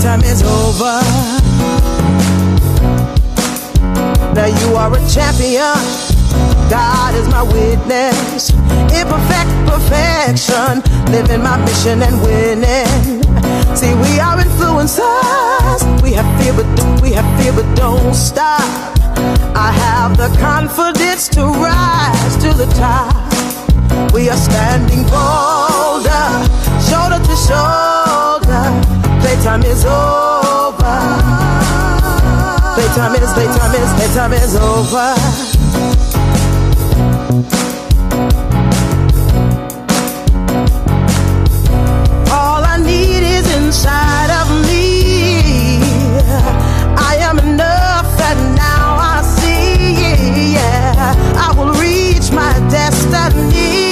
Playtime is over. Now you are a champion. God is my witness. Imperfect perfection. Living my mission and winning. See, we are influencers. We have fear, but don't stop. I have the confidence to rise to the top. We are standing bolder, shoulder to shoulder. Playtime is over. Playtime is over. All I need is inside of me. I am enough, and now I see. Yeah, I will reach my destiny.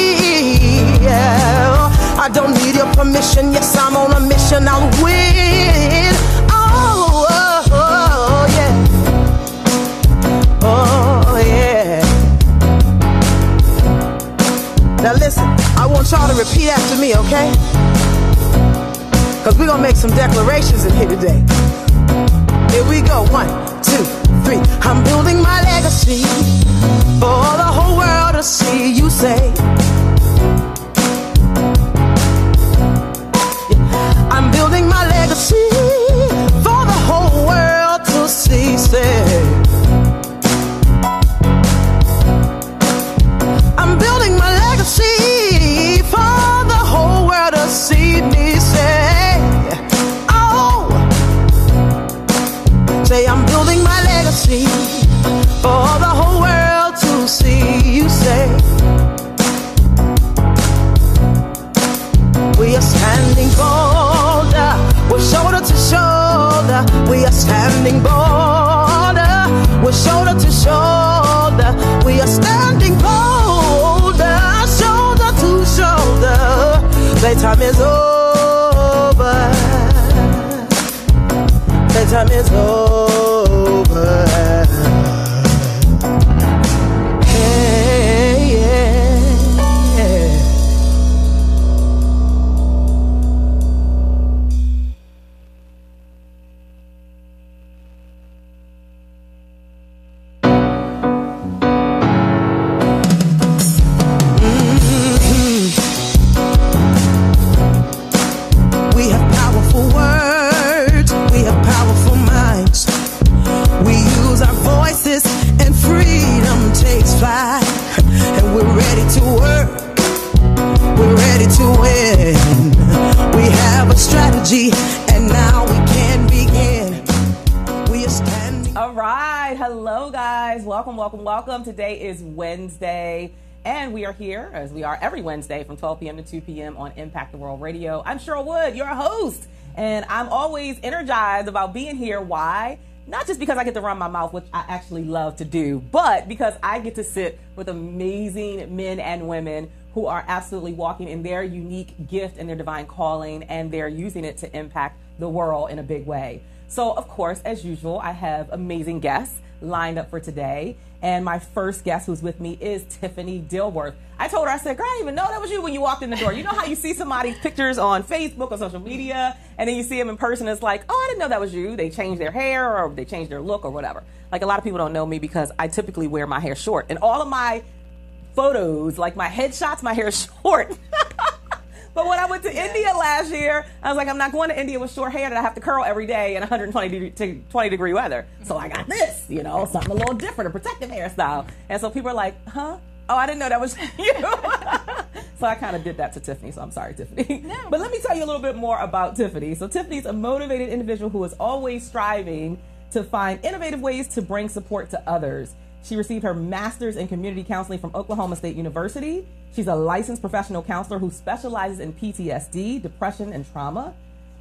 Yeah, I don't need your permission. Yes, I'm on a mission. I'll win. Oh, oh, oh yeah. Oh yeah. Now listen, I want y'all to repeat after me, okay? Cause we're gonna make some declarations in here today. Here we go, 1, 2, 3. I'm building my legacy for the whole world to see. You say, I'm building my legacy for the whole world to see. Say, I'm building my legacy for the whole world to see me. Say, oh, say I'm building my legacy for the whole world to see. You say, we are standing bolder, we're shoulder to shoulder. We are standing bolder, we're shoulder to shoulder. We are standing bolder, shoulder to shoulder. Playtime is over. Playtime is over. Hey, yeah, yeah. We have powerful words, we have powerful minds. We use our voices and freedom takes flight. And we're ready to work, we're ready to win. We have a strategy and now we can begin. We are standing. All right, hello guys, welcome. Today is Wednesday. And we are here, as we are every Wednesday, from 12 p.m. to 2 p.m. on Impact the World Radio. I'm Cheryl Wood, your host, and I'm always energized about being here. Why? Not just because I get to run my mouth, which I actually love to do, but because I get to sit with amazing men and women who are absolutely walking in their unique gift and their divine calling, and they're using it to impact the world in a big way. So, of course, as usual, I have amazing guests lined up for today. And my first guest who's with me is Tiffany Dilworth. I told her, I said, girl, I didn't even know that was you when you walked in the door. You know how you see somebody's pictures on Facebook or social media, and then you see them in person, it's like, oh, I didn't know that was you. They changed their hair or they changed their look or whatever. Like, a lot of people don't know me because I typically wear my hair short. And all of my photos, like my headshots, my hair is short. But when I went to India last year, I was like, I'm not going to India with short hair that I have to curl every day in 120 degree weather. So I got this, you know, something a little different, a protective hairstyle. And so people are like, huh? Oh, I didn't know that was you. So I kind of did that to Tiffany, so I'm sorry, Tiffany. No. But let me tell you a little bit more about Tiffany. So Tiffany's a motivated individual who is always striving to find innovative ways to bring support to others. She received her master's in community counseling from Oklahoma State University. She's a licensed professional counselor who specializes in PTSD, depression, and trauma.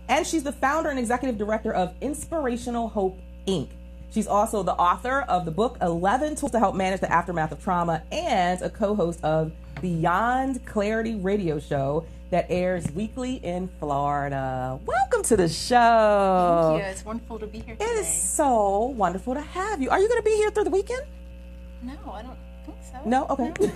And she's the founder and executive director of Inspirational Hope, Inc. She's also the author of the book 11 Tools to Help Manage the Aftermath of Trauma and a co-host of Beyond Clarity radio show that airs weekly in Florida. Welcome to the show. Thank you. It's wonderful to be here today. It is so wonderful to have you. Are you going to be here through the weekend? No, I don't think so. No? Okay. No.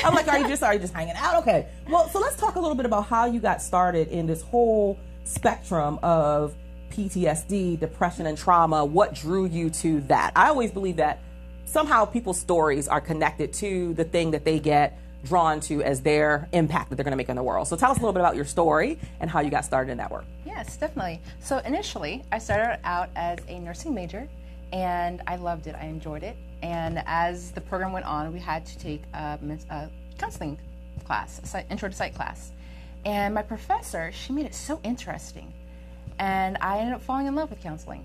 I'm like, are you just hanging out? Okay. Well, so let's talk a little bit about how you got started in this whole spectrum of PTSD, depression, and trauma. What drew you to that? I always believe that somehow people's stories are connected to the thing that they get drawn to as their impact that they're going to make in the world. So tell us a little bit about your story and how you got started in that work. Yes, definitely. So initially, I started out as a nursing major, and I loved it. I enjoyed it. And as the program went on, we had to take a counseling class, an intro to psych class. And my professor, she made it so interesting. And I ended up falling in love with counseling.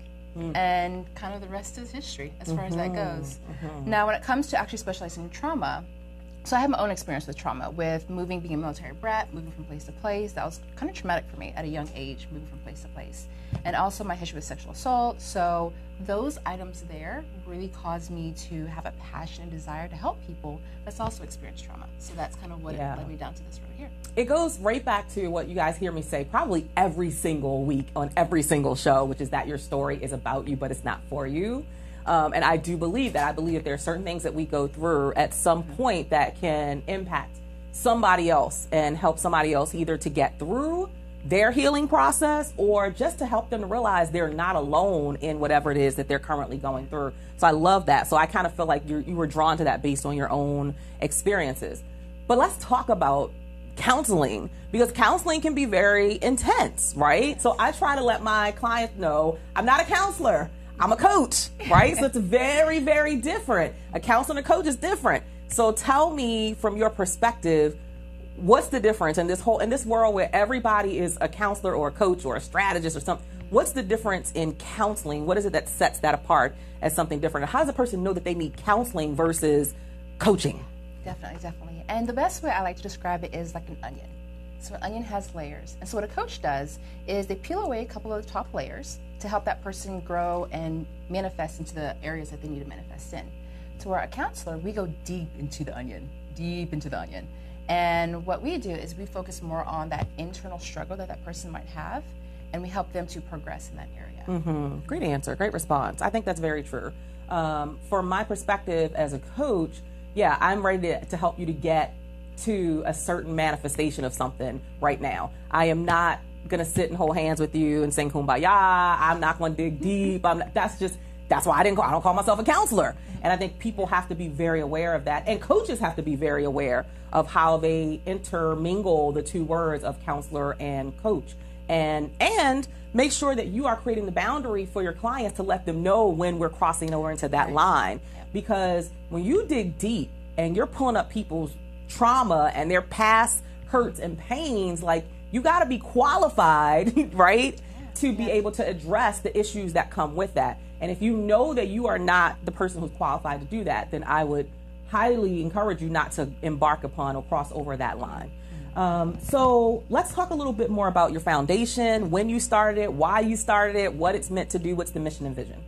And kind of the rest is history as far as that goes. Now, when it comes to actually specializing in trauma, so I have my own experience with trauma, with moving, being a military brat, moving from place to place. That was kind of traumatic for me at a young age, moving from place to place. And also my history with sexual assault. So those items there really caused me to have a passion and desire to help people that's also experienced trauma. So that's kind of what led me down to this road here. It goes right back to what you guys hear me say probably every single week on every single show, which is that your story is about you, but it's not for you. And I do believe that. I believe that there are certain things that we go through at some point that can impact somebody else and help somebody else either to get through their healing process or just to help them to realize they're not alone in whatever it is that they're currently going through. So I love that. So I kind of feel like you were drawn to that based on your own experiences. But let's talk about counseling, because counseling can be very intense, right? So I try to let my clients know I'm not a counselor. I'm a coach, right? So it's very, very different. A counselor and a coach is different. So tell me from your perspective, what's the difference in this world where everybody is a counselor or a coach or a strategist or something? What's the difference in counseling? What is it that sets that apart as something different? How does a person know that they need counseling versus coaching? Definitely. And the best way I like to describe it is like an onion. So an onion has layers. And so what a coach does is they peel away a couple of the top layers to help that person grow and manifest into the areas that they need to manifest in. To where a counselor, we go deep into the onion. And what we do is we focus more on that internal struggle that that person might have, and we help them to progress in that area. Great answer. Great response. I think that's very true. From my perspective as a coach, I'm ready to help you to get to a certain manifestation of something right now. I am not going to sit and hold hands with you and sing Kumbaya. I'm not going to dig deep. That's why I don't call myself a counselor. And I think people have to be very aware of that. And coaches have to be very aware of how they intermingle the two words of counselor and coach. And make sure that you are creating the boundary for your clients to let them know when we're crossing over into that line. Because when you dig deep and you're pulling up people's trauma and their past hurts and pains, like, you got to be qualified, right, to be able to address the issues that come with that. And if you know that you are not the person who's qualified to do that, then I would highly encourage you not to embark upon or cross over that line. So let's talk a little bit more about your foundation, when you started it, why you started it, what it's meant to do, what's the mission and vision.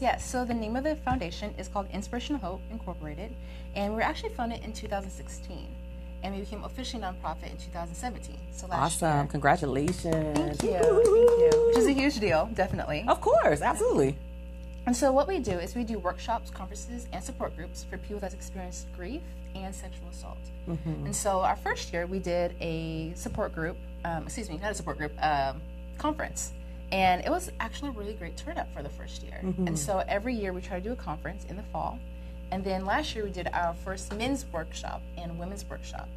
Yes. So the name of the foundation is called Inspirational Hope Incorporated, and we were actually founded in 2016. And we became officially nonprofit in 2017. So last year. Awesome. Congratulations. Thank you. Which is a huge deal, definitely. Of course. Absolutely. And so what we do is we do workshops, conferences, and support groups for people that's experienced grief and sexual assault. And so our first year we did a support group, conference. And it was actually a really great turnout for the first year. And so every year we try to do a conference in the fall. And then last year we did our first men's workshop and women's workshop.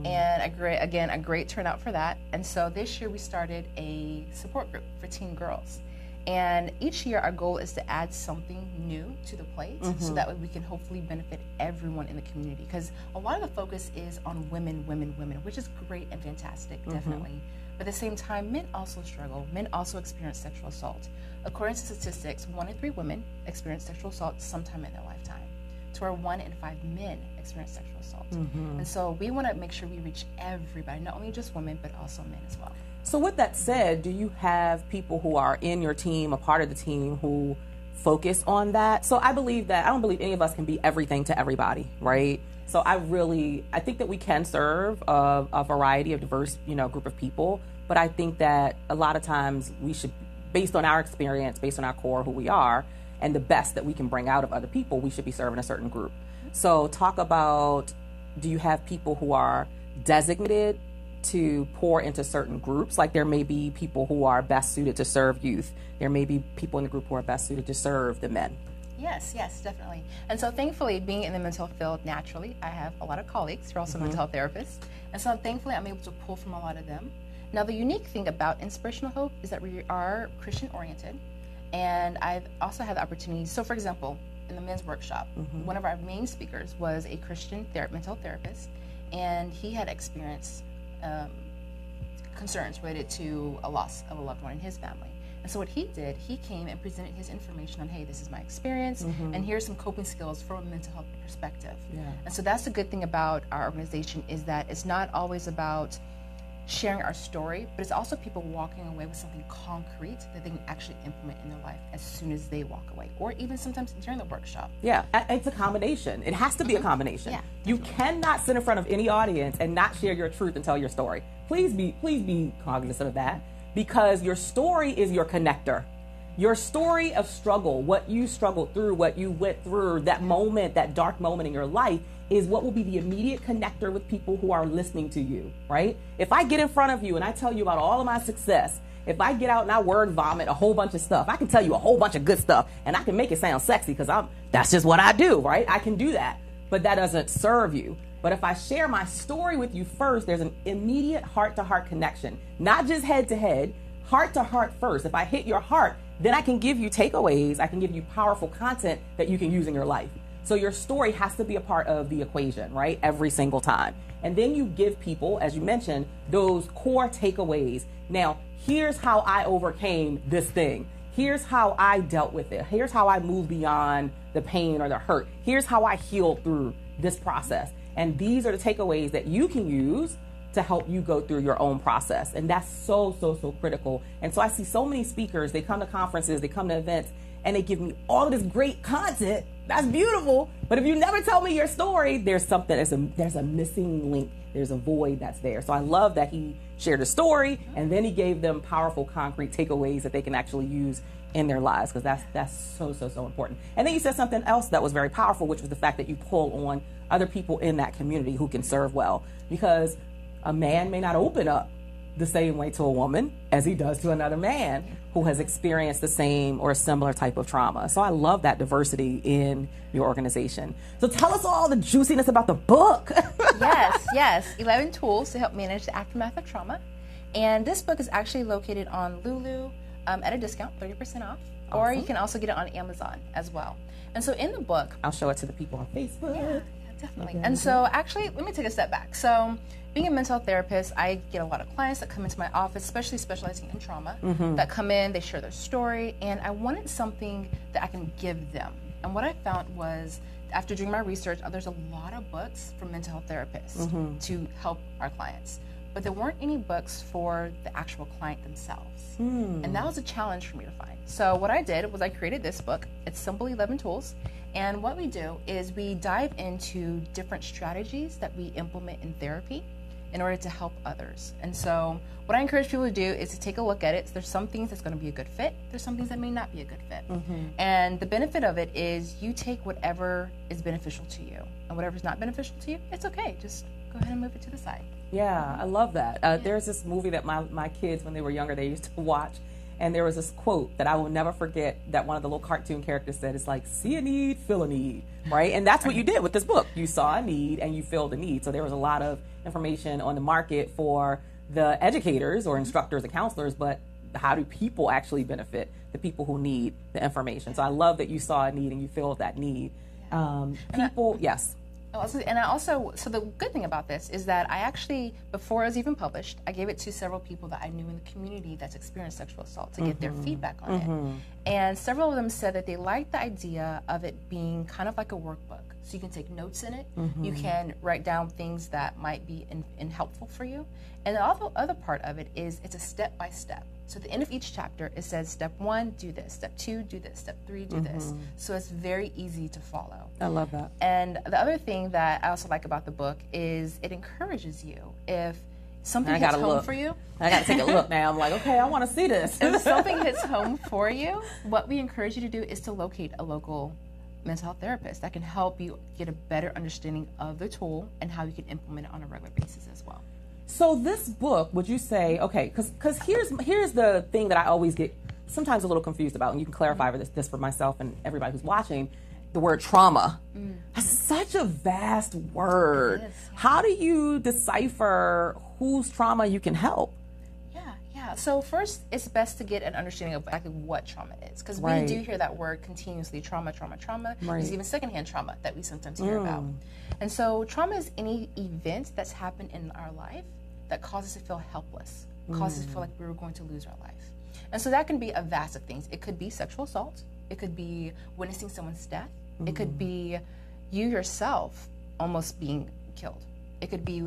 And a great turnout for that. And so this year we started a support group for teen girls. And each year our goal is to add something new to the plate so that way we can hopefully benefit everyone in the community. Because a lot of the focus is on women, which is great and fantastic, definitely. But at the same time, men also struggle. Men also experience sexual assault. According to statistics, 1 in 3 women experience sexual assault sometime in their lifetime, to where 1 in 5 men experience sexual assault. And so we want to make sure we reach everybody, not only just women, but also men as well. So with that said, do you have people who are in your team, a part of the team, who focus on that? So I don't believe any of us can be everything to everybody, right? So I think that we can serve a variety of diverse, group of people. But I think that a lot of times we should, based on our experience, based on our core, who we are, and the best that we can bring out of other people, we should be serving a certain group. So talk about, do you have people who are designated to pour into certain groups. Like there may be people who are best suited to serve youth. There may be people in the group who are best suited to serve the men. Yes, definitely. And so thankfully, being in the mental health field naturally, I have a lot of colleagues who are also mental health therapists. And so thankfully, I'm able to pull from a lot of them. Now, the unique thing about Inspirational Hope is that we are Christian-oriented. And I've also had the opportunity, so for example, in the men's workshop, one of our main speakers was a Christian mental health therapist, and he had experienced concerns related to a loss of a loved one in his family. And so what he did, he came and presented his information on, hey, this is my experience, and here's some coping skills from a mental health perspective. And so that's the good thing about our organization, is that it's not always about sharing our story, but it's also people walking away with something concrete that they can actually implement in their life as soon as they walk away, or even sometimes during the workshop. Yeah, it's a combination. It has to be a combination. Yeah, you cannot sit in front of any audience and not share your truth and tell your story. Please be cognizant of that, because your story is your connector. Your story of struggle, what you struggled through, what you went through, that moment, that dark moment in your life, is what will be the immediate connector with people who are listening to you, right? If I get in front of you and I tell you about all of my success, if I get out and I word vomit a whole bunch of stuff, I can tell you a whole bunch of good stuff, and I can make it sound sexy because that's just what I do, right? I can do that, but that doesn't serve you. But if I share my story with you first, there's an immediate heart-to-heart connection, not just head-to-head, heart-to-heart first. If I hit your heart, then I can give you takeaways, I can give you powerful content that you can use in your life. So your story has to be a part of the equation, right? Every single time. And then you give people, as you mentioned, those core takeaways. Now, here's how I overcame this thing. Here's how I dealt with it. Here's how I moved beyond the pain or the hurt. Here's how I healed through this process. And these are the takeaways that you can use to help you go through your own process. And that's so critical. And so I see so many speakers, they come to conferences, they come to events, and they give me all of this great content. That's beautiful. But if you never tell me your story, there's a missing link. There's a void that's there. So I love that he shared a story, and then he gave them powerful, concrete takeaways that they can actually use in their lives, because that's so important. And then you said something else that was very powerful, which was the fact that you pull on other people in that community who can serve well, because a man may not open up the same way to a woman as he does to another man who has experienced the same or a similar type of trauma. So I love that diversity in your organization. So tell us all the juiciness about the book. Yes. 11 tools to help manage the aftermath of trauma. And this book is actually located on Lulu at a discount, 30% off. Awesome. Or you can also get it on Amazon as well. And so in the book, I'll show it to the people on Facebook. Yeah, definitely. Okay. And so actually, let me take a step back. So being a mental health therapist, I get a lot of clients that come into my office, especially specializing in trauma, that come in, they share their story, and I wanted something that I can give them. And what I found was, after doing my research, there's a lot of books for mental health therapists to help our clients. But there weren't any books for the actual client themselves. And that was a challenge for me to find. So what I did was I created this book. It's Simple 11 Tools. And what we do is we dive into different strategies that we implement in therapy in order to help others. And so what I encourage people to do is to take a look at it. So there's some things that's going to be a good fit. There's some things that may not be a good fit. And the benefit of it is you take whatever is beneficial to you. And whatever's not beneficial to you, it's okay. Just go ahead and move it to the side. Yeah, I love that. There's this movie that my kids, when they were younger, they used to watch. And there was this quote that I will never forget that one of the little cartoon characters said. It's like, see a need, fill a need, right? And that's what you did with this book. You saw a need and you filled a need. So there was a lot of information on the market for the educators or instructors and counselors, but how do people actually benefit the people who need the information? So I love that you saw a need and you filled that need. Yes. And I also, so the good thing about this is that I actually, before it was even published, I gave it to several people that I knew in the community that's experienced sexual assault to get their feedback on it. And several of them said that they liked the idea of it being kind of like a workbook. So you can take notes in it. You can write down things that might be helpful for you. And the other part of it is it's a step-by-step. So at the end of each chapter, it says, step 1, do this. Step 2, do this. Step 3, do this. So it's very easy to follow. I love that. And the other thing that I also like about the book is it encourages you. If something hits home for you. I got to take a look now. I'm like, okay, I want to see this. If something hits home for you, what we encourage you to do is to locate a local mental health therapist that can help you get a better understanding of the tool and how you can implement it on a regular basis as well. So this book, would you say, okay, because here's the thing that I always get sometimes a little confused about, and you can clarify this for myself and everybody who's watching, the word trauma. That's such a vast word. It is, yeah. How do you decipher whose trauma you can help? Yeah. So first, it's best to get an understanding of exactly what trauma is, because we do hear that word continuously: trauma. Right. There's even secondhand trauma that we sometimes hear about. And so, trauma is any event that's happened in our life that causes us to feel helpless, causes us to feel like we were going to lose our life. And so that can be a vast of things. It could be sexual assault. It could be witnessing someone's death. It could be you yourself almost being killed. It could be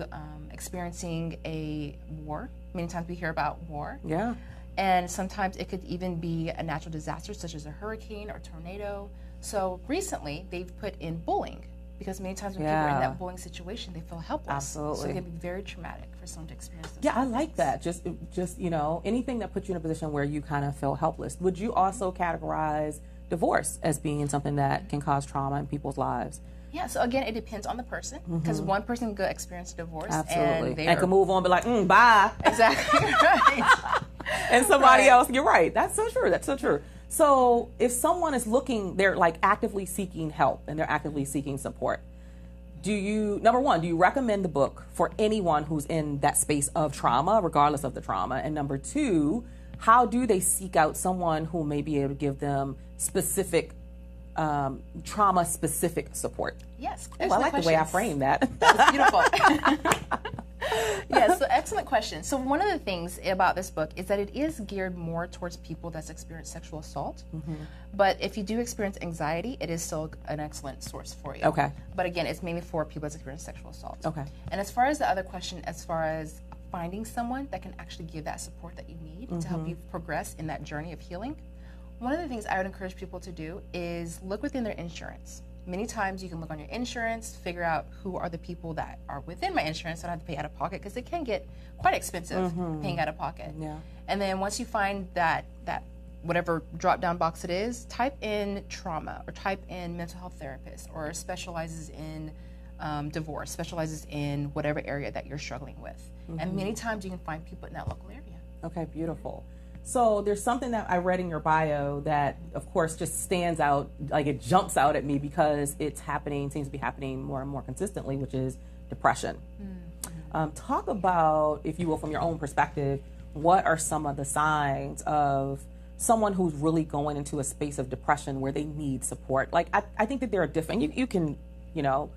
experiencing a war. Many times we hear about war. Yeah. And sometimes it could even be a natural disaster, such as a hurricane or tornado. So recently, they've put in bullying, because many times when people are in that bullying situation, they feel helpless. Absolutely. So it can be very traumatic for someone to experience those. Yeah, I like that. Just anything that puts you in a position where you kind of feel helpless. Would you also categorize divorce as being something that can cause trauma in people's lives? Yeah, so again, it depends on the person, because one person could experience divorce Absolutely. and can move on, be like, bye. Exactly right. And somebody else, you're right. That's so true. That's so true. So if someone is looking, they're like actively seeking help and they're actively seeking support, number one, do you recommend the book for anyone who's in that space of trauma, regardless of the trauma? And number two, how do they seek out someone who may be able to give them specific trauma-specific support? Yes. I like the way I framed that. That's beautiful. Yes, so excellent question. So one of the things about this book is that it is geared more towards people that's experienced sexual assault. But if you do experience anxiety, it is still an excellent source for you. Okay. But again, it's mainly for people that's experienced sexual assault. Okay. And as far as the other question, as far as finding someone that can actually give that support that you need to help you progress in that journey of healing, one of the things I would encourage people to do is look within their insurance. Many times you can look on your insurance, figure out who are the people that are within my insurance, so I don't have to pay out of pocket, because it can get quite expensive paying out of pocket. Yeah. And then once you find that whatever drop-down box it is, type in trauma or type in mental health therapist, or specializes in divorce, specializes in whatever area that you're struggling with. And many times you can find people in that local area. Okay, beautiful. So there's something that I read in your bio that, of course, just stands out, like it jumps out at me because it's happening, seems to be happening more and more consistently, which is depression. Talk about, if you will, from your own perspective, what are some of the signs of someone who's really going into a space of depression where they need support? Like, I think that there are different, you can,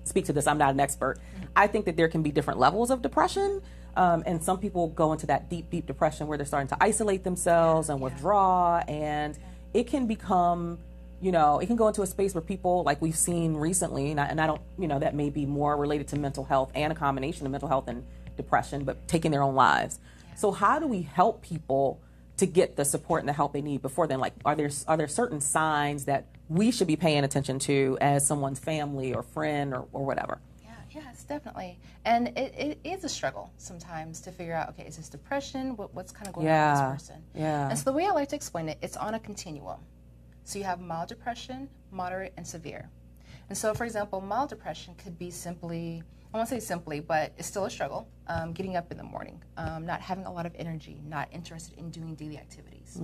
speak to this, I'm not an expert. I think that there can be different levels of depression. And some people go into that deep, deep depression where they're starting to isolate themselves and withdraw. And it can become, it can go into a space where people, like we've seen recently, and I don't, that may be more related to mental health and a combination of mental health and depression, but taking their own lives. So how do we help people to get the support and the help they need before then? Like, are there certain signs that we should be paying attention to as someone's family or friend or whatever? Yes, definitely. And it is a struggle sometimes to figure out, okay, is this depression? What's kind of going on with this person? Yeah. And so the way I like to explain it, it's on a continuum. So you have mild depression, moderate, and severe. And so, for example, mild depression could be simply, I won't say simply, but it's still a struggle, getting up in the morning, not having a lot of energy, not interested in doing daily activities.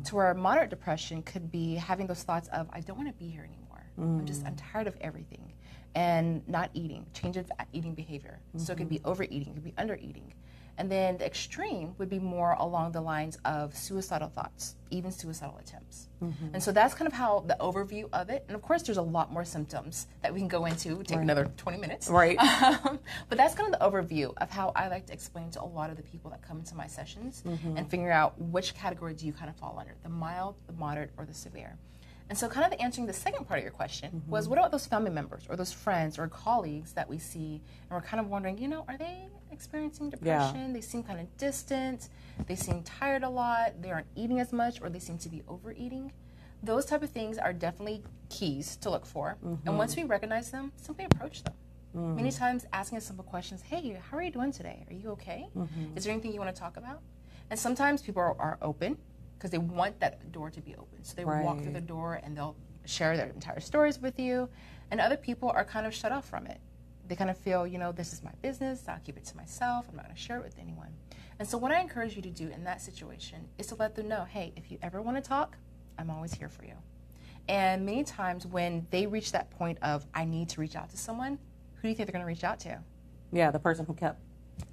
To where moderate depression could be having those thoughts of, I don't want to be here anymore. I'm tired of everything. And not eating, change of eating behavior. So it could be overeating, it could be undereating. And then the extreme would be more along the lines of suicidal thoughts, even suicidal attempts. And so that's kind of how the overview of it. And of course, there's a lot more symptoms that we can go into. It would take another 20 minutes. Right. But that's kind of the overview of how I like to explain to a lot of the people that come into my sessions and figure out which category do you kind of fall under, the mild, the moderate, or the severe. And so kind of answering the second part of your question was, what about those family members or those friends or colleagues that we see, and we're kind of wondering, are they experiencing depression? Yeah. They seem kind of distant. They seem tired a lot. They aren't eating as much, or they seem to be overeating. Those type of things are definitely keys to look for. And once we recognize them, simply approach them. Many times asking us simple questions, hey, how are you doing today? Are you okay? Is there anything you want to talk about? And sometimes people are open, because they want that door to be open. So they walk through the door and they'll share their entire stories with you. And other people are kind of shut off from it. They kind of feel, this is my business. I'll keep it to myself. I'm not going to share it with anyone. And so what I encourage you to do in that situation is to let them know, hey, if you ever want to talk, I'm always here for you. And many times when they reach that point of, I need to reach out to someone, who do you think they're going to reach out to? Yeah, the person who kept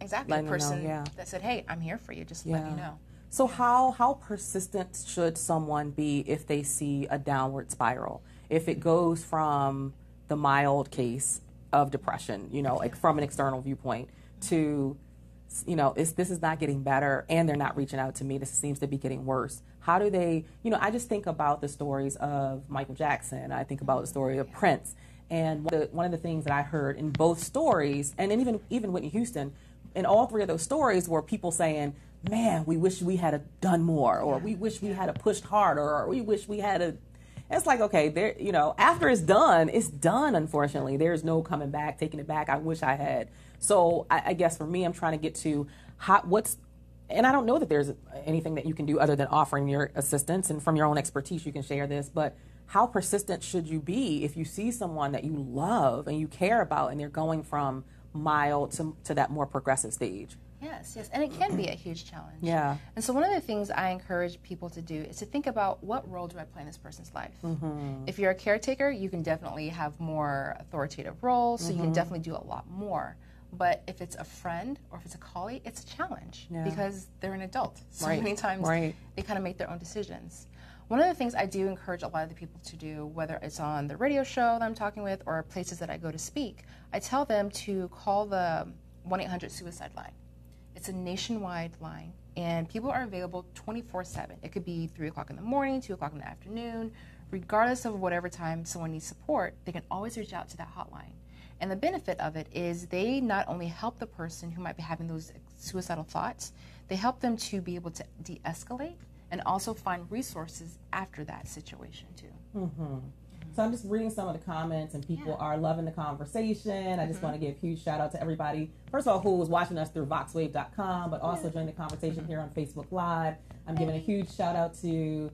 Exactly, the person that said, hey, I'm here for you, just let me know. So how persistent should someone be if they see a downward spiral? If it goes from the mild case of depression, like from an external viewpoint, to, this is not getting better and they're not reaching out to me, this seems to be getting worse. How do they, I just think about the stories of Michael Jackson, I think about the story of Prince, and one of the things that I heard in both stories, and then even Whitney Houston, in all three of those stories were people saying, man, we wish we had done more, or we wish we had pushed harder, or we wish we had it's like, okay, there, after it's done, unfortunately. There's no coming back, taking it back. I wish I had. So I guess for me, I'm trying to get to and I don't know that there's anything that you can do other than offering your assistance, and from your own expertise, you can share this, but how persistent should you be if you see someone that you love and you care about and they're going from mild to that more progressive stage? Yes, and it can be a huge challenge. Yeah. And so one of the things I encourage people to do is to think about, what role do I play in this person's life? Mm-hmm. If you're a caretaker, you can definitely have more authoritative roles, so you can definitely do a lot more. But if it's a friend or if it's a colleague, it's a challenge because they're an adult. So many times they kind of make their own decisions. One of the things I do encourage a lot of the people to do, whether it's on the radio show that I'm talking with or places that I go to speak, I tell them to call the 1-800-SUICIDE line. It's a nationwide line, and people are available 24/7. It could be 3 o'clock in the morning, 2 o'clock in the afternoon. Regardless of whatever time someone needs support, they can always reach out to that hotline. And the benefit of it is they not only help the person who might be having those suicidal thoughts, they help them to be able to de-escalate and also find resources after that situation too. Mm-hmm. So I'm just reading some of the comments, and people are loving the conversation. I just want to give a huge shout out to everybody, first of all, who was watching us through voxwave.com, but also join the conversation here on Facebook Live. I'm giving a huge shout out to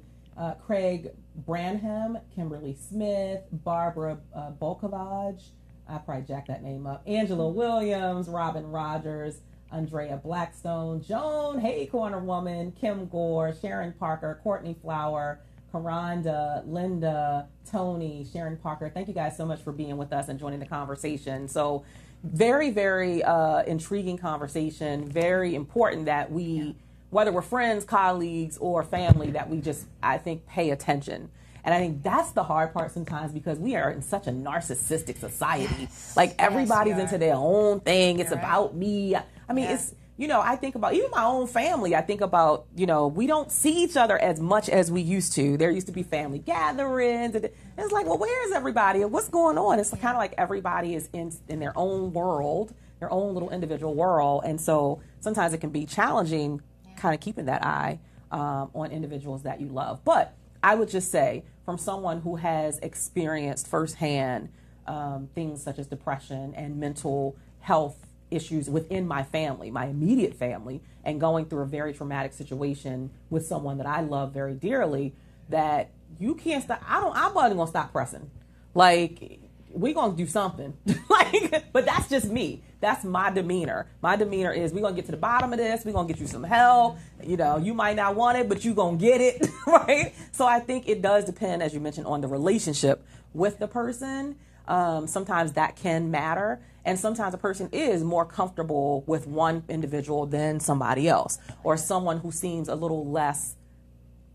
Craig Branham, Kimberly Smith, Barbara Bolkovage, I probably jacked that name up, Angela Williams, Robin Rogers, Andrea Blackstone, Joan, hey Corner Woman, Kim Gore, Sharon Parker, Courtney Flower, Karonda, Linda, Tony, Sharon Parker. Thank you guys so much for being with us and joining the conversation. So very, very intriguing conversation. Very important that we, whether we're friends, colleagues, or family, that we just, I think, pay attention. And I think that's the hard part sometimes, because we are in such a narcissistic society. Like everybody's into their own thing. It's about me. I mean, it's, I think about even my own family. I think about, we don't see each other as much as we used to. There used to be family gatherings. And it's like, well, where is everybody? And what's going on? It's kind of like everybody is in their own world, their own little individual world. And so sometimes it can be challenging kind of keeping that eye on individuals that you love. But I would just say, from someone who has experienced firsthand things such as depression and mental health issues within my family, my immediate family, and going through a very traumatic situation with someone that I love very dearly, that you can't stop. I'm not gonna stop pressing. Like, we're gonna do something. But that's just me. That's my demeanor. My demeanor is, we're gonna get to the bottom of this. We're gonna get you some help. You might not want it, but you gonna get it, right? So I think it does depend, as you mentioned, on the relationship with the person. Sometimes that can matter. And sometimes a person is more comfortable with one individual than somebody else, or someone who seems a little less,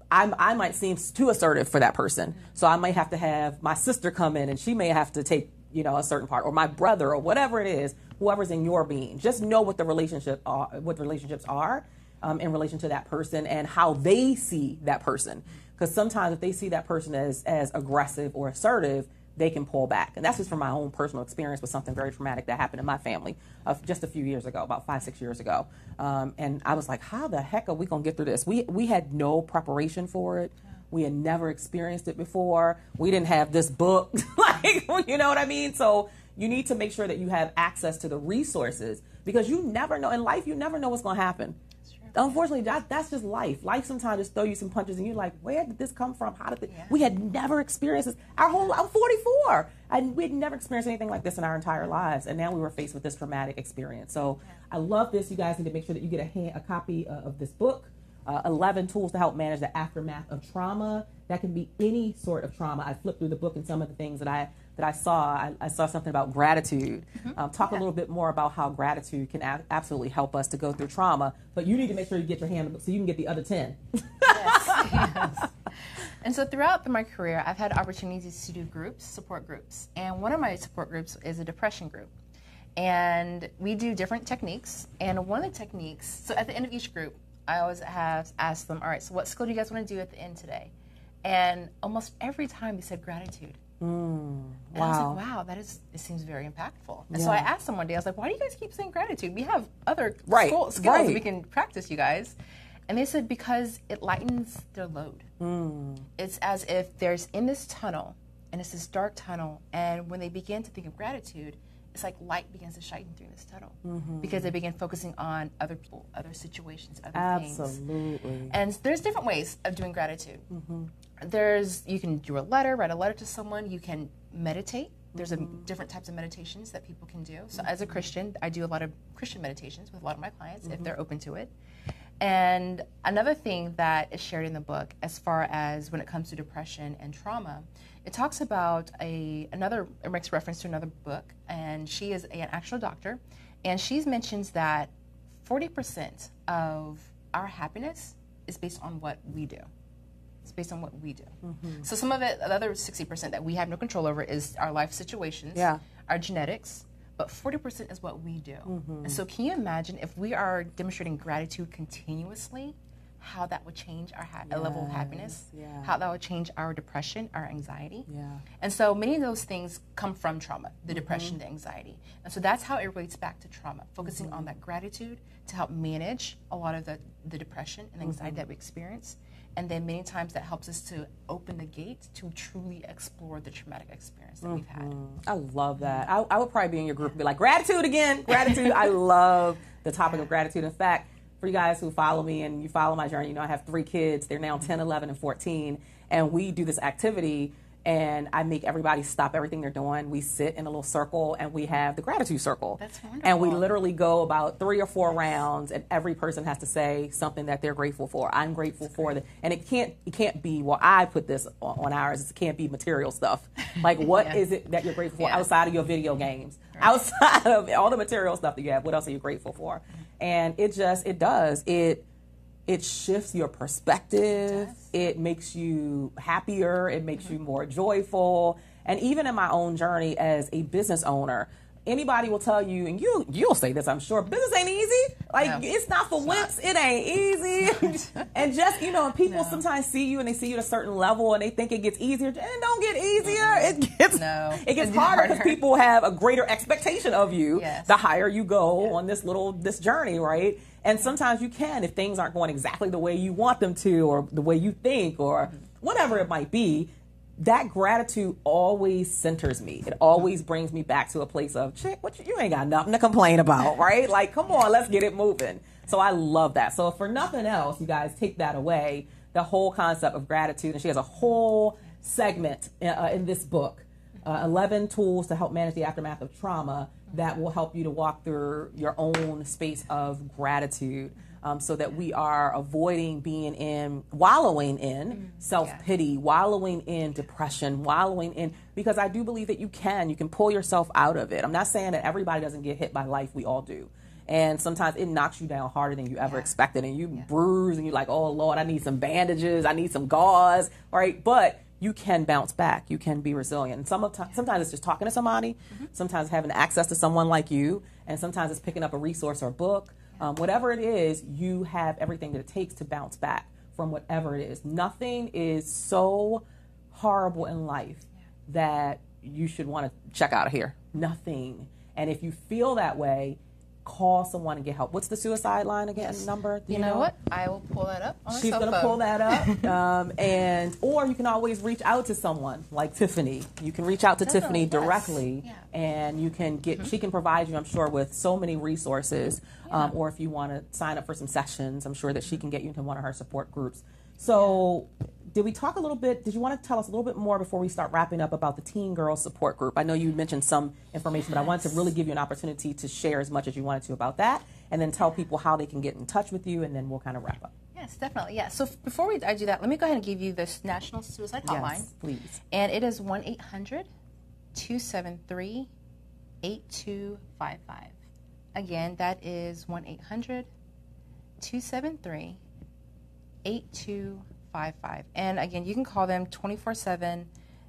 I might seem too assertive for that person. So I might have to have my sister come in, and she may have to take, a certain part, or my brother, or whatever it is, whoever's in your being. Just know what the relationships are in relation to that person and how they see that person. Because sometimes if they see that person as aggressive or assertive, they can pull back. And that's just from my own personal experience with something very traumatic that happened in my family just a few years ago, about 5-6 years ago. And I was like, how the heck are we going to get through this? We had no preparation for it. We had never experienced it before. We didn't have this book. You know what I mean? So you need to make sure that you have access to the resources, because you never know. In life, you never know what's going to happen. unfortunately, that's just life. Life sometimes just throw you some punches, and you're like, where did this come from? How did it? We had never experienced this. I'm 44, and we had never experienced anything like this in our entire lives, and now we were faced with this traumatic experience. So I love this. You guys need to make sure that you get a copy of this book, 11 Tools to Help Manage the Aftermath of Trauma. That can be any sort of trauma. I flipped through the book, and some of the things that I saw, I saw something about gratitude. Talk a little bit more about how gratitude can absolutely help us to go through trauma. But you need to make sure you get your hand so you can get the other 10. Yes. And so throughout my career, I've had opportunities to do groups, support groups. And one of my support groups is a depression group. And we do different techniques. And one of the techniques, so at the end of each group, I always have asked them, all right, so what skill do you guys want to do at the end today? And almost every time they said gratitude. And I was like, wow, it seems very impactful. And so I asked them one day, I was like, why do you guys keep saying gratitude? We have other skills that we can practice, you guys. And they said, because it lightens their load. It's as if there's in this tunnel, and it's this dark tunnel, and when they begin to think of gratitude, it's like light begins to shine through this tunnel. Because they begin focusing on other people, other situations, other things. Absolutely. And there's different ways of doing gratitude. You can do a letter, write a letter to someone. You can meditate. There's different types of meditations that people can do. So as a Christian, I do a lot of Christian meditations with a lot of my clients if they're open to it. And another thing that is shared in the book, as far as when it comes to depression and trauma, it talks about it makes reference to another book, and she is an actual doctor, and she mentions that 40% of our happiness is based on what we do. It's based on what we do. So some of it, the other 60% that we have no control over is our life situations, our genetics, but 40% is what we do. And so can you imagine if we are demonstrating gratitude continuously, how that would change our level of happiness, how that would change our depression, our anxiety. And so many of those things come from trauma, the depression, the anxiety. And so that's how it relates back to trauma, focusing on that gratitude to help manage a lot of the depression and anxiety that we experience. And then many times that helps us to open the gate to truly explore the traumatic experience that we've had. I love that. I would probably be in your group and be like, gratitude again, gratitude. I love the topic of gratitude. In fact, for you guys who follow me and you follow my journey, I have 3 kids. They're now 10, 11, and 14. And we do this activity, and I make everybody stop everything they're doing. We sit in a little circle, and we have the gratitude circle. That's wonderful. And we literally go about 3 or 4 rounds, and every person has to say something that they're grateful for. I'm grateful for it. And it can't be, well, I put this on ours. It can't be material stuff. Like, what is it that you're grateful for outside of your video games? Outside of all the material stuff that you have, what else are you grateful for? And it shifts your perspective. It makes you happier. It makes you more joyful. And even in my own journey as a business owner, anybody will tell you, and you'll say this, I'm sure, business ain't easy. Like, it's not for wimps. It ain't easy. And just, and people sometimes see you and they see you at a certain level and they think it gets easier. And it don't get easier. It gets harder because people have a greater expectation of you the higher you go on this journey, right? And sometimes you can, if things aren't going exactly the way you want them to, or the way you think, or whatever it might be, that gratitude always centers me. It always brings me back to a place of, chick, you ain't got nothing to complain about, right? Like, come on, let's get it moving. So I love that. So for nothing else, you guys take that away, the whole concept of gratitude. And she has a whole segment in this book, 11 Tools to Help Manage the Aftermath of Trauma, that will help you to walk through your own space of gratitude, so that we are avoiding wallowing in self-pity, wallowing in depression, wallowing in, because I do believe that you can pull yourself out of it. I'm not saying that everybody doesn't get hit by life. We all do. And sometimes it knocks you down harder than you ever expected, and you bruise and you're like, oh Lord, I need some bandages. I need some gauze, right? But you can bounce back. You can be resilient. And sometimes it's just talking to somebody. Sometimes having access to someone like you. And sometimes it's picking up a resource or a book. Whatever it is, you have everything that it takes to bounce back from whatever it is. Nothing is so horrible in life that you should want to check out of here. Nothing. And if you feel that way, call someone and get help. What's the suicide line again? Number? You know what? I will pull that up on my She's cell going to phone. pull that up. Or you can always reach out to someone like Tiffany. You can reach out to Tiffany directly, and you can get. She can provide you, I'm sure, with so many resources. Or if you want to sign up for some sessions, I'm sure that she can get you into one of her support groups. So. Did we talk a little bit, did you want to tell us a little bit more before we start wrapping up about the Teen Girls Support Group? I know you mentioned some information, but I wanted to really give you an opportunity to share as much as you wanted to about that, and then tell people how they can get in touch with you, and then we'll kind of wrap up. Yes, definitely. Yeah. So before I do that, let me go ahead and give you this National Suicide Hotline. Yes, please. And it is 1-800-273-8255. Again, that is 1-800-273-8255. And again, you can call them 24/7.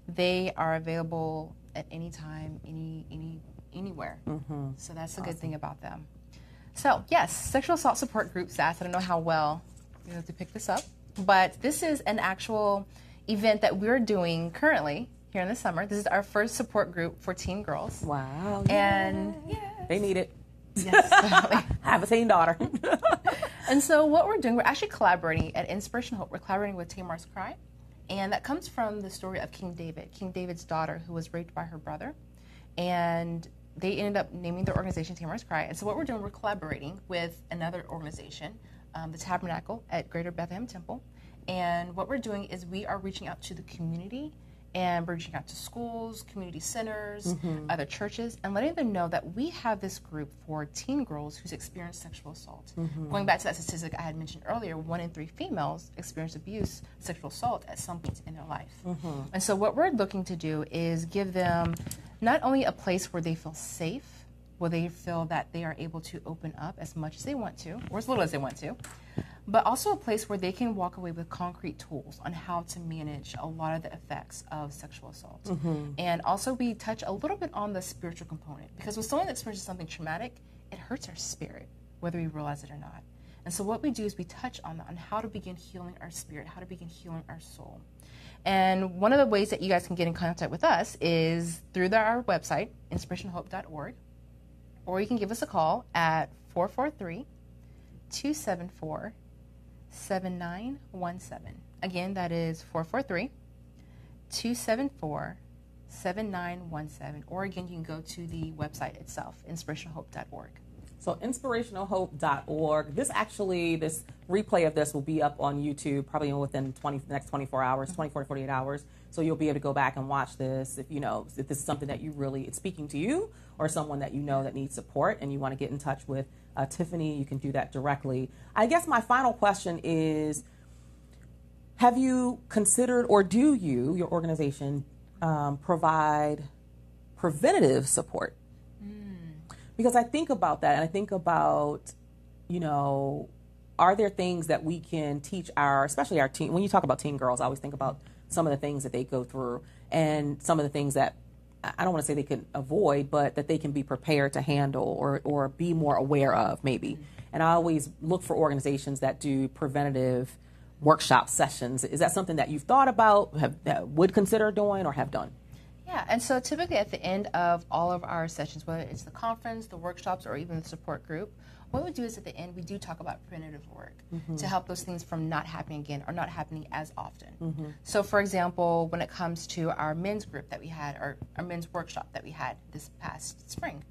They are available at any time, anywhere. So that's a good thing about them. So yes, sexual assault support group, SAS. I don't know how well you have to pick this up, but this is an actual event that we're doing currently here in the summer. This is our first support group for teen girls. Wow. And they need it. yes, definitely. I have a teen daughter. And so what we're doing, we're actually collaborating at Inspiration Hope. We're collaborating with Tamar's Cry. And that comes from the story of King David's daughter, who was raped by her brother. And they ended up naming their organization Tamar's Cry. And so what we're doing, we're collaborating with another organization, the Tabernacle at Greater Bethlehem Temple. And what we're doing is we are reaching out to the community, and we're reaching out to schools, community centers, other churches, and letting them know that we have this group for teen girls who's experienced sexual assault. Going back to that statistic I had mentioned earlier, 1 in 3 females experience abuse, sexual assault at some point in their life. And so what we're looking to do is give them not only a place where they feel safe, where they feel that they are able to open up as much as they want to, or as little as they want to, but also a place where they can walk away with concrete tools on how to manage a lot of the effects of sexual assault. And also we touch a little bit on the spiritual component, because when someone experiences something traumatic, it hurts our spirit, whether we realize it or not. And so what we do is we touch on that, on how to begin healing our spirit, how to begin healing our soul. And one of the ways that you guys can get in contact with us is through our website, inspirationhope.org, or you can give us a call at 443-274-7917. Again, that is 443-274-7917. Or again, you can go to the website itself, inspirationhope.org. So inspirationalhope.org. This replay of this will be up on YouTube probably within the next 24 hours, 24 to 48 hours. So you'll be able to go back and watch this if this is something that it's speaking to you, or someone that you know that needs support and you want to get in touch with Tiffany. You can do that directly. I guess my final question is, have you considered, or do your organization, provide preventative support? Because I think about that, and I think about, are there things that we can teach especially our teen, when you talk about teen girls, I always think about some of the things that they go through, and some of the things that I don't want to say they can avoid, but that they can be prepared to handle or be more aware of, maybe. And I always look for organizations that do preventative workshop sessions. Is that something that you've thought about, would consider doing, or have done? Yeah, and so typically at the end of all of our sessions, whether it's the conference, the workshops, or even the support group, what we do is at the end we do talk about preventative work to help those things from not happening again, or not happening as often. So for example, when it comes to our men's group that we had, or our men's workshop that we had this past spring,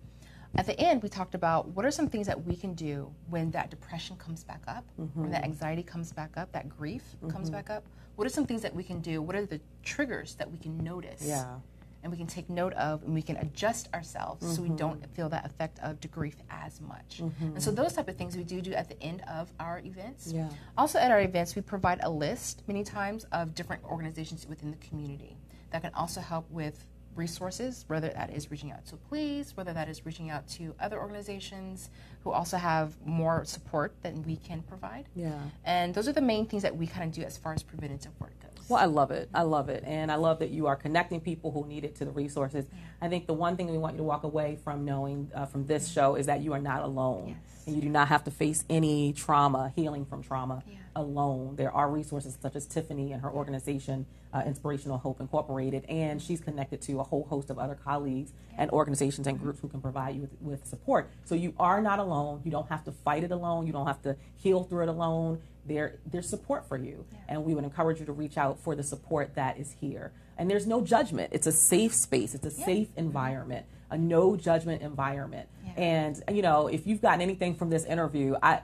at the end we talked about what are some things that we can do when that depression comes back up, when that anxiety comes back up, that grief comes back up. What are some things that we can do? What are the triggers that we can notice? Yeah. And we can take note of, and we can adjust ourselves so we don't feel that effect of the grief as much. And so those type of things we do at the end of our events. Yeah. Also at our events, we provide a list many times of different organizations within the community that can also help with resources, whether that is reaching out to police, whether that is reaching out to other organizations who also have more support than we can provide. Yeah. And those are the main things that we kind of do as far as preventative work goes. Well, I love it. I love it. And I love that you are connecting people who need it to the resources. I think the one thing we want you to walk away from knowing from this show is that you are not alone. Yes. And you do not have to face any trauma, healing from trauma alone. There are resources such as Tiffany and her organization Inspirational Hope Incorporated, and she's connected to a whole host of other colleagues and organizations and groups who can provide you with support. So you are not alone. You don't have to fight it alone. You don't have to heal through it alone. There's support for you, and we would encourage you to reach out for the support that is here. And there's no judgment. It's a safe space. It's a safe environment, a no judgment environment. And, you know, if you've gotten anything from this interview, I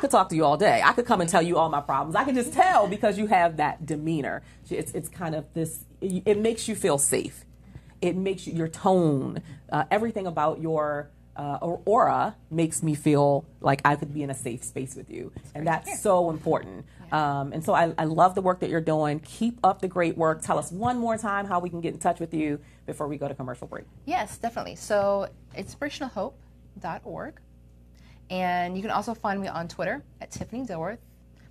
could talk to you all day. I could come and tell you all my problems. I could just tell because you have that demeanor. It's kind of this, it makes you feel safe. It makes your tone, everything about your aura makes me feel like I could be in a safe space with you. And that's so important. And so I love the work that you're doing. Keep up the great work. Tell us one more time how we can get in touch with you before we go to commercial break. Yes, definitely. So inspirationalhope.org. And you can also find me on Twitter at Tiffany Dilworth.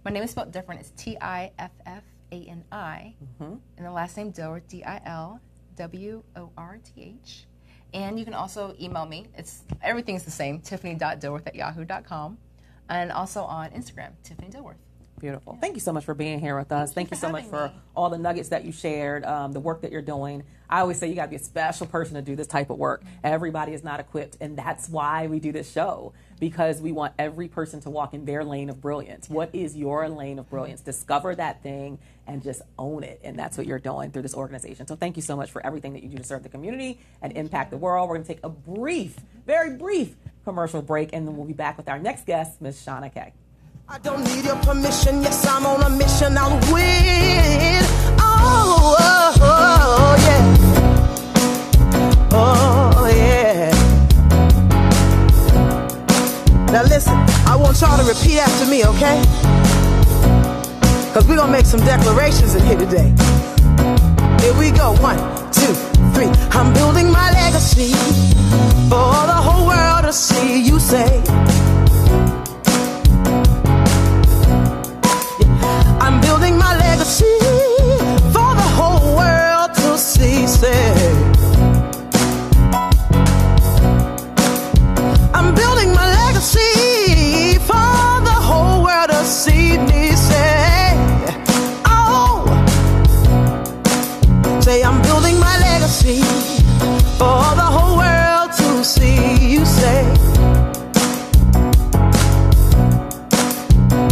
My name is spelled different. It's Tiffani. And the last name Dilworth, Dilworth. And you can also email me. Everything's the same, tiffany.dilworth@yahoo.com. And also on Instagram, Tiffany Dilworth. Beautiful. Thank you so much for being here with us. Thank you so much for all the nuggets that you shared, the work that you're doing. I always say you got to be a special person to do this type of work. Everybody is not equipped, and that's why we do this show, because we want every person to walk in their lane of brilliance. What is your lane of brilliance? Discover that thing and just own it, and that's what you're doing through this organization. So thank you so much for everything that you do to serve the community and impact the world. We're going to take a brief, very brief commercial break, and then we'll be back with our next guest, Ms. Shauna Kay. I don't need your permission. Yes, I'm on a mission. I'll win. Oh, oh, oh, yeah. Oh, yeah. Now listen, I want y'all to repeat after me, okay? Because we're going to make some declarations in here today. Here we go. 1, 2, 3. I'm building my legacy for the whole world to see. You say, I'm building my legacy for the whole world to see. Say, I'm building my legacy for the whole world to see me. Say, oh, say, I'm building my legacy for the whole world to see. You say,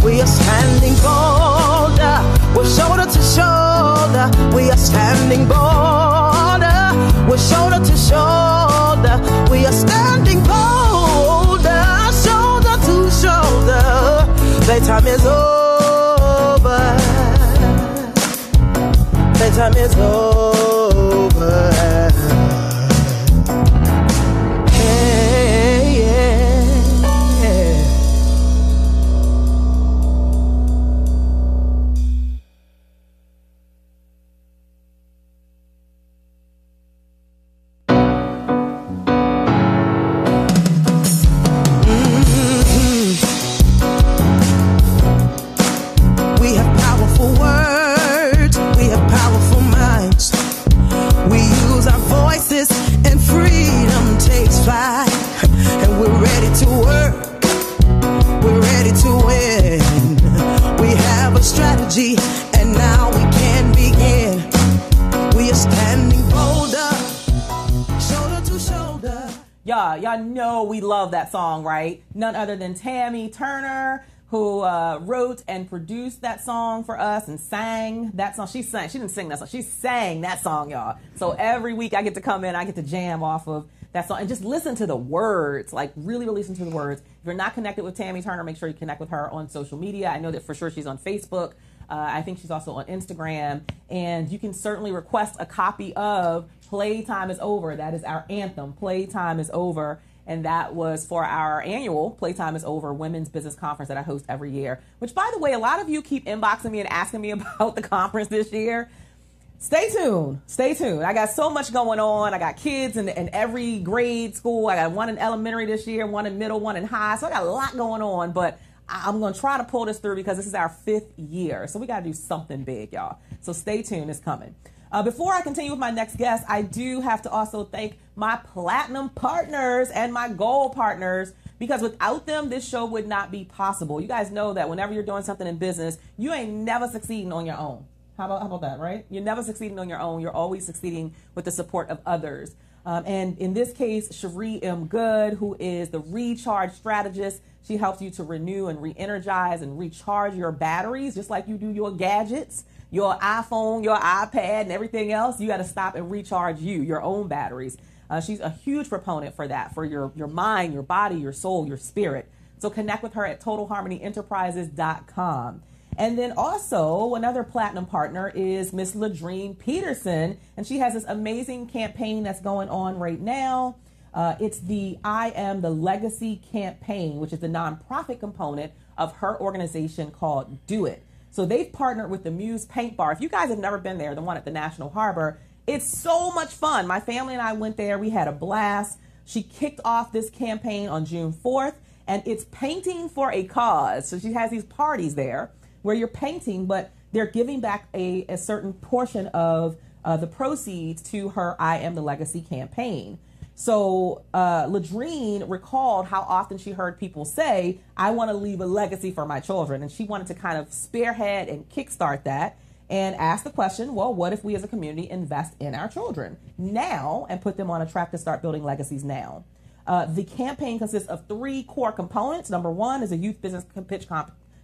we are standing bolder, we're shoulder to shoulder. We are standing bolder, we're shoulder to shoulder. We are standing bolder, shoulder to shoulder. Playtime is over, playtime is over. Hey, yeah, yeah. And now we can begin. We are standing bolder, shoulder to shoulder. Y'all know we love that song, right? None other than Tammy Turner, who wrote and produced that song for us and sang that song. She didn't sing that song. She sang that song, y'all. So every week I get to come in, I get to jam off of that song and just listen to the words, like really listen to the words. If you're not connected with Tammy Turner, make sure you connect with her on social media. I know that for sure she's on Facebook. I think she's also on Instagram, and you can certainly request a copy of Playtime is Over. That is our anthem, Playtime is Over, and that was for our annual Playtime is Over Women's Business Conference that I host every year, which, by the way, a lot of you keep inboxing me and asking me about the conference this year. Stay tuned. Stay tuned. I got so much going on. I got kids in every grade school. I got one in elementary this year, one in middle, one in high, so I got a lot going on, but I'm going to try to pull this through because this is our 5th year. So we got to do something big, y'all. So stay tuned. It's coming. Before I continue with my next guest, I do have to also thank my platinum partners and my gold partners, because without them, this show would not be possible. You guys know that whenever you're doing something in business, you ain't never succeeding on your own. How about that, right? You're never succeeding on your own. You're always succeeding with the support of others. And in this case, Cherie M. Good, who is the recharge strategist, she helps you to renew and re-energize and recharge your batteries, just like you do your gadgets, your iPhone, your iPad, and everything else. You got to stop and recharge your own batteries. She's a huge proponent for that, for your mind, your body, your soul, your spirit. So connect with her at TotalHarmonyEnterprises.com. And then also another platinum partner is Miss Ladrine Peterson, and she has this amazing campaign that's going on right now. It's the I Am the Legacy campaign, which is the nonprofit component of her organization called Do It. So they've partnered with the Muse Paint Bar. If you guys have never been there, the one at the National Harbor, it's so much fun. My family and I went there. We had a blast. She kicked off this campaign on June 4th, and it's painting for a cause. So she has these parties there where you're painting, but they're giving back a certain portion of the proceeds to her I Am the Legacy campaign. So Ladrine recalled how often she heard people say, I want to leave a legacy for my children. And she wanted to kind of spearhead and kickstart that and ask the question, well, what if we as a community invest in our children now and put them on a track to start building legacies now? The campaign consists of 3 core components. Number 1 is a youth business pitch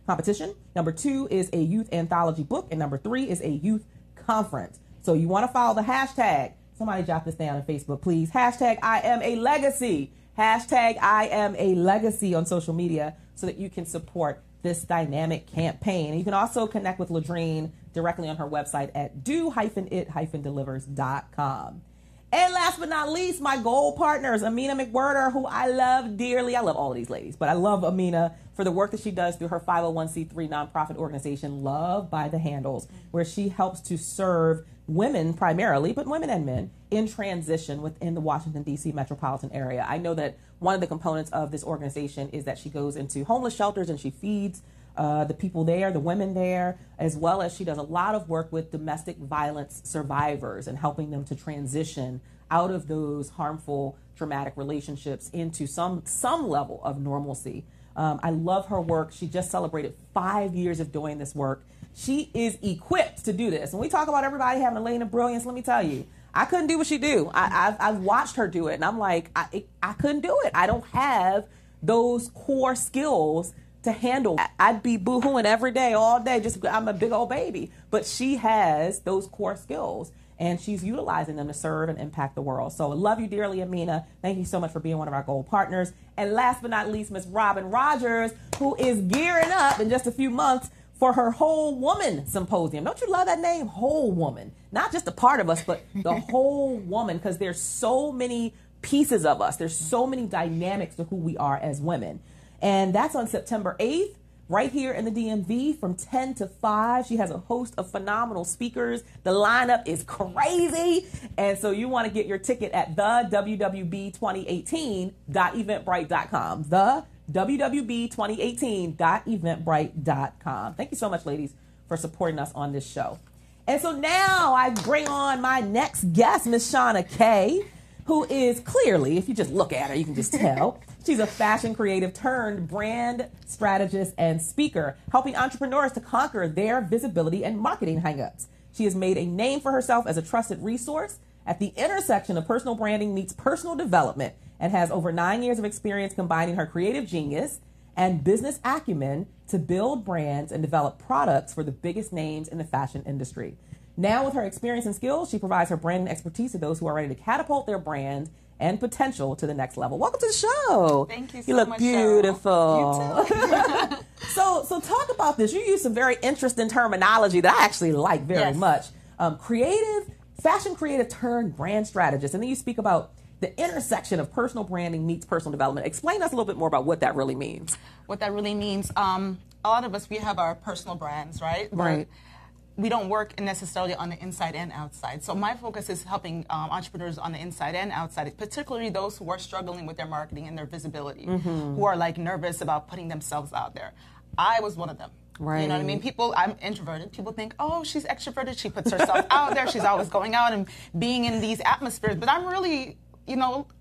competition. Number 2 is a youth anthology book. And number 3 is a youth conference. So you want to follow the hashtag. Somebody jot this down on Facebook, please. Hashtag I Am a Legacy. Hashtag I Am a Legacy on social media so that you can support this dynamic campaign. And you can also connect with Ladrine directly on her website at do-it-delivers.com. And last but not least, my gold partners, Amina McWhirter, who I love dearly. I love all of these ladies, but I love Amina for the work that she does through her 501c3 nonprofit organization, Love by the Handles, where she helps to serve women primarily, but women and men in transition within the Washington, D.C. metropolitan area. I know that one of the components of this organization is that she goes into homeless shelters and she feeds the people there, the women there, as well as she does a lot of work with domestic violence survivors and helping them to transition out of those harmful, traumatic relationships into some level of normalcy. I love her work. She just celebrated 5 years of doing this work. She is equipped to do this. When we talk about everybody having a lane of brilliance, let me tell you, I couldn't do what she do. I've watched her do it, and I'm like, I couldn't do it. I don't have those core skills to handle that. I'd be boohooing every day, all day, just I'm a big old baby. But she has those core skills, and she's utilizing them to serve and impact the world. So I love you dearly, Amina. Thank you so much for being one of our gold partners. And last but not least, Miss Robin Rogers, who is gearing up in just a few months for her Whole Woman Symposium. Don't you love that name? Whole Woman. Not just a part of us, but the whole woman, because there's so many pieces of us. There's so many dynamics to who we are as women. And that's on September 8th, right here in the DMV from 10 to 5. She has a host of phenomenal speakers. The lineup is crazy. And so you want to get your ticket at the wwb2018.eventbrite.com. The wwb2018.eventbrite.com. Thank you so much, ladies, for supporting us on this show. And so now I bring on my next guest, Miss Shauna Kay, who is clearly, if you just look at her, you can just tell, she's a fashion creative turned brand strategist and speaker, helping entrepreneurs to conquer their visibility and marketing hangups. She has made a name for herself as a trusted resource at the intersection of personal branding meets personal development, and has over 9 years of experience combining her creative genius and business acumen to build brands and develop products for the biggest names in the fashion industry. Now, with her experience and skills, she provides her branding expertise to those who are ready to catapult their brand and potential to the next level. Welcome to the show. Thank you so much. You look much, beautiful. You too. So talk about this. You use some very interesting terminology that I actually like very much. Fashion creative turned brand strategist. And then you speak about the intersection of personal branding meets personal development. Explain us a little bit more about what that really means. What that really means, a lot of us, we have our personal brands, right? Right. We don't work necessarily on the inside and outside. So my focus is helping entrepreneurs on the inside and outside, particularly those who are struggling with their marketing and their visibility, who are like nervous about putting themselves out there. I was one of them. Right. You know what I mean? I'm introverted. People think, oh, she's extroverted. She puts herself out there. She's always going out and being in these atmospheres. But I'm really,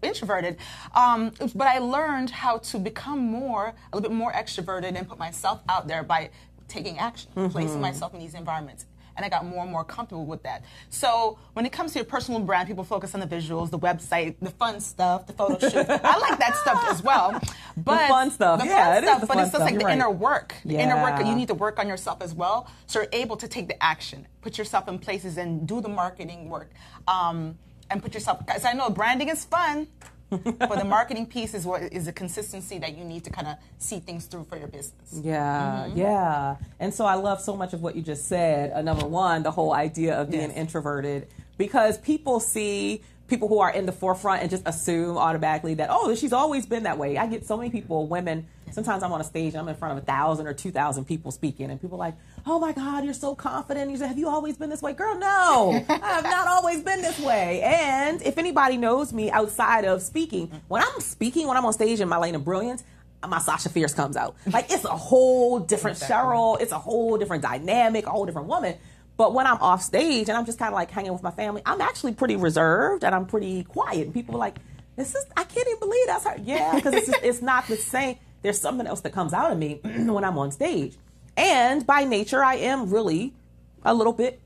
introverted. But I learned how to become a little bit more extroverted and put myself out there by taking action, placing myself in these environments. and I got more and more comfortable with that. So when it comes to your personal brand, people focus on the visuals, the website, the fun stuff, the photo shoot. I like that stuff as well. But the fun stuff, but it's just like the inner work. The Yeah. inner work, you need to work on yourself as well, so you're able to take the action, put yourself in places and do the marketing work, and put yourself, because I know branding is fun, but the marketing piece is what is the consistency that you need to kind of see things through for your business. Yeah, yeah. And so I love so much of what you just said. Number one, the whole idea of being introverted, because people see people who are in the forefront and just assume automatically that, oh, she's always been that way. I get so many people, women, sometimes I'm on a stage and I'm in front of 1,000 or 2,000 people speaking, and people are like, oh my God, you're so confident. You say, have you always been this way? Girl, no, I have not always been this way. And if anybody knows me outside of speaking, when I'm on stage in my lane of brilliance, my Sasha Fierce comes out. Like, it's a whole different Cheryl. It's a whole different dynamic, a whole different woman. But when I'm off stage and I'm just kind of like hanging with my family, I'm actually pretty reserved and I'm pretty quiet. And people are like, I can't even believe that's her. Yeah, because it's not the same. There's something else that comes out of me when I'm on stage. And by nature, I am really a little bit,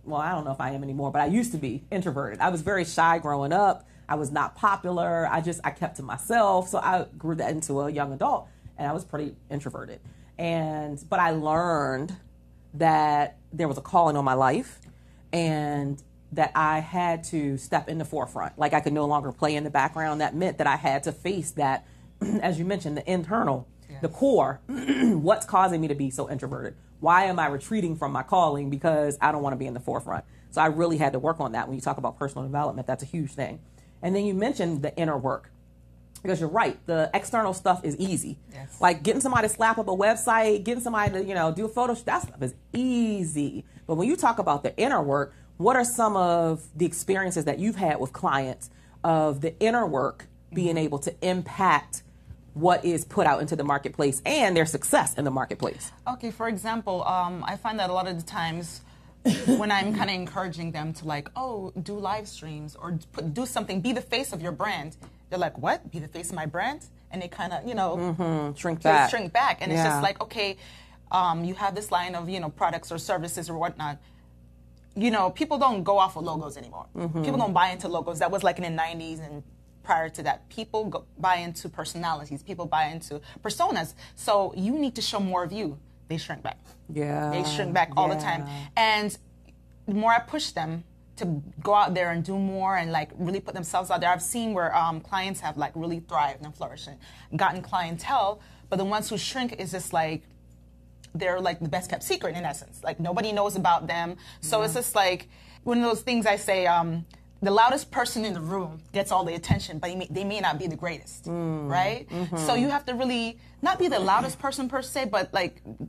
well, I don't know if I am anymore, but I used to be introverted. I was very shy growing up. I was not popular. I kept to myself. So I grew that into a young adult and I was pretty introverted. But I learned that there was a calling on my life and that I had to step in the forefront. Like, I could no longer play in the background. That meant that I had to face that, as you mentioned, the internal, the core. What's causing me to be so introverted? Why am I retreating from my calling? Because I don't want to be in the forefront. So I really had to work on that. When you talk about personal development, that's a huge thing. And then you mentioned the inner work. Because you're right, the external stuff is easy. Yes. Like getting somebody to slap up a website, getting somebody to, do a photo shoot, that stuff is easy. But when you talk about the inner work, what are some of the experiences that you've had with clients of the inner work being able to impact what is put out into the marketplace and their success in the marketplace? Okay, for example, I find that a lot of the times when I'm kind of encouraging them to do live streams or do something, be the face of your brand. They're like, what? Be the face of my brand? And they kind of, shrink back. And it's just like, okay, you have this line of, products or services or whatnot. People don't go off of logos anymore. People don't buy into logos. That was like in the 90s and prior to that. People buy into personalities. People buy into personas. So you need to show more of you. They shrink back. Yeah. They shrink back all the time. And the more I push them to go out there and do more and really put themselves out there. I've seen where clients have really thrived and flourished and gotten clientele, but the ones who shrink is just they're the best kept secret in essence. Nobody knows about them. So it's just one of those things I say, the loudest person in the room gets all the attention, but they may not be the greatest, right? So you have to really not be the loudest person per se, but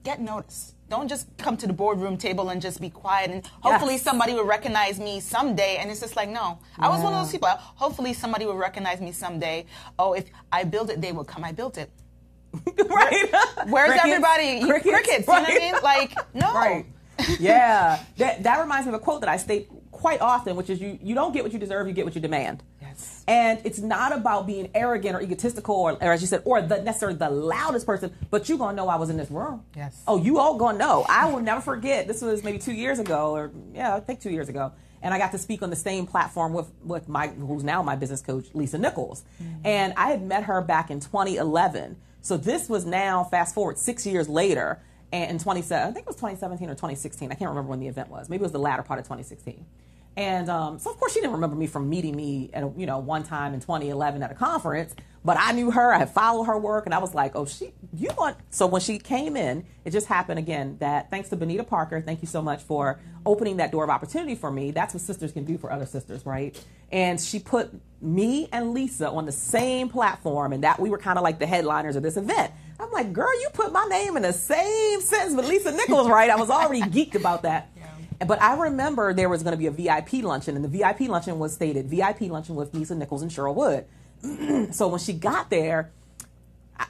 get noticed. Don't just come to the boardroom table and just be quiet and hopefully somebody will recognize me someday. And it's just no. I was one of those people. Hopefully somebody will recognize me someday. Oh, if I build it, they will come. I built it. Right. Where's Crickets, everybody? Crickets, right. You know what I mean? No. Right. Yeah. That reminds me of a quote that I state quite often, which is you don't get what you deserve, you get what you demand. Yes. And it's not about being arrogant or egotistical or as you said, or necessarily the loudest person, but you gonna know I was in this room. Yes. Oh, you all gonna know. I will never forget. This was maybe 2 years ago, I think 2 years ago. And I got to speak on the same platform with who's now my business coach, Lisa Nichols. And I had met her back in 2011. So this was now, fast forward 6 years later, and in I think it was 2017 or 2016. I can't remember when the event was. Maybe it was the latter part of 2016. And so, of course, she didn't remember me from meeting me at one time in 2011 at a conference. But I knew her. I had followed her work. And I was like, So when she came in, it just happened again that thanks to Benita Parker, thank you so much for opening that door of opportunity for me. That's what sisters can do for other sisters, right? And she put me and Lisa on the same platform, and that we were kind of like the headliners of this event. I'm like, girl, you put my name in the same sentence with Lisa Nichols, right? I was already geeked about that. But I remember there was going to be a VIP luncheon, and the VIP luncheon was stated, VIP luncheon with Lisa Nichols and Cheryl Wood. So when she got there,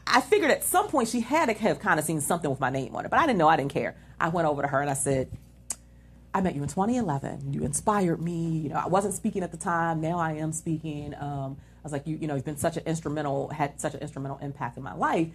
I figured at some point she had to have kind of seen something with my name on it, but I didn't know. I didn't care. I went over to her and I said, I met you in 2011. You inspired me. I wasn't speaking at the time. Now I am speaking. I was like, you've been had such an instrumental impact in my life.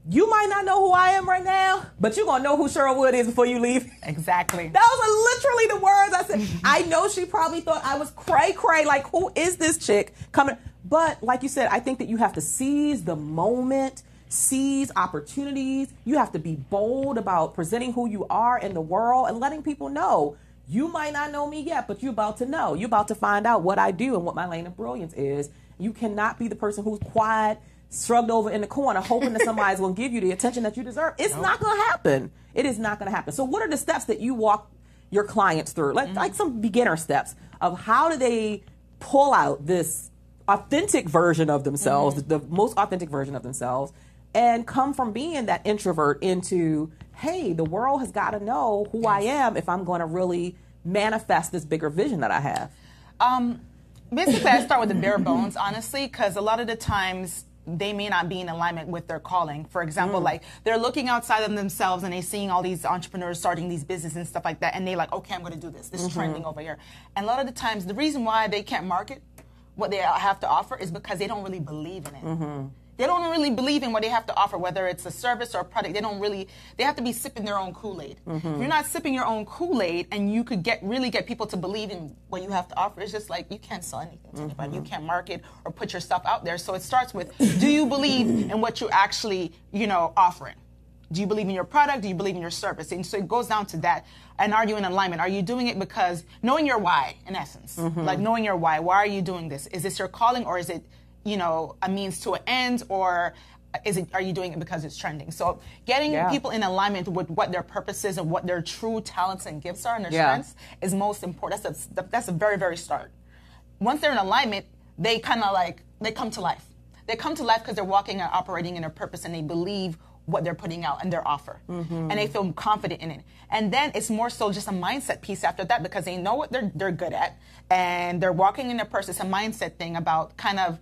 you might not know who I am right now, but you're going to know who Cheryl Wood is before you leave. Exactly. That was literally the words I said. I know she probably thought I was cray-cray, like, who is this chick coming? But like you said, I think that you have to seize the moment, seize opportunities. You have to be bold about presenting who you are in the world and letting people know. You might not know me yet, but you're about to know. You're about to find out what I do and what my lane of brilliance is. You cannot be the person who's quiet, shrugged over in the corner, hoping that somebody's going to give you the attention that you deserve. It's not going to happen. It is not going to happen. So what are the steps that you walk your clients through? Like some beginner steps of how do they pull out this authentic version of themselves, the most authentic version of themselves, and come from being that introvert into, hey, the world has got to know who I am if I'm going to really manifest this bigger vision that I have. Basically, I start with the bare bones, honestly, because a lot of the times they may not be in alignment with their calling. For example, like they're looking outside of themselves and they're seeing all these entrepreneurs starting these businesses and stuff like that. And they're like, okay, I'm going to do this. This is trending over here. And a lot of the times, the reason why they can't market what they have to offer is because they don't really believe in it. They don't really believe in what they have to offer, whether it's a service or a product. They have to be sipping their own Kool-Aid. If you're not sipping your own Kool-Aid and you could really get people to believe in what you have to offer, it's just like you can't sell anything to anybody. You can't market or put yourself out there. So it starts with, do you believe in what you're actually, offering? Do you believe in your product? Do you believe in your service? And so it goes down to that. And are you in alignment? Are you doing it because knowing your why, in essence, like knowing your why are you doing this? Is this your calling, or is it, a means to an end, or are you doing it because it's trending? So getting people in alignment with what their purpose is and what their true talents and gifts are and their strengths is most important. That's a very, very start. Once they're in alignment, they kind of they come to life. They come to life because they're walking and operating in their purpose, and they believe what they're putting out and their offer. And they feel confident in it. And then it's more so just a mindset piece after that, because they know what they're good at, and they're walking in their purpose. It's a mindset thing about kind of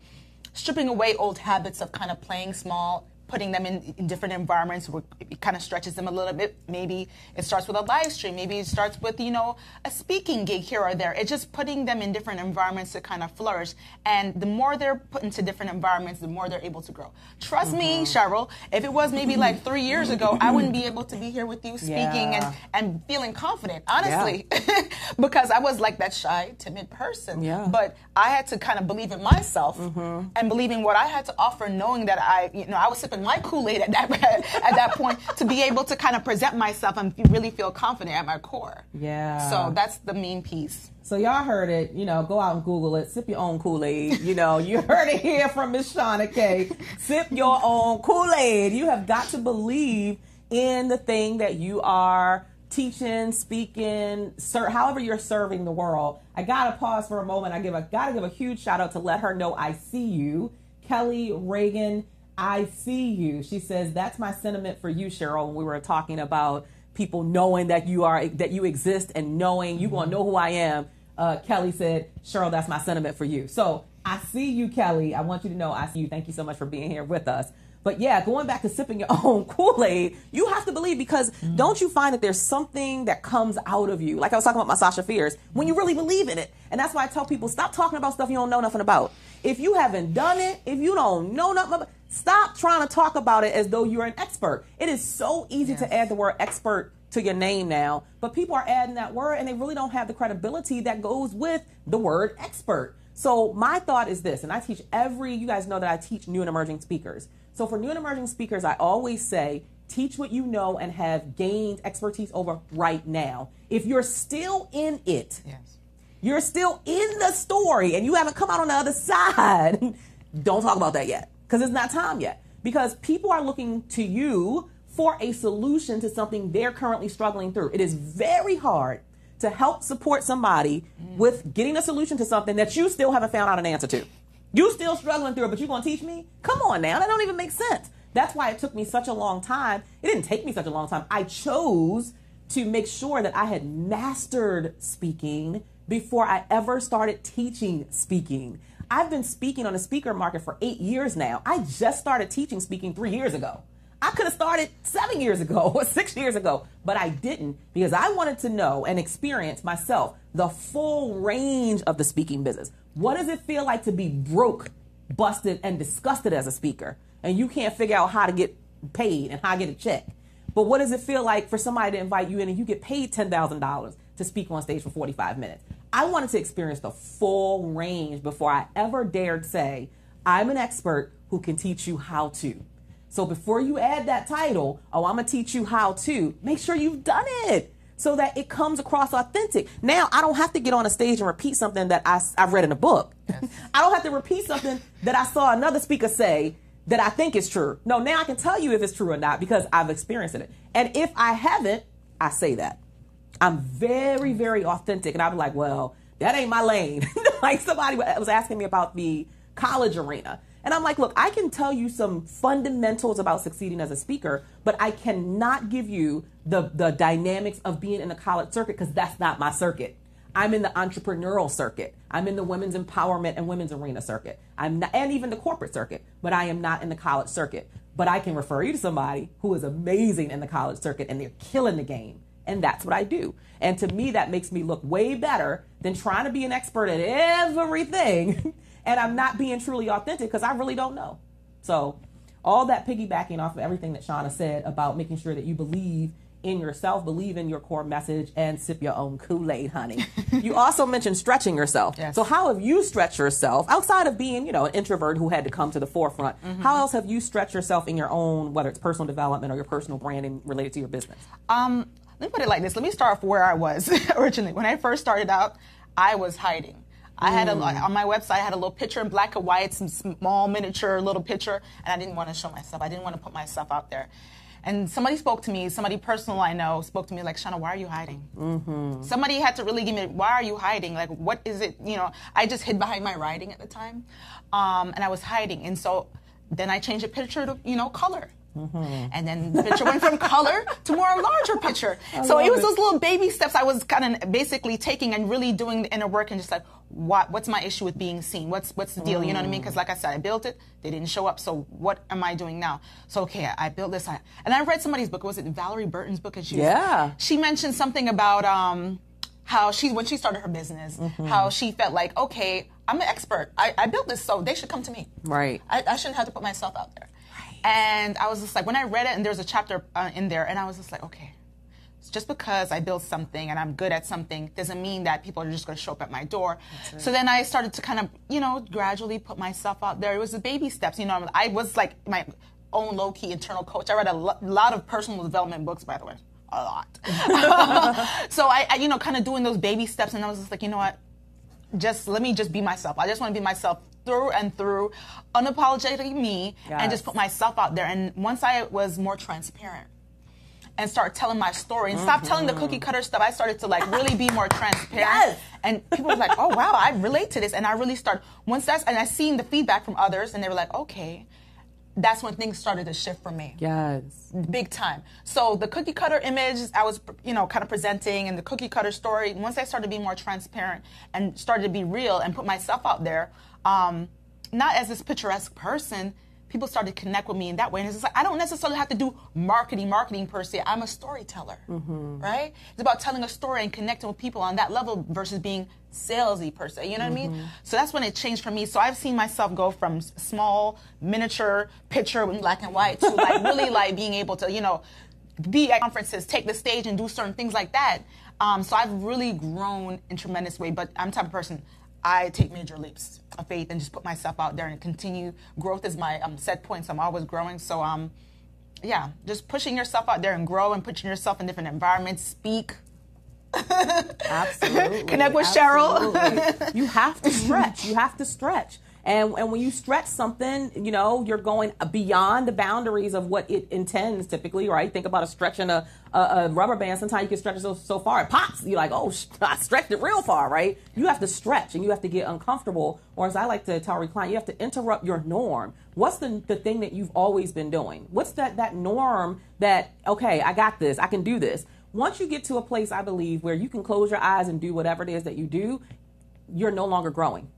stripping away old habits of kind of playing small, putting them in different environments where it kind of stretches them a little bit. Maybe it starts with a live stream. Maybe it starts with, a speaking gig here or there. It's just putting them in different environments to kind of flourish. And the more they're put into different environments, the more they're able to grow. Trust me, Cheryl, if it was maybe like 3 years ago, I wouldn't be able to be here with you speaking and feeling confident, honestly, because I was like that shy, timid person. But I had to kind of believe in myself and believe in what I had to offer, knowing that I was sipping my Kool-Aid at that point to be able to kind of present myself and really feel confident at my core. So that's the main piece. So y'all heard it, go out and Google it, sip your own Kool-Aid. You heard it here from Miss Shauna K. Sip your own Kool-Aid. You have got to believe in the thing that you are teaching, speaking, however you're serving the world. I gotta pause for a moment. I gotta give a huge shout out to let her know I see you. Kelly Reagan, I see you. She says, that's my sentiment for you, Cheryl. When we were talking about people knowing that you exist and knowing you're going to know who I am. Kelly said, Cheryl, that's my sentiment for you. So I see you, Kelly. I want you to know I see you. Thank you so much for being here with us. But going back to sipping your own Kool-Aid, you have to believe, because don't you find that there's something that comes out of you? Like I was talking about my Sasha Fierce, when you really believe in it. And that's why I tell people, stop talking about stuff you don't know nothing about. If you haven't done it, if you don't know nothing about it, stop trying to talk about it as though you're an expert. It is so easy to add the word expert to your name now, but people are adding that word and they really don't have the credibility that goes with the word expert. So my thought is this, and I teach you guys know that I teach new and emerging speakers. So for new and emerging speakers, I always say, teach what you know and have gained expertise over right now. If you're still in it, you're still in the story and you haven't come out on the other side, don't talk about that yet, because it's not time yet. Because people are looking to you for a solution to something they're currently struggling through. It is very hard to help support somebody with getting a solution to something that you still haven't found out an answer to. You still struggling through it, but you're going to teach me? Come on now, that don't even make sense. That's why it took me such a long time. It didn't take me such a long time. I chose to make sure that I had mastered speaking before I ever started teaching speaking. I've been speaking on the speaker market for 8 years now. I just started teaching speaking 3 years ago. I could have started 7 years ago or 6 years ago, but I didn't, because I wanted to know and experience myself the full range of the speaking business. What does it feel like to be broke, busted, and disgusted as a speaker? And you can't figure out how to get paid and how I get a check. But what does it feel like for somebody to invite you in and you get paid $10,000 to speak on stage for 45 minutes? I wanted to experience the full range before I ever dared say, I'm an expert who can teach you how to. So before you add that title, oh, I'm going to teach you how to, make sure you've done it so that it comes across authentic. Now, I don't have to get on a stage and repeat something that I've read in a book. Yes. I don't have to repeat something that I saw another speaker say that I think is true. No, now I can tell you if it's true or not because I've experienced it. And if I haven't, I say that. I'm very, very authentic. And I'll be like, well, that ain't my lane. Like somebody was asking me about the college arena. And I'm like, look, I can tell you some fundamentals about succeeding as a speaker, but I cannot give you the dynamics of being in the college circuit because that's not my circuit. I'm in the entrepreneurial circuit. I'm in the women's empowerment and women's arena circuit. I'm not, and even the corporate circuit, but I am not in the college circuit. But I can refer you to somebody who is amazing in the college circuit and they're killing the game. And that's what I do. And to me, that makes me look way better than trying to be an expert at everything. And I'm not being truly authentic because I really don't know. So all that piggybacking off of everything that Shauna said about making sure that you believe in yourself, believe in your core message, and sip your own Kool-Aid, honey. You also mentioned stretching yourself. Yes. So how have you stretched yourself outside of being, an introvert who had to come to the forefront? Mm-hmm. How else have you stretched yourself in your own, whether it's personal development or your personal branding related to your business? Let me put it like this. Let me start off where I was originally. When I first started out, I was hiding. I had on my website, I had a little picture in black and white, some small miniature little picture, and I didn't want to show myself. I didn't want to put myself out there. And somebody spoke to me, somebody personal I know spoke to me like, Shauna, why are you hiding? Mm-hmm. Somebody had to really give me, why are you hiding? Like, what is it? I just hid behind my writing at the time, and I was hiding. And so then I changed the picture to, color. Mm-hmm. And then the picture went from color to more larger picture. So it was those little baby steps I was kind of basically taking and really doing the inner work and just like, what's my issue with being seen? What's the deal? You know what I mean? Because like I said, I built it. They didn't show up. So what am I doing now? So, okay, I built this. And I read somebody's book. Was it Valerie Burton's book? And she mentioned something about how when she started her business, mm-hmm. how she felt like, okay, I'm an expert. I built this, so they should come to me. Right. I shouldn't have to put myself out there. And I was just like, when I read it, and there's a chapter in there, and I was just like, okay, just because I built something and I'm good at something doesn't mean that people are just going to show up at my door. Right. So then I started to kind of, gradually put myself out there. It was the baby steps. I was like my own low-key internal coach. I read a lot of personal development books, by the way, a lot. So I kind of doing those baby steps, and I was just like, you know what, let me just be myself. I just want to be myself through and through, unapologetically me, yes. and just put myself out there. And once I was more transparent and start telling my story and mm-hmm. stop telling the cookie cutter stuff, I started to really be more transparent. Yes. And people were like, oh wow, I relate to this. And I really started, and I seen the feedback from others, and they were like, okay. That's when things started to shift for me. Yes. Big time. So the cookie cutter image I was, kind of presenting, and the cookie cutter story, once I started to be more transparent and started to be real and put myself out there, not as this picturesque person, people started to connect with me in that way. And it's just like, I don't necessarily have to do marketing per se. I'm a storyteller, mm-hmm. right? It's about telling a story and connecting with people on that level versus being salesy per se, you know mm-hmm. what I mean? So that's when it changed for me. So I've seen myself go from small, miniature picture in black and white to really being able to, be at conferences, take the stage and do certain things like that. So I've really grown in a tremendous way, but I'm the type of person, I take major leaps of faith and just put myself out there and continue. Growth is my set point, so I'm always growing. So, just pushing yourself out there and grow and putting yourself in different environments, speak. Absolutely. Connect with Absolutely. Cheryl. You have to stretch. You have to stretch. And when you stretch something, you're going beyond the boundaries of what it intends typically, right? Think about stretching a rubber band. Sometimes you can stretch it so far it pops. You're like, oh, I stretched it real far, right? You have to stretch and you have to get uncomfortable. Or as I like to tell reclient, you have to interrupt your norm. What's the thing that you've always been doing? What's that norm that, okay, I got this, I can do this. Once you get to a place, I believe, where you can close your eyes and do whatever it is that you do, you're no longer growing.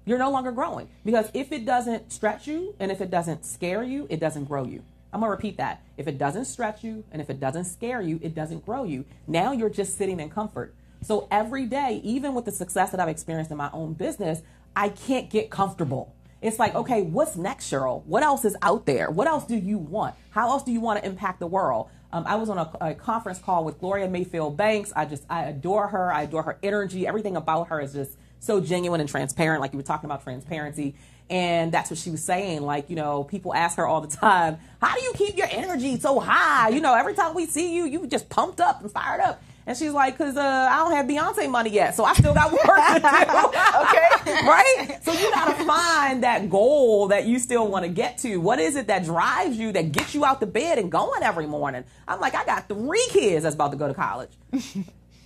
You're no longer growing, because if it doesn't stretch you and if it doesn't scare you, it doesn't grow you. I'm going to repeat that. If it doesn't stretch you and if it doesn't scare you, it doesn't grow you. Now you're just sitting in comfort. So every day, even with the success that I've experienced in my own business, I can't get comfortable. It's like, okay, what's next, Cheryl? What else is out there? What else do you want? How else do you want to impact the world? I was on a conference call with Gloria Mayfield Banks. I adore her. I adore her energy. Everything about her is just so genuine and transparent. Like you were talking about transparency. And that's what she was saying. Like, people ask her all the time, how do you keep your energy so high? Every time we see you, you just pumped up and fired up. And she's like, because I don't have Beyonce money yet, so I still got work to do. Okay. Right? So you got to find that goal that you still want to get to. What is it that drives you, that gets you out the bed and going every morning? I'm like, I got 3 kids that's about to go to college.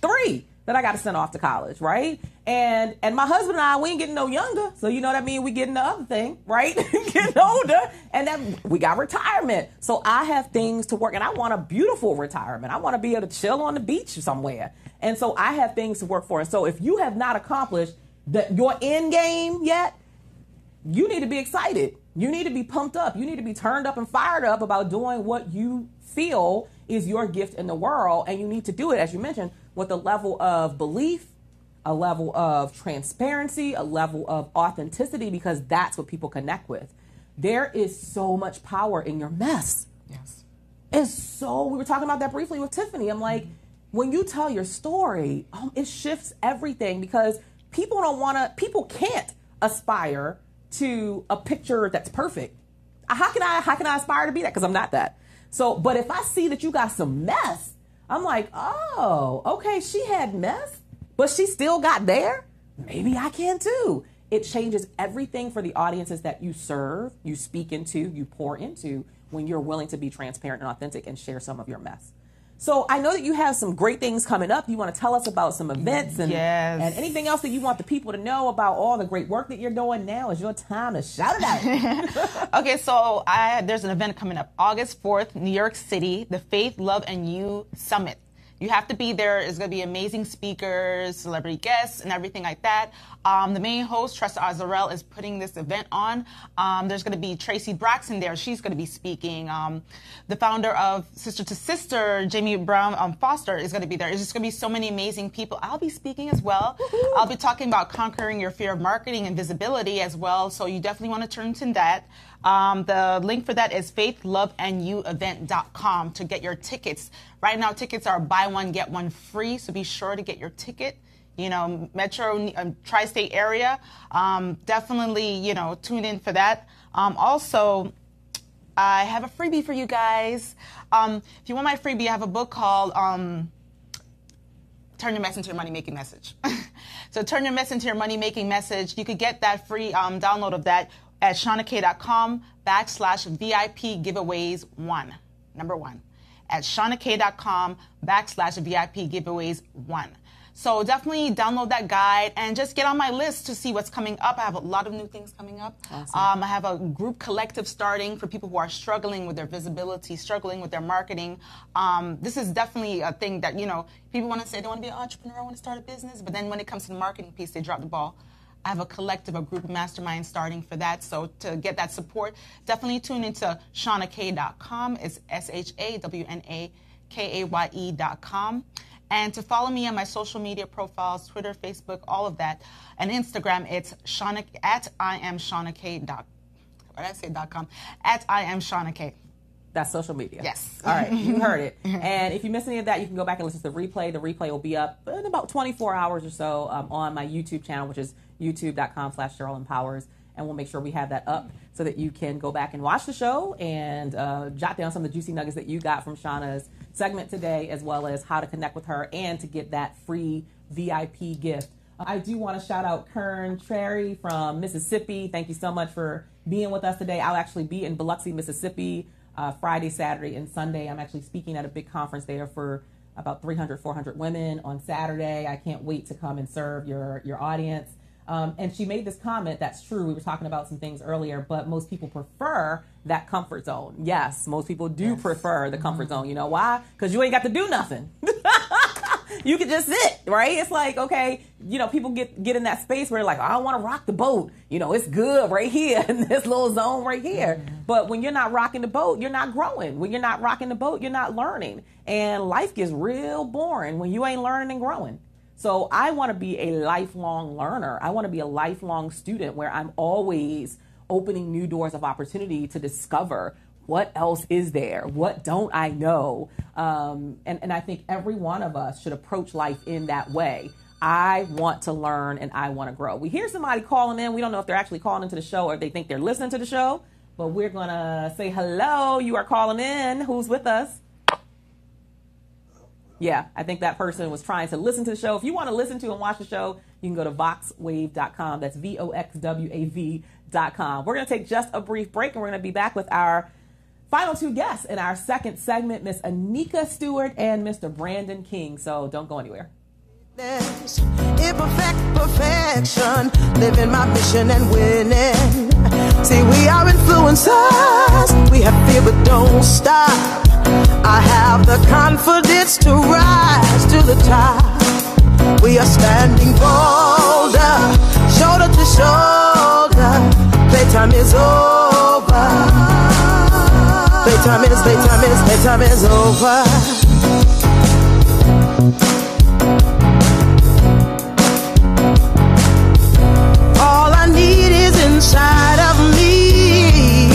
3 that I got to send off to college, right? And my husband and I, we ain't getting no younger. So you know what I mean? We getting the other thing, right? Getting older. And then we got retirement. So I have things to work. And I want a beautiful retirement. I want to be able to chill on the beach somewhere. And so I have things to work for. And so if you have not accomplished your end game yet, you need to be excited. You need to be pumped up. You need to be turned up and fired up about doing what you feel is your gift in the world. And you need to do it, as you mentioned, with a level of belief, a level of transparency, a level of authenticity, because that's what people connect with. There is so much power in your mess. Yes. We were talking about that briefly with Tiffany. I'm like, when you tell your story, it shifts everything, because people can't aspire to a picture that's perfect. How can I aspire to be that? Because I'm not that. So, but if I see that you got some mess, I'm like, oh, okay, she had mess, but she still got there. Maybe I can too. It changes everything for the audiences that you serve, you speak into, you pour into, when you're willing to be transparent and authentic and share some of your mess. So I know that you have some great things coming up. You want to tell us about some events and anything else that you want the people to know about all the great work that you're doing. Now is your time to shout it out. Okay, so there's an event coming up August 4th, New York City, the Faith, Love, and You Summit. You have to be there. It's going to be amazing speakers, celebrity guests, and everything like that. The main host, Tressa Azarel, is putting this event on. There's going to be Tracy Braxton there. She's going to be speaking. The founder of Sister to Sister, Jamie Brown Foster, is going to be there. It's just going to be so many amazing people. I'll be speaking as well. Woo-hoo. I'll be talking about conquering your fear of marketing and visibility as well. So you definitely want to turn to that. The link for that is faithloveandyouevent.com to get your tickets. Right now, tickets are buy one, get one free. So be sure to get your ticket. Metro, tri-state area. Definitely, tune in for that. Also, I have a freebie for you guys. If you want my freebie, I have a book called Turn Your Mess into Your Money-Making Message. So Turn Your Mess into Your Money-Making Message. You could get that free download of that at ShaunaK.com/VIP giveaways 1. Number 1. At ShaunaK.com/VIP giveaways 1. So definitely download that guide and just get on my list to see what's coming up. I have a lot of new things coming up. Awesome. I have a group collective starting for people who are struggling with their visibility, struggling with their marketing. This is definitely a thing that, people want to say they want to be an entrepreneur, want to start a business, but then when it comes to the marketing piece, they drop the ball. I have a collective, a group of masterminds starting for that. So to get that support, definitely tune into ShaunaK.com. It's ShaunaKaye.com. And to follow me on my social media profiles, Twitter, Facebook, all of that, and Instagram, it's at I am ShaunaK. That's social media. Yes. All right, you heard it. And if you miss any of that, you can go back and listen to the replay. The replay will be up in about 24 hours or so on my YouTube channel, which is youtube.com/CherylEmpowers. And we'll make sure we have that up so that you can go back and watch the show and jot down some of the juicy nuggets that you got from Shauna's segment today, as well as how to connect with her and to get that free VIP gift. I do want to shout out Kern Cherry from Mississippi. Thank you so much for being with us today. I'll actually be in Biloxi, Mississippi, Friday, Saturday, and Sunday. I'm actually speaking at a big conference there for about 300, 400 women on Saturday. I can't wait to come and serve your audience. And she made this comment that's true. We were talking about some things earlier, but most people prefer that comfort zone. Yes, most people do prefer the comfort zone. You know why? Because you ain't got to do nothing. You can just sit, right? It's like, okay, people get in that space where like, I don't want to rock the boat. It's good right here in this little zone right here. Mm-hmm. But when you're not rocking the boat, you're not growing. When you're not rocking the boat, you're not learning. And life gets real boring when you ain't learning and growing. So I want to be a lifelong learner. I want to be a lifelong student where I'm always opening new doors of opportunity to discover what else is there? What don't I know? And I think every one of us should approach life in that way. I want to learn and I want to grow. We hear somebody calling in. We don't know if they're actually calling into the show or if they think they're listening to the show, but we're going to say hello. You are calling in. Who's with us? Yeah, I think that person was trying to listen to the show. If you want to listen to and watch the show, you can go to voxwave.com. That's VOXWAV.com. We're going to take just a brief break, and we're going to be back with our final two guests in our second segment, Miss Anika Stewart and Mr. Brandon King. So don't go anywhere. Imperfect perfection, living my mission and winning. See, we are influencers. We have fear, but don't stop. I have the confidence to rise to the top. We are standing bolder, shoulder to shoulder. Playtime is over. Playtime is over. All I need is inside of me.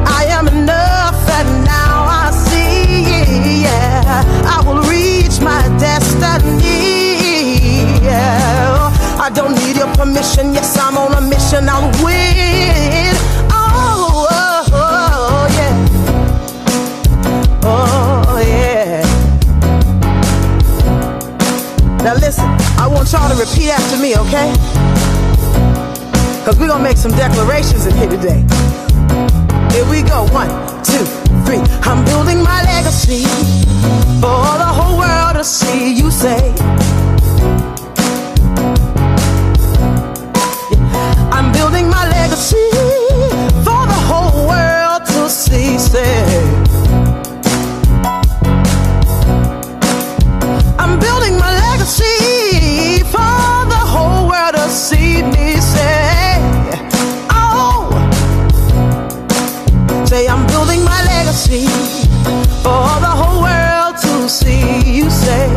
I am enough and now I see, yeah. I will reach my destiny, yeah. I don't need your permission, yes, I'm on a mission, I'll win. Oh, oh, oh, yeah. Oh, yeah. Now listen, I want y'all to repeat after me, okay? Because we're going to make some declarations in here today. Here we go. 1, 2, 3. I'm building my legacy for the whole world to see. You say, I'm building my legacy for the whole world to see. Say, I'm building my legacy for the whole world to see me. Say, oh, say I'm building my legacy for the whole world to see. You say,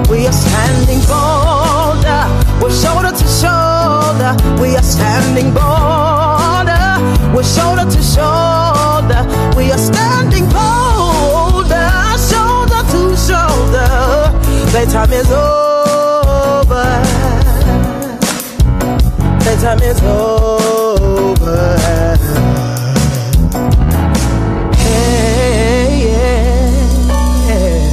we are standing bolder, we're shoulder to shoulder. We are standing bolder, we're shoulder to shoulder. We are standing bolder, shoulder to shoulder. Playtime is over. Playtime is over. Hey, yeah, yeah.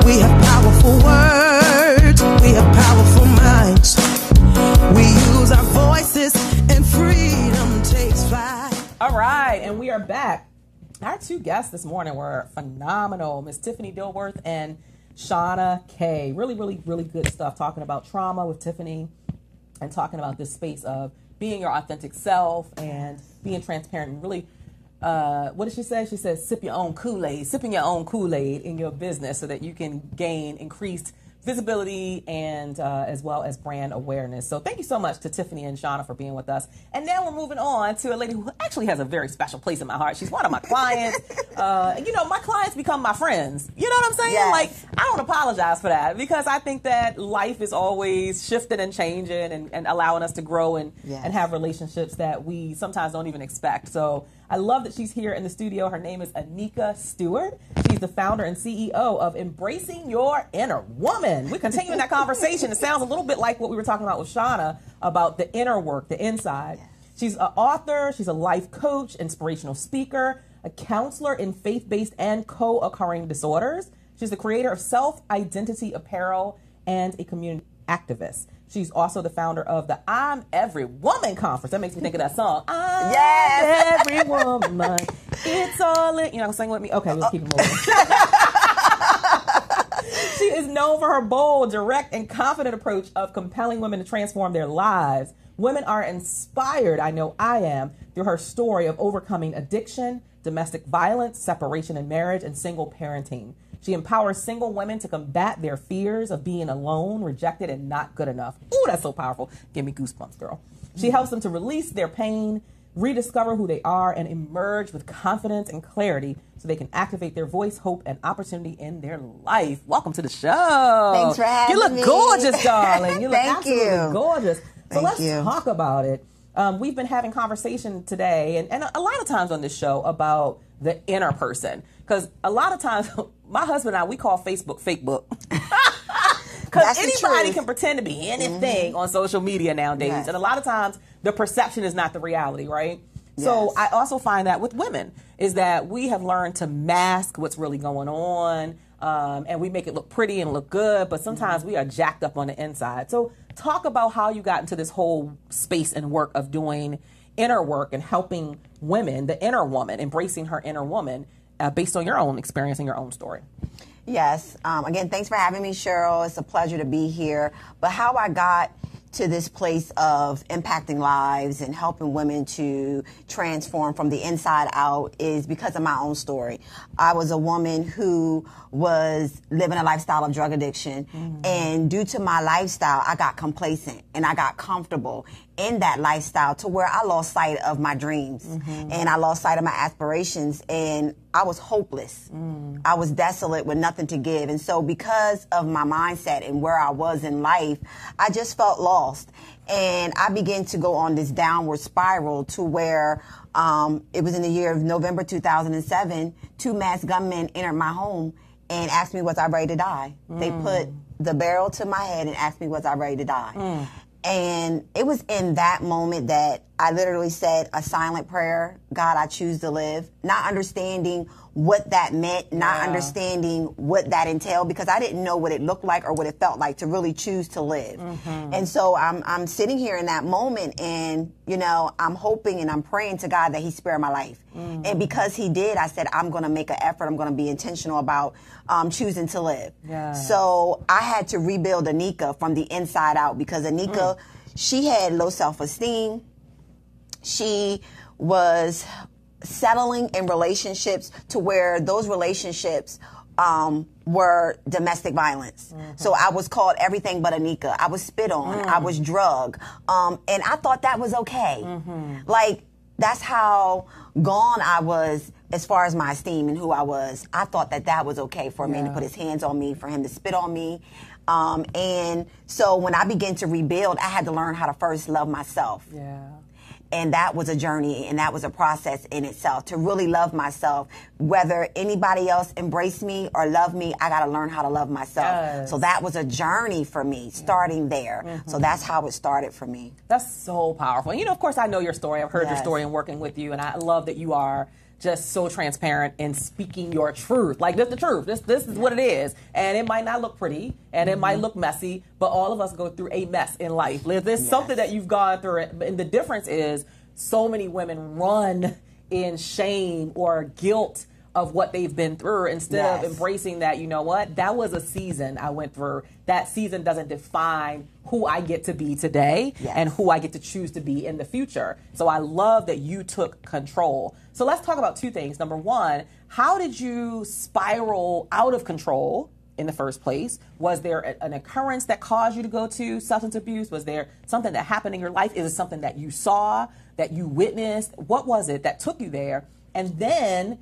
We have powerful words, we have powerful minds. We use our voices and freedom takes flight. All right, and we are back. Our two guests this morning were phenomenal. Miss Tiffany Dilworth and Shauna Kay. Really, really, really good stuff talking about trauma with Tiffany and talking about this space of being your authentic self and being transparent and really, what did she say? She said, sipping your own Kool-Aid in your business so that you can gain increased visibility and as well as brand awareness. So thank you so much to Tiffany and Shauna for being with us. And now we're moving on to a lady who actually has a very special place in my heart. She's one of my clients. My clients become my friends. You know what I'm saying? Yes. Like, I don't apologize for that because I think that life is always shifting and changing and allowing us to grow and have relationships that we sometimes don't even expect. So I love that she's here in the studio. Her name is Anika Stewart. She's the founder and CEO of Embracing Your Inner Woman. We're continuing that conversation. It sounds a little bit like what we were talking about with Shauna about the inner work, the inside. Yes. She's an author. She's a life coach, inspirational speaker, a counselor in faith-based and co-occurring disorders. She's the creator of Self-Identity Apparel and a community activist. She's also the founder of the I'm Every Woman conference. That makes me think of that song. I'm every woman. It's all in. Sing with me? Okay, we'll keep it moving. She is known for her bold, direct, and confident approach of compelling women to transform their lives. Women are inspired, I know I am, through her story of overcoming addiction, domestic violence, separation in marriage, and single parenting. She empowers single women to combat their fears of being alone, rejected, and not good enough. Ooh, that's so powerful. Give me goosebumps, girl. She helps them to release their pain, rediscover who they are, and emerge with confidence and clarity so they can activate their voice, hope, and opportunity in their life. Welcome to the show. Thanks for having me. You look gorgeous, darling. You look Thank absolutely you. gorgeous. So let's you. talk about it. We've been having conversation today, and a lot of times on this show about the inner person. Because a lot of times, my husband and I, we call Facebook fake book. Because anybody can pretend to be anything on social media nowadays. Yes. And a lot of times, the perception is not the reality, right? So I also find that with women, is that we have learned to mask what's really going on, and we make it look pretty and look good, but sometimes we are jacked up on the inside. So talk about how you got into this whole space and work of doing inner work and helping women, the inner woman, embracing her inner woman, based on your own experience and your own story. Yes. Again, thanks for having me, Cheryl. It's a pleasure to be here. But how I got to this place of impacting lives and helping women to transform from the inside out is because of my own story. I was a woman who was living a lifestyle of drug addiction, and due to my lifestyle, I got complacent and I got comfortable in that lifestyle to where I lost sight of my dreams and I lost sight of my aspirations, and I was hopeless. I was desolate with nothing to give. And so because of my mindset and where I was in life, I just felt lost. And I began to go on this downward spiral to where it was in the year of November 2007, 2 masked gunmen entered my home and asked me, was I ready to die? They put the barrel to my head and asked me, was I ready to die? And it was in that moment that I literally said a silent prayer, God, I choose to live, not understanding what that meant, not understanding what that entailed, because I didn't know what it looked like or what it felt like to really choose to live. And so I'm sitting here in that moment, and, you know, I'm hoping and I'm praying to God that he spare my life. And because he did, I said, I'm going to make an effort. I'm going to be intentional about choosing to live. So I had to rebuild Anika from the inside out, because Anika, she had low self-esteem. She was settling in relationships to where those relationships were domestic violence. So I was called everything but Anika. I was spit on. I was drugged. And I thought that was okay. Like, that's how gone I was as far as my esteem and who I was. I thought that that was okay for a man to put his hands on me, for him to spit on me. And so when I began to rebuild, I had to learn how to first love myself. And that was a journey, and that was a process in itself, to really love myself. Whether anybody else embraced me or loved me, I got to learn how to love myself. So that was a journey for me, starting there. So that's how it started for me. That's so powerful. And, you know, of course, I know your story. I've heard your story and working with you, and I love that you are just so transparent in speaking your truth. Like, this is the truth. This is what it is. And it might not look pretty, and it might look messy, but all of us go through a mess in life. There's something that you've gone through, and the difference is so many women run in shame or guilt of what they've been through instead of embracing that, you know what, that was a season I went through. That season doesn't define who I get to be today and who I get to choose to be in the future. So I love that you took control. So let's talk about two things. Number one, how did you spiral out of control in the first place? Was there an occurrence that caused you to go to substance abuse? Was there something that happened in your life? Is it something that you saw, that you witnessed? What was it that took you there? And then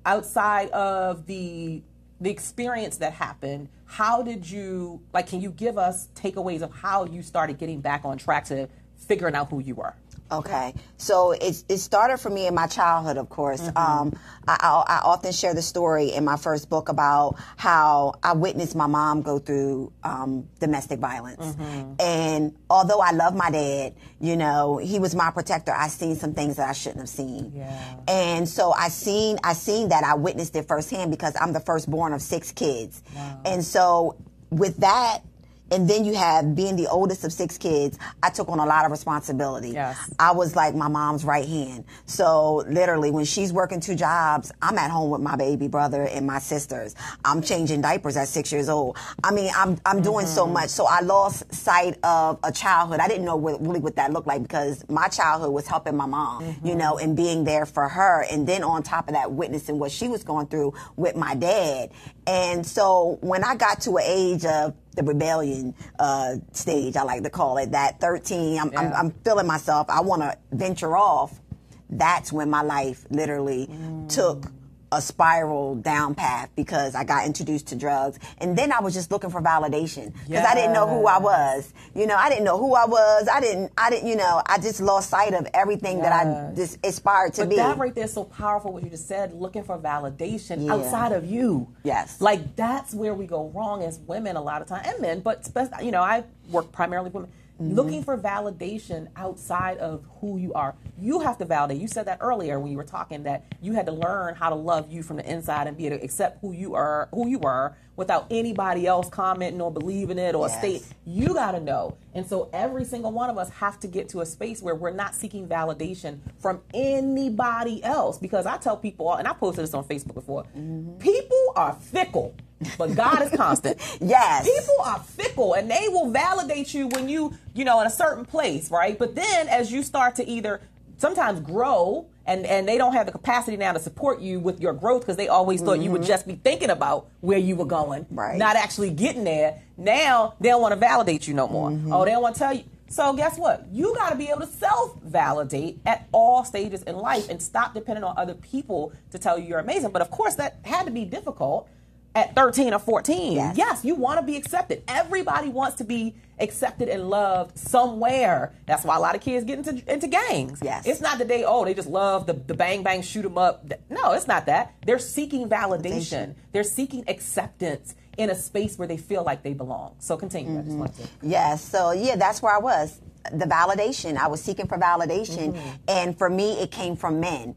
outside of the experience that happened, how did you, like, can you give us takeaways of how you started getting back on track to figuring out who you were? Okay, so it started for me in my childhood, of course. I often share the story in my first book about how I witnessed my mom go through domestic violence. And although I love my dad, you know, he was my protector, I seen some things that I shouldn't have seen. And so I seen that, I witnessed it firsthand, because I'm the firstborn of 6 kids. And so with that, And then you have being the oldest of 6 kids. I took on a lot of responsibility. Yes. I was like my mom's right hand. So literally when she's working 2 jobs, I'm at home with my baby brother and my sisters. I'm changing diapers at 6 years old. I mean, I'm doing so much. So I lost sight of a childhood. I didn't know really what that looked like, because my childhood was helping my mom, you know, and being there for her. And then on top of that, witnessing what she was going through with my dad. And so when I got to an age of the rebellion stage, I like to call it that, 13, I'm feeling myself, I want to venture off. That's when my life literally took a spiral down path, because I got introduced to drugs. And then I was just looking for validation, because I didn't know who I was. You know, I didn't know who I was. I didn't, you know, I just lost sight of everything that I just aspired to be. But that right there is so powerful, what you just said, looking for validation outside of you. Yes. Like, that's where we go wrong as women a lot of times, and men, but, you know, I work primarily with women. Looking for validation outside of who you are. You have to validate. You said that earlier when you were talking, that you had to learn how to love you from the inside and be able to accept who you were without anybody else commenting or believing it or state. You got to know. And so every single one of us have to get to a space where we're not seeking validation from anybody else. Because I tell people, and I posted this on Facebook before, people are fickle. But God is constant. Yes. People are fickle, and they will validate you when you know, in a certain place, right? But then as you start to either sometimes grow, and they don't have the capacity now to support you with your growth, because they always thought you would just be thinking about where you were going, not actually getting there. Now they don't want to validate you no more. Oh, they don't want to tell you. So guess what? You got to be able to self-validate at all stages in life and stop depending on other people to tell you you're amazing. But of course, that had to be difficult at 13 or 14. Yes, you want to be accepted. Everybody wants to be accepted and loved somewhere. That's why a lot of kids get into gangs. Yes. It's not that they just love the bang bang shoot 'em up. No, it's not that. They're seeking validation. They're seeking acceptance in a space where they feel like they belong. So continue. I just wanted to. Yes. So that's where I was. The validation. I was seeking for validation. And for me, it came from men.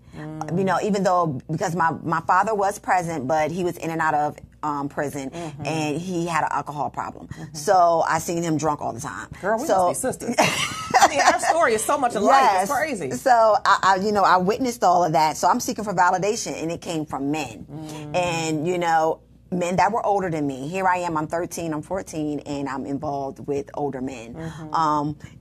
You know, even though, because my father was present, but he was in and out of prison, and he had an alcohol problem. So I seen him drunk all the time. Girl, we must be sisters. I mean, our story is so much alike. It's crazy. So I witnessed all of that. So I'm seeking for validation, and it came from men. And, you know, men that were older than me. Here I am, I'm 13, I'm 14, and I'm involved with older men.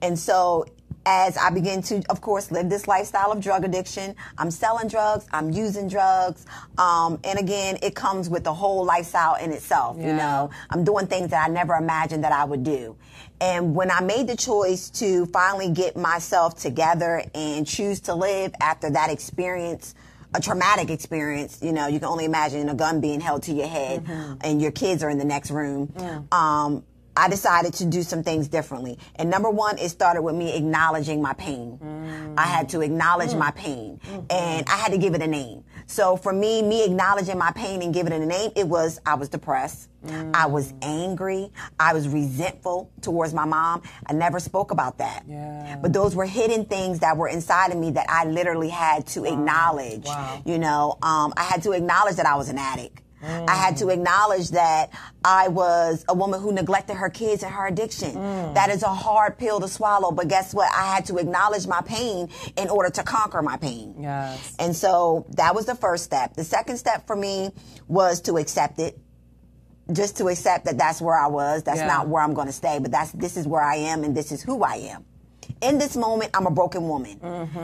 And so as I begin to, of course, live this lifestyle of drug addiction, I'm selling drugs, I'm using drugs, and again, it comes with the whole lifestyle in itself, you know. I'm doing things that I never imagined that I would do. And when I made the choice to finally get myself together and choose to live after that experience, a traumatic experience, you know, you can only imagine a gun being held to your head and your kids are in the next room. I decided to do some things differently. And number one, it started with me acknowledging my pain. I had to acknowledge my pain, and I had to give it a name. So for me acknowledging my pain and giving it a name, I was depressed. I was angry. I was resentful towards my mom. I never spoke about that. But those were hidden things that were inside of me that I literally had to acknowledge. You know, I had to acknowledge that I was an addict. I had to acknowledge that I was a woman who neglected her kids and her addiction. That is a hard pill to swallow, but guess what? I had to acknowledge my pain in order to conquer my pain. And so that was the first step. The second step for me was to accept it. Just to accept that that's where I was. That's not where I'm going to stay, but this is where I am, and this is who I am. In this moment, I'm a broken woman,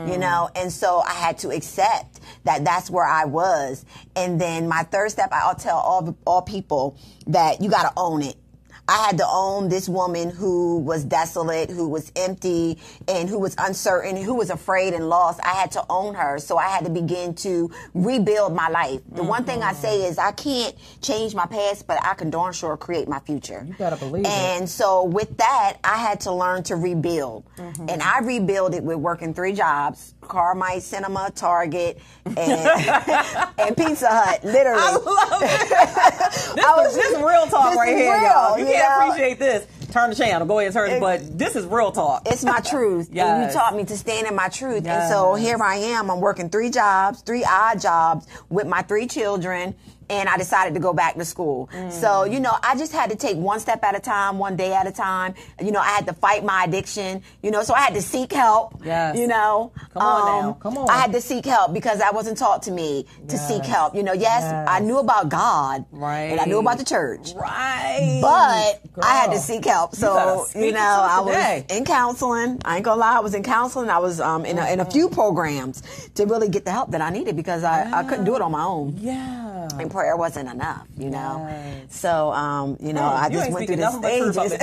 you know, and so I had to accept that that's where I was. And then my third step, I'll tell all people that you got to own it. I had to own this woman who was desolate, who was empty, and who was uncertain, who was afraid and lost. I had to own her. So I had to begin to rebuild my life. The one thing I say is I can't change my past, but I can darn sure create my future. You gotta believe it. And so with that, I had to learn to rebuild. And I rebuild it with working 3 jobs: Carmike, Cinema, Target, and Pizza Hut, literally. I love it. This is real talk right here, y'all. You can't appreciate this. Turn the channel. Go ahead and turn it. But this is real talk. It's my truth. And you taught me to stand in my truth. And so here I am. I'm working 3 jobs, 3 odd jobs with my 3 children. and I decided to go back to school. So, you know, I just had to take one step at a time, one day at a time. You know, I had to fight my addiction, you know, so I had to seek help, you know. Come on now, come on. I had to seek help because that wasn't taught to me to seek help. You know, I knew about God, and I knew about the church, but I had to seek help. So, you know, I was in counseling. I ain't gonna lie, I was in counseling. I was in a few programs to really get the help that I needed because I couldn't do it on my own. And prayer wasn't enough, you know. So, you know, I just went through the stages.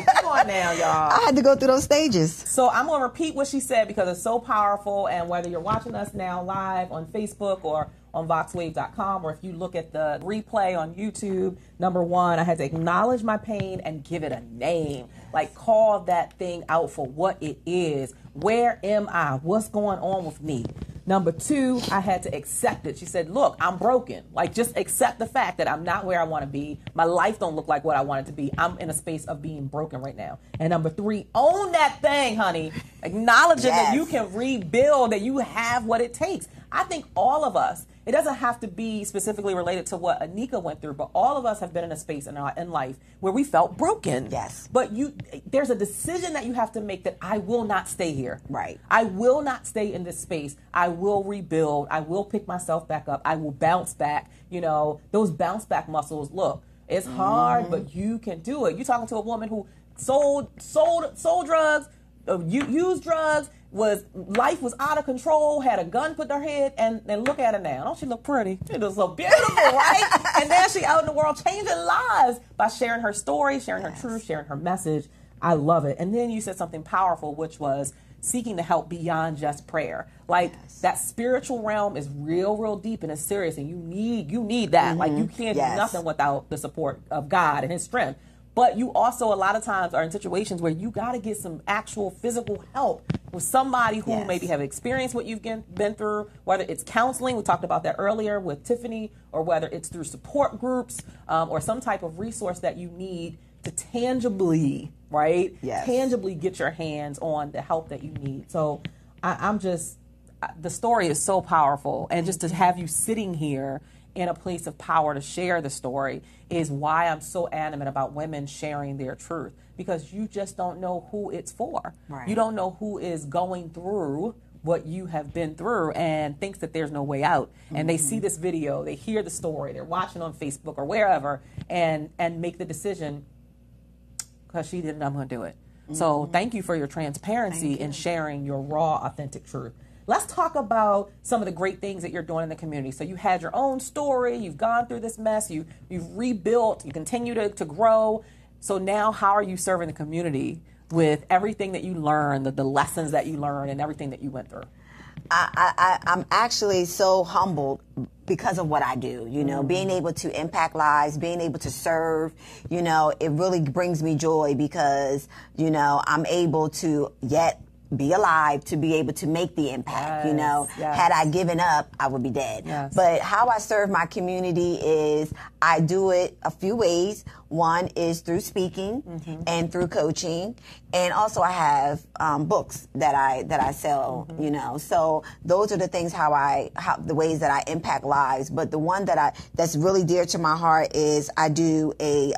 Come on now, y'all. I had to go through those stages. So I'm going to repeat what she said because it's so powerful. And whether you're watching us now live on Facebook or on voxwave.com, or if you look at the replay on YouTube, number one, I had to acknowledge my pain and give it a name. Like, call that thing out for what it is. Where am I? What's going on with me? Number two, I had to accept it. She said, look, I'm broken. Like, just accept the fact that I'm not where I want to be. My life don't look like what I want it to be. I'm in a space of being broken right now. And number three, own that thing, honey. Acknowledging that you can rebuild, that you have what it takes. I think all of us, it doesn't have to be specifically related to what Anika went through, but all of us have been in a space in life where we felt broken. Yes. But there's a decision that you have to make that I will not stay here. Right. I will not stay in this space. I will rebuild. I will pick myself back up. I will bounce back. You know, those bounce back muscles, look, it's hard, but you can do it. You're talking to a woman who sold drugs, used drugs, life was out of control, had a gun put in her head, and look at her now. Don't she look pretty? She looks so beautiful, right? And now she out in the world changing lives by sharing her story, sharing her truth, sharing her message. I love it. And then you said something powerful, which was seeking the help beyond just prayer. Like, that spiritual realm is real deep and it's serious, and you need that. Like, you can't do nothing without the support of God and his strength. But you also, a lot of times, are in situations where you got to get some actual physical help with somebody who maybe have experienced what you've been through, whether it's counseling, we talked about that earlier with Tiffany, or whether it's through support groups, or some type of resource that you need to tangibly, tangibly get your hands on the help that you need. So the story is so powerful. And just to have you sitting here in a place of power to share the story is why I'm so adamant about women sharing their truth, because you just don't know who it's for. Right. You don't know who is going through what you have been through and thinks that there's no way out. And they see this video, they hear the story, they're watching on Facebook or wherever, and make the decision, because she did it, I'm going to do it. So thank you for your transparency and sharing your raw, authentic truth. Let's talk about some of the great things that you're doing in the community. So you had your own story, you've gone through this mess, you've rebuilt, you continue to grow. So now how are you serving the community with everything that you learned, the lessons that you learned, and everything that you went through? I'm actually so humbled because of what I do, you know, being able to impact lives, being able to serve, you know, it really brings me joy because, you know, I'm able to yet be alive to be able to make the impact. You know, had I given up, I would be dead. But how I serve my community is I do it a few ways. One is through speaking and through coaching, and also I have books that I sell. You know, so those are the things how the ways that I impact lives. But the one that's really dear to my heart is I do a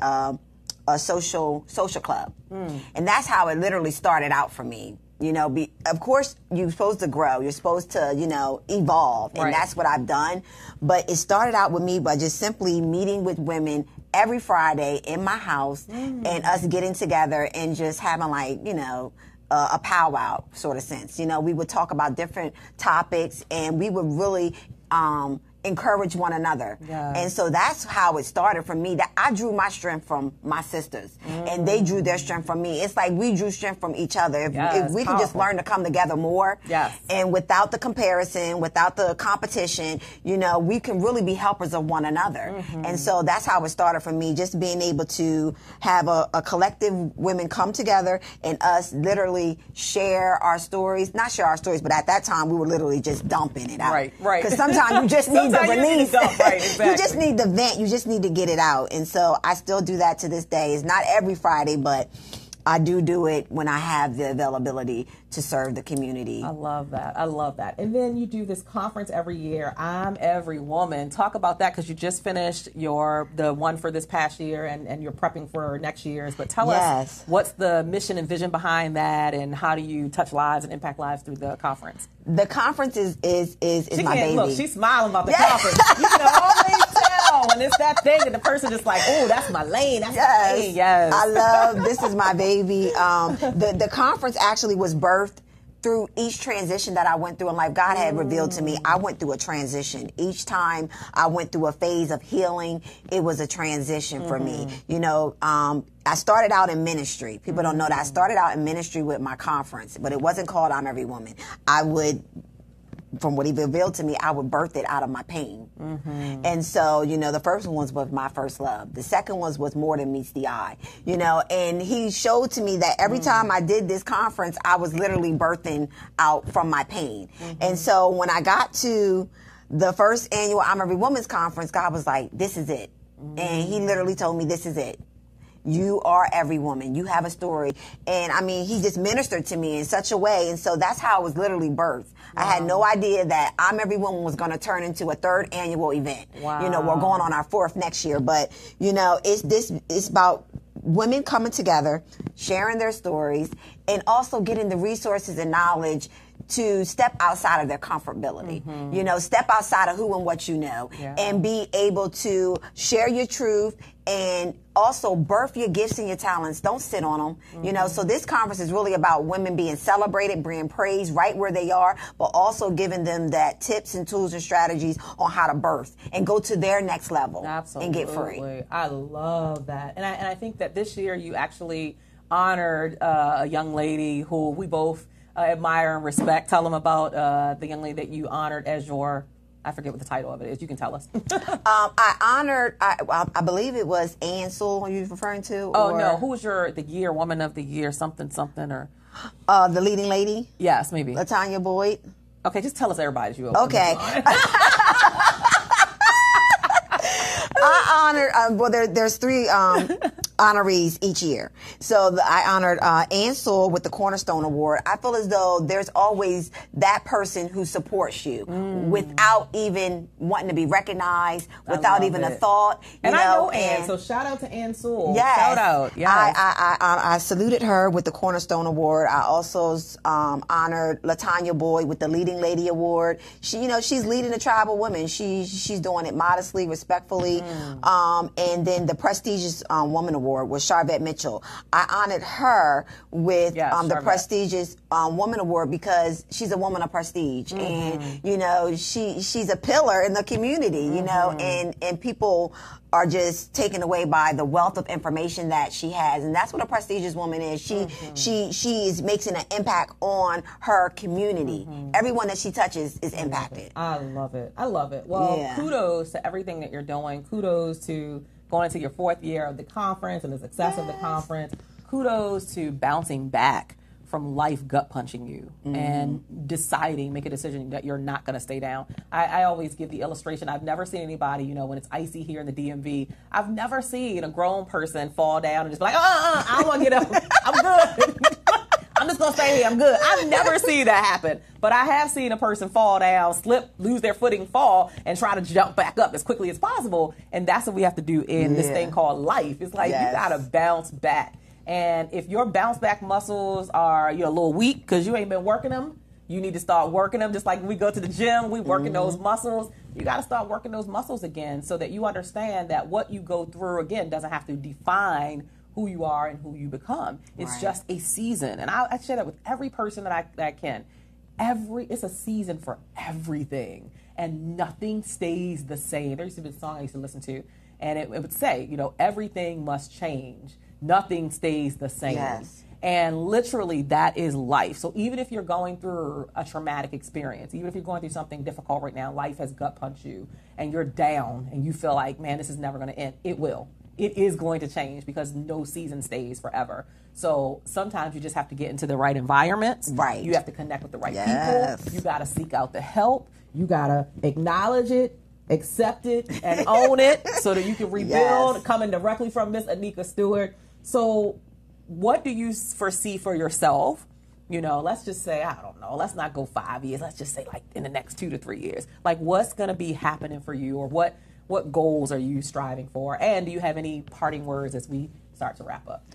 social club, and that's how it literally started out for me. You know, of course, you're supposed to grow. You're supposed to, you know, evolve. And that's what I've done. But it started out with me by just simply meeting with women every Friday in my house and us getting together and just having, like, you know, a powwow sort of sense. You know, we would talk about different topics and we would really encourage one another. And so that's how it started for me. That I drew my strength from my sisters and they drew their strength from me. It's like we drew strength from each other. If we can just learn to come together more and without the comparison, without the competition, you know, we can really be helpers of one another. And so that's how it started for me, just being able to have a collective women come together and us literally share our stories. Not share our stories, but at that time we were literally just dumping it out. Because sometimes you just need the release. You just need the vent. You just need to get it out. And so I still do that to this day. It's not every Friday, but I do it when I have the availability to serve the community. I love that. I love that. And then you do this conference every year. I'm Every Woman. Talk about that, because you just finished the one for this past year, and you're prepping for next year's. But tell us, what's the mission and vision behind that, and how do you touch lives and impact lives through the conference? The conference is my baby. Look, she's smiling about the conference. You can always tell when it's that thing, and the person just like, oh, that's my lane. That's my lane. Yes. I love, this is my baby. The conference actually was birthed through each transition that I went through in life. God had revealed to me, I went through a transition. Each time I went through a phase of healing, it was a transition for me. You know, I started out in ministry. People don't know that. I started out in ministry with my conference, but it wasn't called I'm Every Woman. From what he revealed to me, I would birth it out of my pain. And so, you know, the first one was my first love. The second one was More Than Meets the Eye, you know, and he showed to me that every time I did this conference, I was literally birthing out from my pain. And so when I got to the first annual I'm Every Woman's conference, God was like, this is it. And he literally told me, this is it. You are every woman. You have a story. And I mean, he just ministered to me in such a way. And so that's how it was literally birthed. Wow. I had no idea that I'm Every Woman was going to turn into a 3rd annual event. Wow. You know, we're going on our 4th next year. But, you know, it's about women coming together, sharing their stories, and also getting the resources and knowledge to step outside of their comfortability, you know, step outside of who and what you know, and be able to share your truth and also birth your gifts and your talents. Don't sit on them, you know. So this conference is really about women being celebrated, being praised right where they are, but also giving them that tips and tools and strategies on how to birth and go to their next level. Absolutely. And get free. I love that. And I think that this year you actually honored a young lady who we both admire and respect. Tell them about the young lady that you honored as your, I forget what the title of it is. You can tell us. I honored, I believe it was Ann Sewell, are you referring to? Oh, no. Who was the year, woman of the year, something, or? The leading lady? Yes, maybe. LaTanya Boyd. Okay, just tell us everybody that you Okay. I honored, well, there's 3 honorees each year. So I honored Ann Sewell with the Cornerstone Award. I feel as though there's always that person who supports you without even wanting to be recognized, without even a thought. And I know Ann, so shout out to Ann Sewell. Yes. Shout out. Yes. I saluted her with the Cornerstone Award. I also honored LaTanya Boyd with the Leading Lady Award. She, you know, she's leading a tribe of women. She's doing it modestly, respectfully. And then the prestigious Woman Award was Charvette Mitchell. I honored her with the prestigious Woman Award because she's a woman of prestige, and you know she's a pillar in the community. You know, and people are just taken away by the wealth of information that she has, and that's what a prestigious woman is. She is making an impact on her community. Everyone that she touches is impacted. I love it. I love it. Well, kudos to everything that you're doing. Kudos to going into your 4th year of the conference and the success of the conference. Kudos to bouncing back from life gut punching you and make a decision that you're not going to stay down. I always give the illustration. I've never seen anybody, you know, when it's icy here in the DMV, I've never seen a grown person fall down and just be like, I don't want to get up. I'm good. I'm just going to stay here. I'm good. I've never seen that happen. But I have seen a person fall down, slip, lose their footing, fall, and try to jump back up as quickly as possible. And that's what we have to do in this thing called life. It's like you got to bounce back. And if your bounce back muscles are, you're a little weak because you ain't been working them, you need to start working them. Just like when we go to the gym, we working those muscles. You got to start working those muscles again so that you understand that what you go through, again, doesn't have to define who you are and who you become. It's just a season. And I share that with every person that I can. It's a season for everything. And nothing stays the same. There used to be a song I used to listen to, and it would say, you know, everything must change. Nothing stays the same. Yes. And literally that is life. So even if you're going through a traumatic experience, even if you're going through something difficult right now, life has gut punched you and you're down and you feel like, man, this is never going to end. It will. It is going to change because no season stays forever. So sometimes you just have to get into the right environments. Right. You have to connect with the right people. You got to seek out the help. You got to acknowledge it, accept it, and own it so that you can rebuild, coming directly from Miss Anika Stewart. So what do you foresee for yourself? You know, let's just say, I don't know, let's not go 5 years. Let's just say like in the next 2 to 3 years. Like what's going to be happening for you, or what goals are you striving for? And do you have any parting words as we start to wrap up?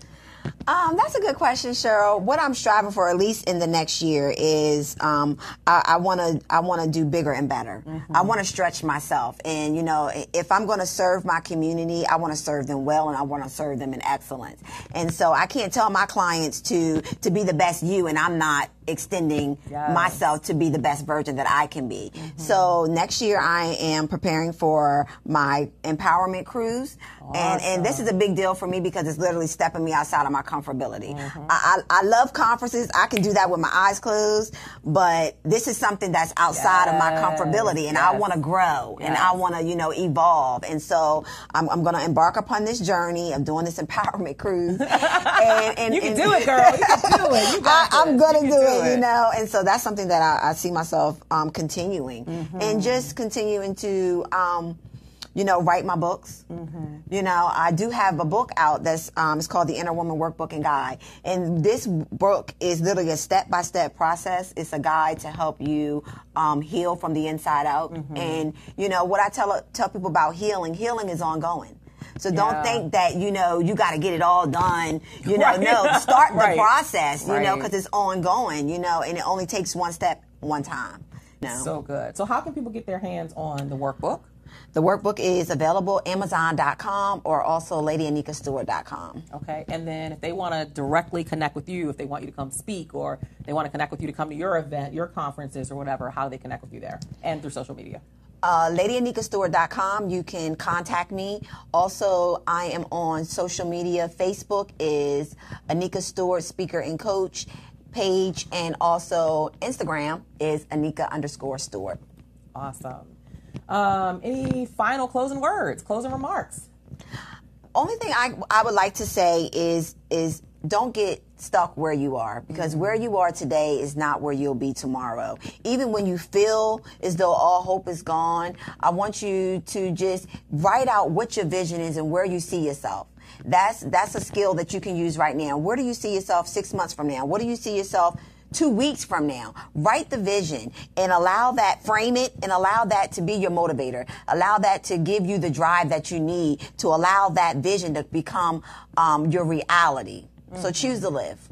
That's a good question, Cheryl. What I'm striving for, at least in the next year, is I want to do bigger and better. I want to stretch myself, and you know, if I'm going to serve my community, I want to serve them well, and I want to serve them in excellence. And so I can't tell my clients to be the best you, and I'm not extending myself to be the best version that I can be. So next year I am preparing for my empowerment cruise. And this is a big deal for me because it's literally stepping me outside of my comfortability. I love conferences. I can do that with my eyes closed, but this is something that's outside of my comfortability, and I want to grow and I want to, you know, evolve. And so I'm going to embark upon this journey of doing this empowerment cruise. And you can do it, girl. You can do it. You got I'm going to do it, you know. And so that's something that I see myself continuing and just continuing to you know, write my books. You know, I do have a book out that's it's called The Inner Woman Workbook and Guide. And this book is literally a step-by-step process. It's a guide to help you heal from the inside out. And, you know, what I tell people about healing is ongoing. So don't think that, you know, you got to get it all done. You know, no, start the process, you know, because it's ongoing, you know, and it only takes one step, one time. No. So good. So how can people get their hands on the workbook? The workbook is available Amazon.com or also LadyAnikaStewart.com. Okay, and then if they want to directly connect with you, if they want you to come speak, or they want to connect with you to come to your event, your conferences or whatever, how do they connect with you there and through social media? LadyAnikaStewart.com. You can contact me. Also, I am on social media. Facebook is Anika Stewart, Speaker and Coach page, and also Instagram is Anika_Stewart. Awesome. Any final closing words, closing remarks? Only thing I would like to say is don't get stuck where you are, because where you are today is not where you'll be tomorrow. Even when you feel as though all hope is gone, I want you to just write out what your vision is and where you see yourself. That's a skill that you can use right now. Where do you see yourself 6 months from now? What do you see yourself 2 weeks from now? Write the vision and frame it, and allow that to be your motivator. Allow that to give you the drive that you need to allow that vision to become your reality. So choose to live.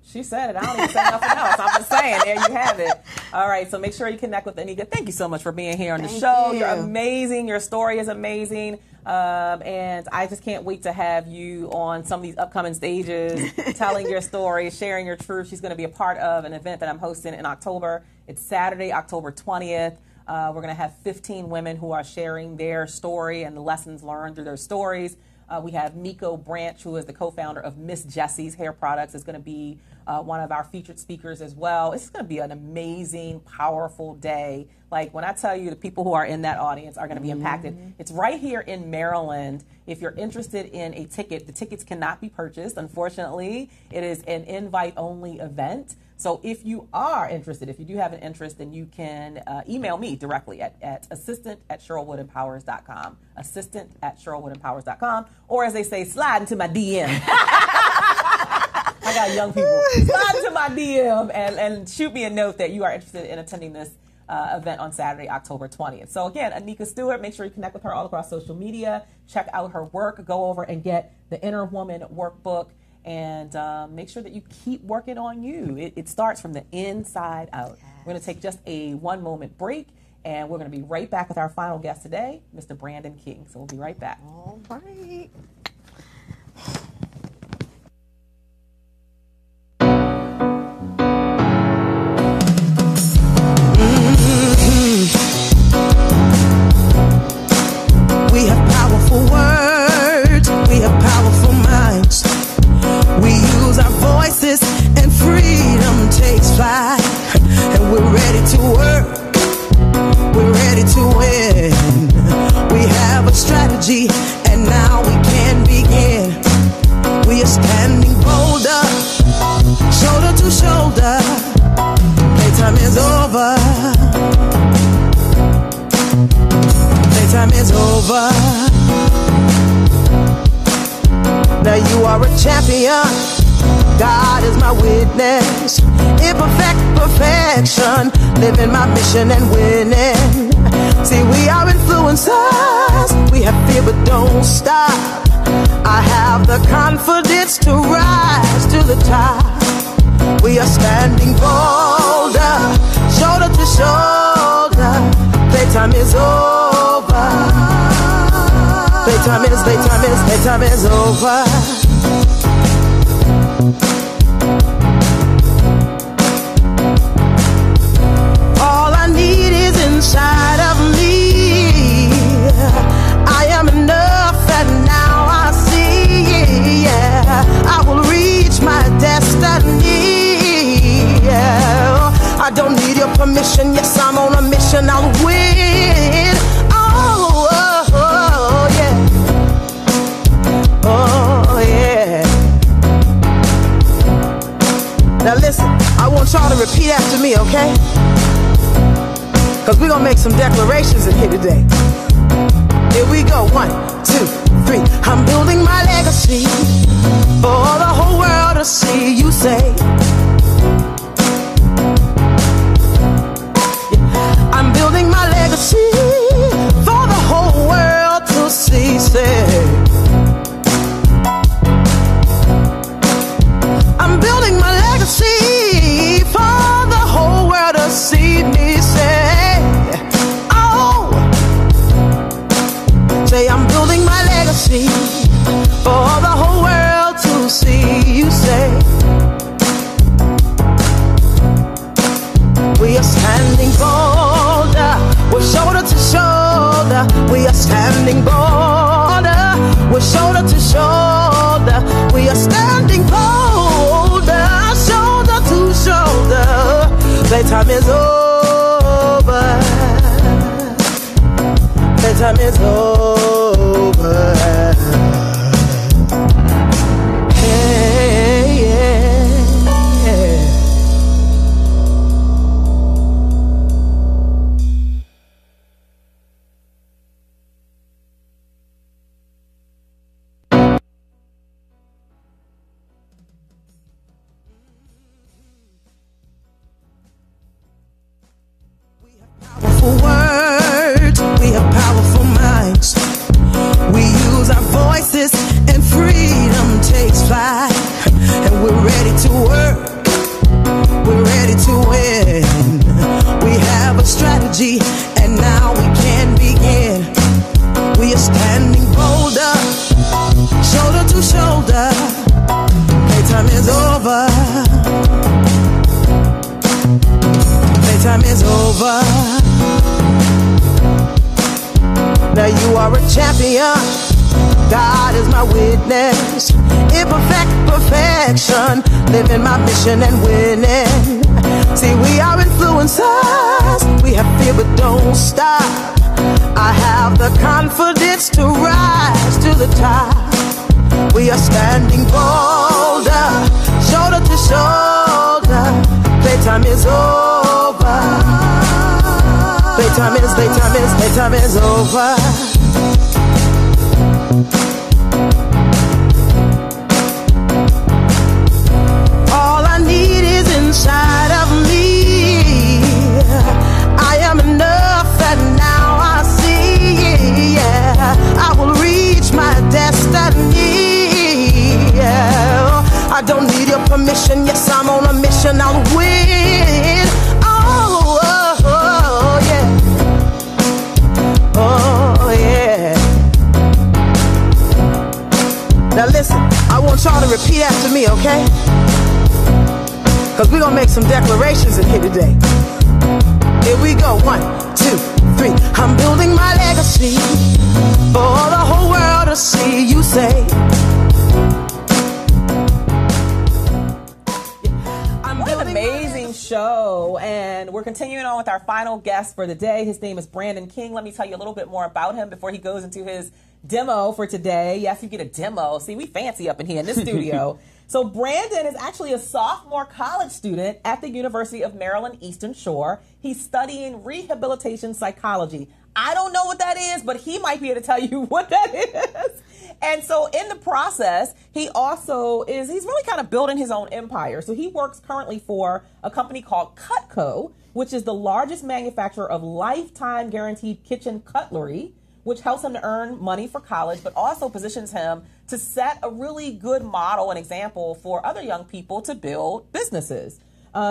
She said it. I don't even say nothing else. I'm just saying, there you have it. All right, so make sure you connect with Anika. Thank you so much for being here on the show. You're amazing. Your story is amazing. And I just can't wait to have you on some of these upcoming stages, telling your story, sharing your truth. She's going to be a part of an event that I'm hosting in October. It's Saturday, October 20th. We're going to have 15 women who are sharing their story and the lessons learned through their stories. We have Miko Branch, who is the co-founder of Miss Jessie's Hair Products, is going to be one of our featured speakers as well. It's going to be an amazing, powerful day. Like, when I tell you the people who are in that audience are going to be impacted. It's right here in Maryland. If you're interested in a ticket, the tickets cannot be purchased, unfortunately. It is an invite-only event. So if you are interested, if you do have an interest, then you can email me directly at assistant@CherylWoodEmpowers.com. Assistant@CherylWoodEmpowers.com. Or as they say, slide into my DM. I got young people. Slide into my DM and shoot me a note that you are interested in attending this event on Saturday, October 20th. So again, Anika Stewart, make sure you connect with her all across social media. Check out her work. Go over and get the Inner Woman Workbook. And make sure that you keep working on you. It starts from the inside out. We're going to take just a 1-moment break, and we're going to be right back with our final guest today, Mr. Brandon King. So we'll be right back. All right. We have powerful words. We have powerful minds. We use our voices and freedom takes flight. And we're ready to work. We're ready to win. We have a strategy and now we can begin. We are standing bolder, shoulder to shoulder. Playtime is over. Playtime is over. Now you are a champion. God is my witness. Imperfect perfection, living my mission and winning. See, we are influencers. We have fear but don't stop. I have the confidence to rise to the top. We are standing bolder, shoulder to shoulder. Playtime is over. Playtime is over. All I need is inside of me. I am enough and now I see, yeah. I will reach my destiny, yeah. I don't need your permission, yes, I'm on a mission, I'll win. Oh, oh, oh yeah. Oh, yeah. Now listen, I want y'all to repeat after me, okay? Because we're going to make some declarations in here today. Here we go. 1, 2, 3. I'm building my legacy for the whole world to see. You say, I'm building my legacy for the whole world to see. Say, I'm building my legacy for the whole world to see me. Say, oh, say I'm building my legacy for the whole world to see. You say, we are standing bolder, we're shoulder to shoulder. We are standing bolder, we're shoulder to shoulder. We are standing bolder, shoulder to shoulder. Playtime is over. Playtime is over. Hey, yeah, yeah. Powerful words, we have powerful minds. We use our voices and freedom takes flight. And we're ready to work, we're ready to win. We have a strategy and now we can begin. We are standing bolder, shoulder to shoulder. Playtime is over. Playtime is over. Now you are a champion. God is my witness. Imperfect perfection, living my mission and winning. See, we are influencers. We have fear but don't stop. I have the confidence to rise to the top. We are standing bolder, shoulder to shoulder. Playtime is over. Playtime is over. All I need is inside of me. I am enough and now I see, yeah. I will reach my destiny, yeah. I don't need your permission, yes, I'm on a mission, I'll win. Oh, oh, oh yeah. Oh, yeah. Now listen, I want y'all to repeat after me, okay? Because we're going to make some declarations in here today. Here we go. 1, 2, 3. I'm building my legacy for the whole world to see. You say, what an amazing show. And we're continuing on with our final guest for the day. His name is Brandon King. Let me tell you a little bit more about him before he goes into his demo for today. Yes, you get a demo. See, we fancy up in here in this studio. So Brandon is actually a sophomore college student at the University of Maryland Eastern Shore. He's studying rehabilitation psychology. I don't know what that is, but he might be able to tell you what that is. And so in the process, he's really kind of building his own empire. So he works currently for a company called Cutco, which is the largest manufacturer of lifetime guaranteed kitchen cutlery, which helps him to earn money for college, but also positions him to set a really good model and example for other young people to build businesses.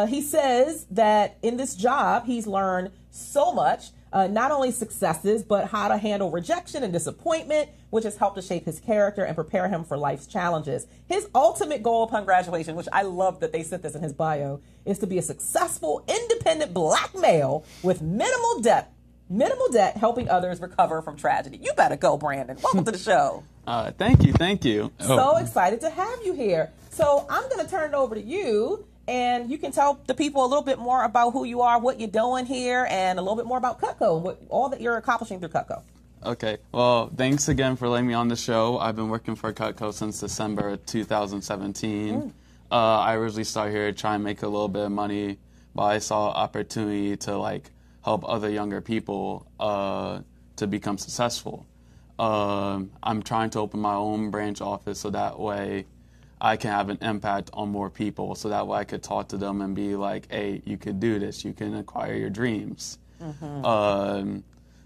He says that in this job, he's learned so much, not only successes, but how to handle rejection and disappointment, which has helped to shape his character and prepare him for life's challenges. His ultimate goal upon graduation, which I love that they said this in his bio, is to be a successful, independent Black male with minimal debt, helping others recover from tragedy. You better go, Brandon. Welcome to the show. Thank you. So excited to have you here. So I'm going to turn it over to you, and you can tell the people a little bit more about who you are, what you're doing here, and a little bit more about Cutco, and all that you're accomplishing through Cutco. Okay. Well, thanks again for letting me on the show. I've been working for Cutco since December 2017. I originally started here to try and make a little bit of money, but I saw an opportunity to help other younger people to become successful. I'm trying to open my own branch office so that way I can have an impact on more people, so that way I could talk to them and be like, hey, you could do this, you can acquire your dreams.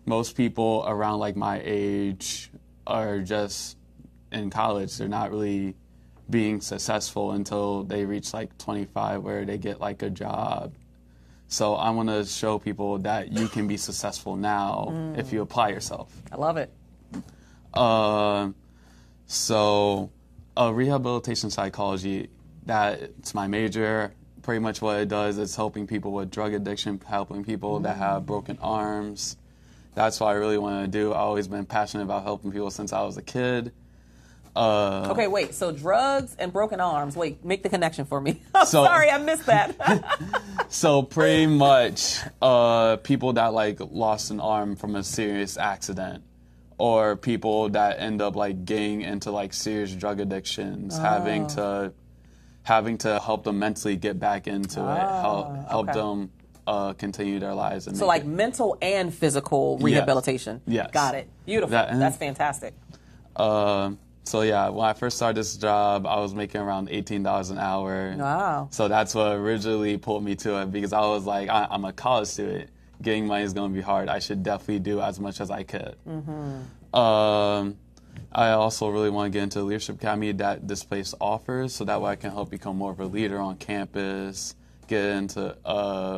Most people around my age are just in college. They're not really being successful until they reach 25 where they get a job. So I want to show people that you can be successful now if you apply yourself. I love it. So rehabilitation psychology, that's my major. Pretty much what it does is helping people with drug addiction, helping people that have broken arms. That's what I really want to do. I've always been passionate about helping people since I was a kid. Okay, wait. So drugs and broken arms. Wait, make the connection for me. I'm sorry, I missed that. So pretty much people that lost an arm from a serious accident, or people that end up getting into serious drug addictions, having to help them mentally get back into it, help them continue their lives. And so mental and physical rehabilitation. Yes. Got it. Beautiful. That's fantastic. So yeah, when I first started this job, I was making around $18 an hour. Wow. So that's what originally pulled me to it, because I was like, I'm a college student. Getting money is going to be hard. I should definitely do as much as I could. I also really want to get into the Leadership Academy that this place offers, so that way I can help become more of a leader on campus. I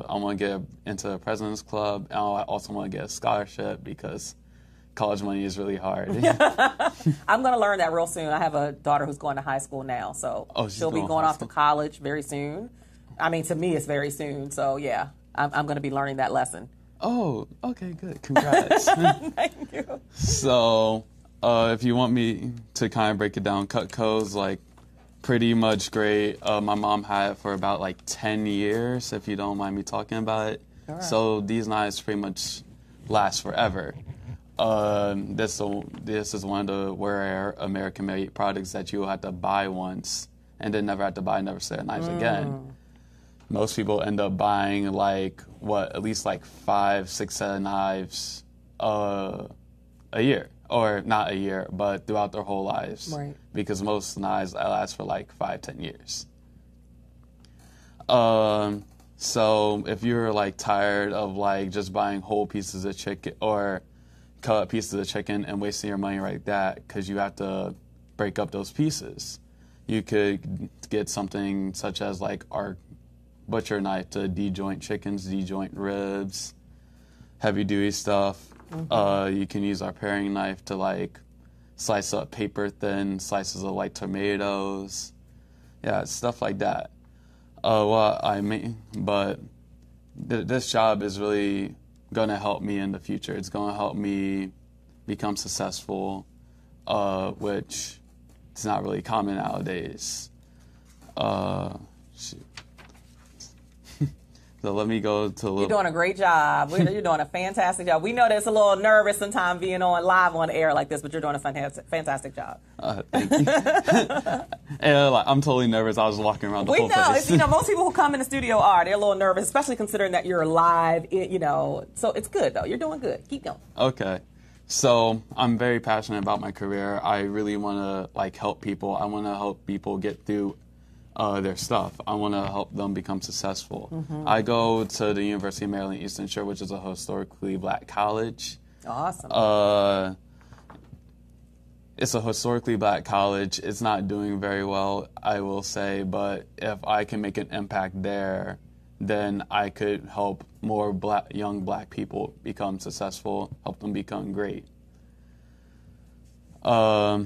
want to get into the President's Club, and I also want to get a scholarship because college money is really hard. I'm going to learn that real soon. I have a daughter who's going to high school now, so she'll be going off to college very soon. I mean, to me, it's very soon. So yeah, I'm going to be learning that lesson. Oh, okay, good. Congrats. Thank you. So if you want me to kind of break it down, Cutco's pretty much great. My mom had it for about 10 years, if you don't mind me talking about it. Right. So these knives pretty much last forever. This is one of the rare American-made products that you will have to buy once and then never have to buy another set of knives again. Most people end up buying at least 5-6 set of knives a year, or not a year, but throughout their whole lives. Right. Because most knives last for 5-10 years. So if you're tired of just buying whole pieces of chicken or cut up pieces of chicken and wasting your money like that because you have to break up those pieces, you could get something such as our butcher knife to de-joint chickens, de-joint ribs, heavy duty stuff. You can use our paring knife to slice up paper thin slices of tomatoes. Yeah, stuff like that. But this job is really going to help me in the future. It's going to help me become successful, which is not really common nowadays. Shoot. So let me go to a little... You're doing a great job. You're doing a fantastic job. We know that it's a little nervous sometimes being on live on air like this, but you're doing a fantastic job. Thank you. And, I'm totally nervous. I was walking around the whole place. Most people who come in the studio they're a little nervous, especially considering that you're live, So it's good, though. You're doing good. Keep going. Okay. So I'm very passionate about my career. I really want to like help people. I want to help people get through their stuff. I want to help them become successful. I go to the University of Maryland Eastern Shore, which is a historically black college. Awesome. It's a historically black college. It's not doing very well, I will say, but if I can make an impact there, then I could help more young black people become successful, help them become great. Now,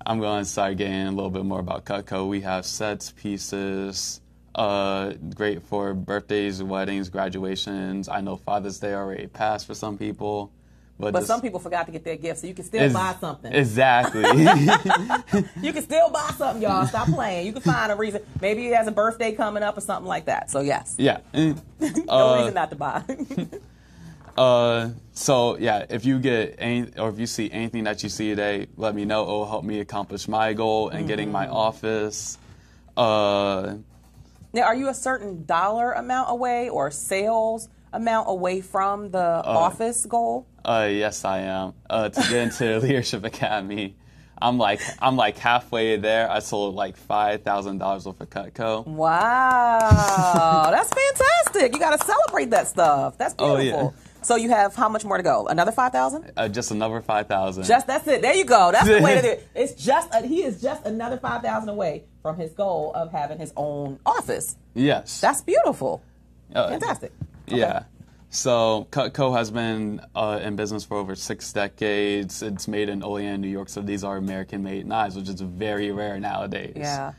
I'm going to start getting a little bit more about Cutco. We have sets, pieces, great for birthdays, weddings, graduations. I know Father's Day already passed for some people. But some people forgot to get their gifts, so you can still buy something. Exactly. You can still buy something, y'all. Stop playing. You can find a reason. Maybe he has a birthday coming up or something like that. So, yes. Yeah. No reason not to buy. So, yeah, if you get any, or if you see anything that you see today, let me know. It will help me accomplish my goal in getting my office. Now, are you a certain dollar amount away or sales amount away from the office goal? Yes, I am. To get into Leadership Academy, I'm like halfway there. I sold like $5,000 worth of Cutco. Wow, that's fantastic! You got to celebrate that stuff. That's beautiful. Oh, yeah. So you have how much more to go? Another 5,000? Just another 5,000. That's it. There you go. That's the way to do it. It's he is just another 5,000 away from his goal of having his own office. Yes. That's beautiful. Fantastic. Okay. Yeah. So Cutco has been in business for over 6 decades. It's made in Olean, New York, so these are American-made knives, which is very rare nowadays. Yeah.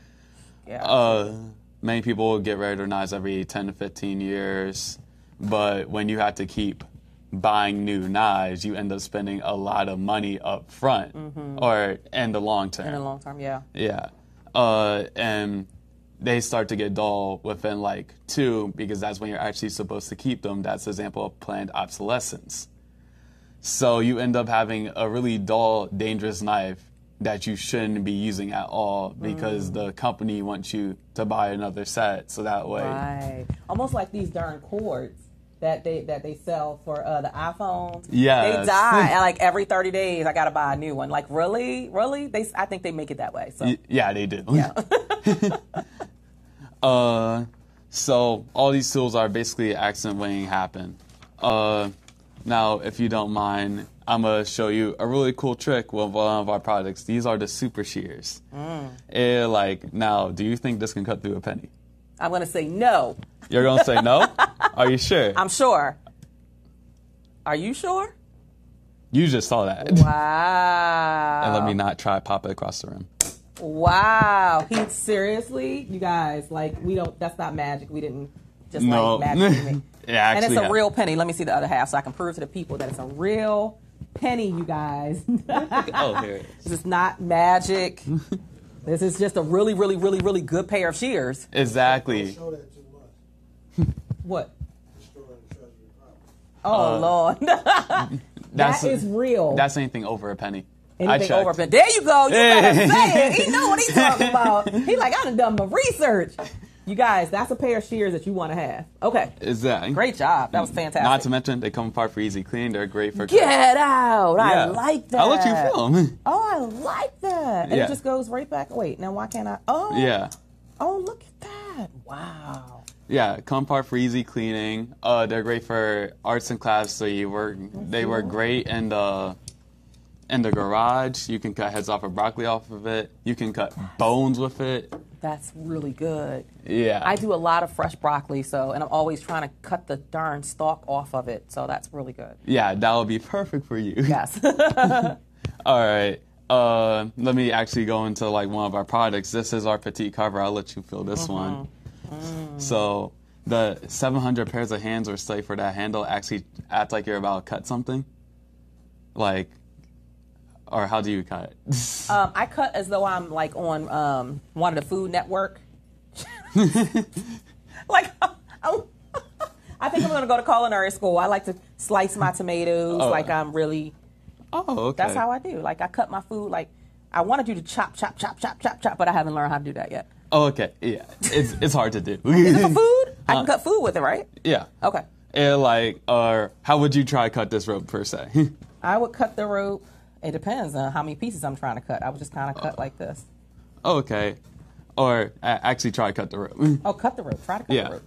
Many people get rid of their knives every 10 to 15 years, but when you have to keep buying new knives, you end up spending a lot of money up front or in the long term. In the long term, yeah. Yeah. And they start to get dull within like 2 because that's when you're actually supposed to keep them. That's an example of planned obsolescence. So you end up having a really dull, dangerous knife that you shouldn't be using at all because the company wants you to buy another set so that way. Right. Almost like these darn cords that they sell for the iPhones. Yes. They die like every 30 days. I got to buy a new one. Like really? I think they make it that way. So yeah, they do. Yeah. So all these tools are basically accident waiting to happen. Now, if you don't mind, I'm going to show you a really cool trick with one of our products. These are the super shears. Now, do you think this can cut through a penny? I'm going to say no. You're going to say no? Are you sure? I'm sure. Are you sure? You just saw that. Wow. And let me not try pop it across the room. Wow. Seriously? You guys, that's not magic. We didn't just magic me. Yeah, and it's a real penny. Let me see the other half so I can prove to the people that it's a real penny, you guys. Oh, here it is. This is not magic. This is just a really, really, really, really good pair of shears. Exactly. Show that too much. What? Destroying the treasury property. Oh, Lord. That is real. That's anything over a penny. Anything over a penny. There you go. You better say it. He know what he's talking about. He like, I done my research. You guys, that's a pair of shears that you want to have. Okay. Exactly. Great job. That was fantastic. Not to mention, they come apart for easy cleaning. They're great for... Get out. Yeah. I like that. I'll let you film. Oh, I like that. And it just goes right back. Wait, now why can't I? Oh. Yeah. Oh, look at that. Wow. Yeah, come apart for easy cleaning. They're great for arts and crafts. So they work great in the garage. You can cut heads off of broccoli off of it. You can cut bones with it. That's really good. Yeah. I do a lot of fresh broccoli, and I'm always trying to cut the darn stalk off of it. So that's really good. Yeah, that would be perfect for you. Yes. All right. Let me actually go into one of our products. This is our petite carver. I'll let you feel this one. So the 700 pairs of hands or slave for that handle actually act like you're about to cut something. Or how do you cut? I cut as though I'm on one of the Food Network. I think I'm going to go to culinary school. I like to slice my tomatoes I'm really... Oh, okay. That's how I do. I cut my food I want to do the chop, but I haven't learned how to do that yet. Oh, okay. Yeah. It's hard to do. Is it for food? I can cut food with it, right? Yeah. Okay. And how would you try to cut this rope per se? I would cut the rope. It depends on how many pieces I'm trying to cut. I would just kind of cut like this. Okay. Or actually try to cut the rope. Oh, cut the rope. Try to cut Yeah. the rope.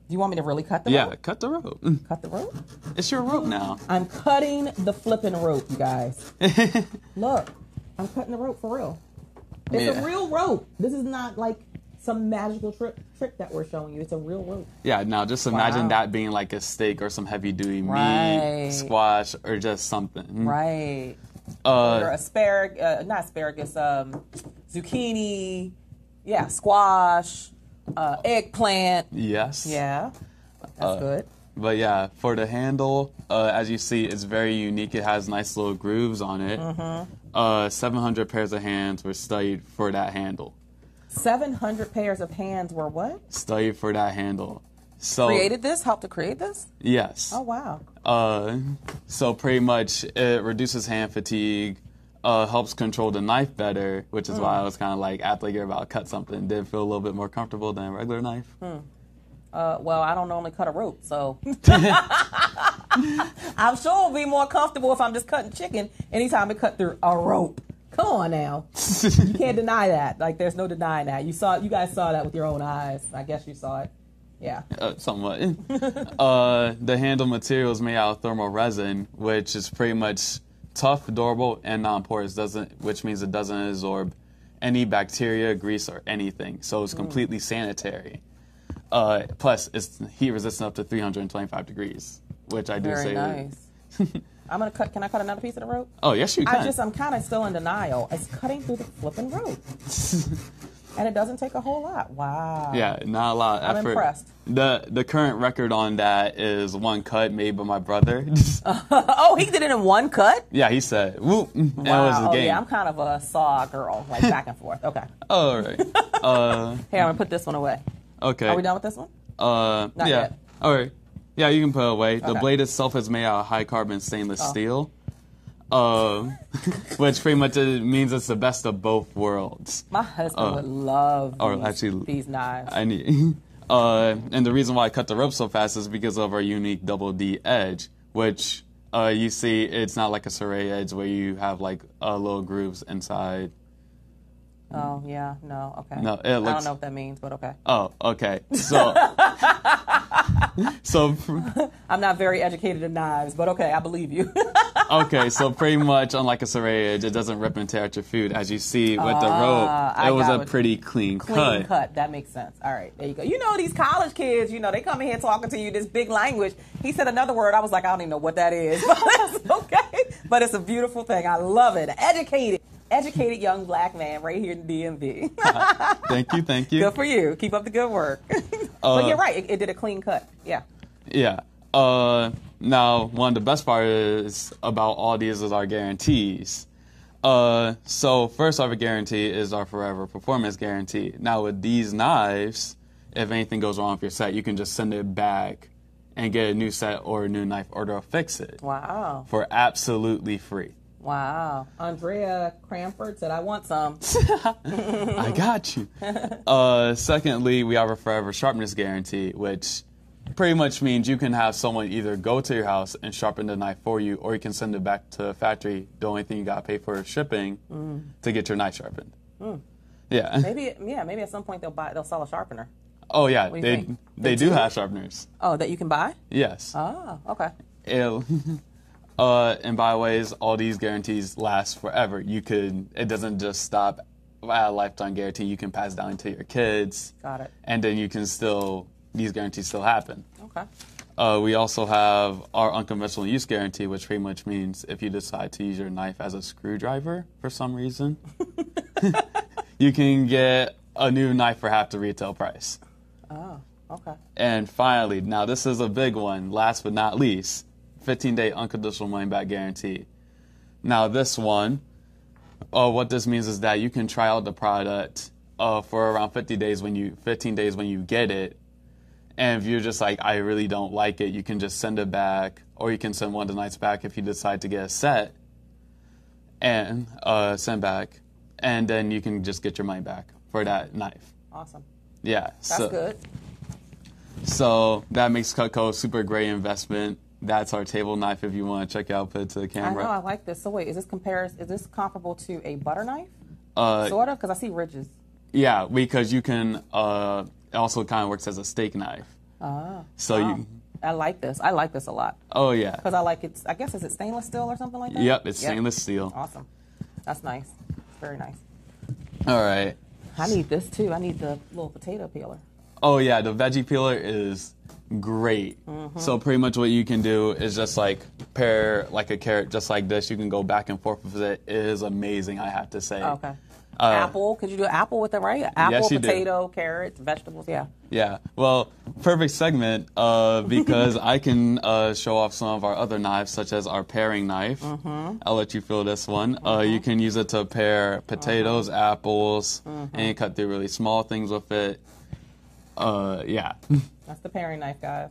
Do you want me to really cut the Yeah, rope? cut the rope. Cut the rope? It's your rope now. I'm cutting the flipping rope, you guys. Look, I'm cutting the rope for real. It's a real rope. This is not like some magical trick that we're showing you. It's a real rope. Yeah, now just imagine Wow. that being like a steak or some heavy-duty Right. meat, squash, or just something. Right. Or Uh, not asparagus, zucchini, yeah, squash, eggplant. yes. Yeah, that's good. But yeah, for the handle, as you see, it's very unique. It has nice little grooves on it. 700 pairs of hands were studied for that handle. 700 pairs of hands were what? Studied for that handle. So Created this? Helped to create this? yes. Oh, wow. So pretty much it reduces hand fatigue, helps control the knife better, which is why I was kind of like, after you're about to cut something, did feel a little bit more comfortable than a regular knife. Well, I don't normally cut a rope, so I'm sure it'll be more comfortable if I'm just cutting chicken anytime I cut through a rope. Come on now. You can't deny that. Like, there's no denying that. You guys saw that with your own eyes. I guess you saw it. Yeah. Somewhat. The handle material is made out of thermal resin, which is pretty much tough, durable, and non-porous, which means it doesn't absorb any bacteria, grease, or anything. So it's completely sanitary. Plus, it's heat resistant up to 325 degrees, which I do Very say. nice. I'm gonna cut. Can I cut another piece of the rope? Oh, yes, you can. I'm kind of still in denial. It's cutting through the flipping rope, and it doesn't take a whole lot. Wow. Yeah, not a lot of I'm effort. impressed. The current record on that is one cut made by my brother. Oh, he did it in one cut. Yeah, he said, "Whoop!" That was Wow. the Oh game. yeah, I'm kind of a saw girl, like back and forth. Okay. Oh, all right. Here, I'm gonna put this one away. Okay. Are we done with this one? Not yeah. yet. All right. Yeah, you can put it away. The Okay. blade itself is made out of high carbon stainless steel, which pretty much means it's the best of both worlds. My husband would love these knives. I need. And the reason why I cut the rope so fast is because of our unique double D edge, which you see it's not like a serrated edge where you have like little grooves inside. Oh yeah, no, okay. No, it I looks. don't know what that means, but okay. Oh, okay. So, I'm not very educated in knives, but okay, I believe you. okay, so pretty much unlike a serrated edge, it doesn't rip and tear at your food. As you see with the rope, it was a pretty clean cut. That makes sense. All right, there you go. You know these college kids, they come in here talking to you this big language. He said another word. I was like, I don't even know what that is. But it's okay. But it's a beautiful thing. I love it. Educated young black man right here in DMV. Thank you. Good for you. Keep up the good work. But you're right. It did a clean cut. Yeah. Yeah. Now, one of the best part is about all these is our guarantees. So first our guarantee is our forever performance guarantee. Now with these knives, if anything goes wrong with your set, you can just send it back and get a new set or a new knife, or they'll fix it. Wow. For absolutely free. Wow. Andrea Cranford said, I want some. I got you. Secondly, we have a forever sharpness guarantee, which pretty much means you can have someone either go to your house and sharpen the knife for you, or you can send it back to the factory. The only thing you got to pay for is shipping to get your knife sharpened. Yeah. Maybe at some point they'll sell a sharpener. Oh yeah, What do you think? they do have sharpeners. Oh, that you can buy? Yes. Oh, okay. And by the way, all these guarantees last forever. It doesn't just stop at a lifetime guarantee. You can pass down to your kids. Got it. And then these guarantees still happen. Okay. We also have our unconventional use guarantee, which pretty much means if you decide to use your knife as a screwdriver for some reason, you can get a new knife for half the retail price. Oh, okay. And finally, now this is a big one, last but not least, 15-day unconditional money-back guarantee. Now this one, what this means is that you can try out the product for around 15 days when you get it. And if you're just like, I really don't like it, you can just send it back, or you can send one of the knives back if you decide to get a set and send back. And then you can just get your money back for that knife. Awesome. Yeah. That's good. So that makes Cutco a super great investment. that's our table knife. If you want to check it out, put it to the I camera. know, I like this. So wait, is this comparable to a butter knife? Sort of, because I see ridges. Yeah, because you can. It also kind of works as a steak knife. So you. I like this. I like this a lot. Oh yeah. Because I like it. I guess is it stainless steel or something like that? Yep, it's stainless steel. Awesome. That's nice. Very nice. All right. I need this too. I need the little potato peeler. Oh yeah, the veggie peeler is great. So pretty much what you can do is just like pair like a carrot just like this. You can go back and forth with it. It is amazing, I have to say. Okay. Apple. Could you do apple with it, right? Apple, yes, you potato, carrots, vegetables. Yeah. Yeah. Well, perfect segment because I can show off some of our other knives, such as our paring knife. I'll let you feel this one. You can use it to pare potatoes, apples, and cut through really small things with it. Yeah. That's the paring knife, guys.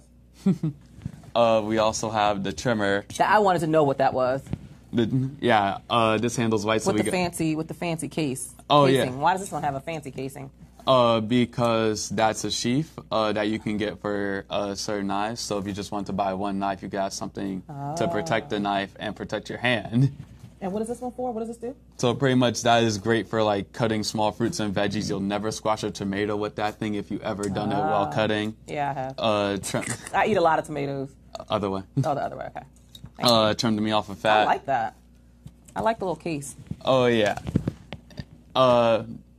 We also have the trimmer. I wanted to know what that was. This handles white. With the fancy case. Oh, casing. yeah. Why does this one have a fancy casing? Because that's a sheath that you can get for certain knives. So if you just want to buy one knife, you got something to protect the knife and protect your hand. And what is this one for? What does this do? So pretty much that is great for like cutting small fruits and veggies. You'll never squash a tomato with that thing if you ever done it while cutting. Yeah, I have. I eat a lot of tomatoes. Other way. Oh, the other way. Okay. Trim the meat off of fat. I like that. I like the little case. Oh yeah.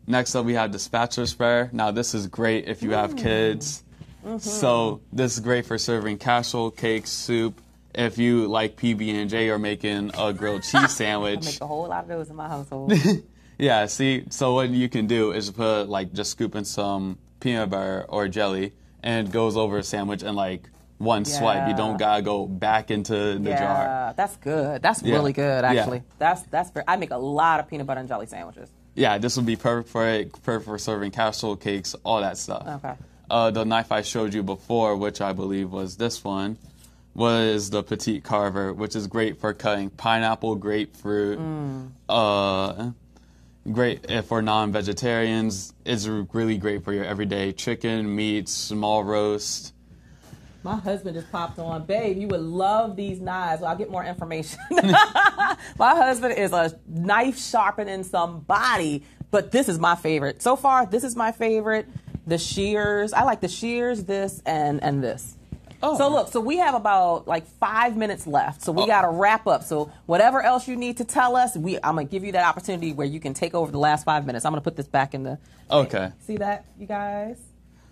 Next up we have the spatula sprayer. Now this is great if you have kids. So this is great for serving casserole, cakes, soup. If you like PB&J or making a grilled cheese sandwich. I make a whole lot of those in my household. Yeah, see, so what you can do is put like just scoop in some peanut butter or jelly and it goes over a sandwich in like one swipe. You don't gotta go back into the jar. Yeah, that's good. That's really good, actually. That's very, I make a lot of peanut butter and jelly sandwiches. Yeah, this would be perfect for it, perfect for serving casserole, cakes, all that stuff. Okay. The knife I showed you before, which I believe was this one, was the Petite Carver, which is great for cutting pineapple, grapefruit. Great for non-vegetarians. It's really great for your everyday chicken, meat, small roast. My husband just popped on. Babe, you would love these knives. Well, I'll get more information. My husband is a knife sharpening somebody, but this is my favorite. So far, this is my favorite. The shears. I like the shears, this, and this. Oh. So look, so we have about like 5 minutes left. So we got to wrap up. So whatever else you need to tell us, I'm going to give you that opportunity where you can take over the last 5 minutes. I'm going to put this back in the... Okay. See that, you guys?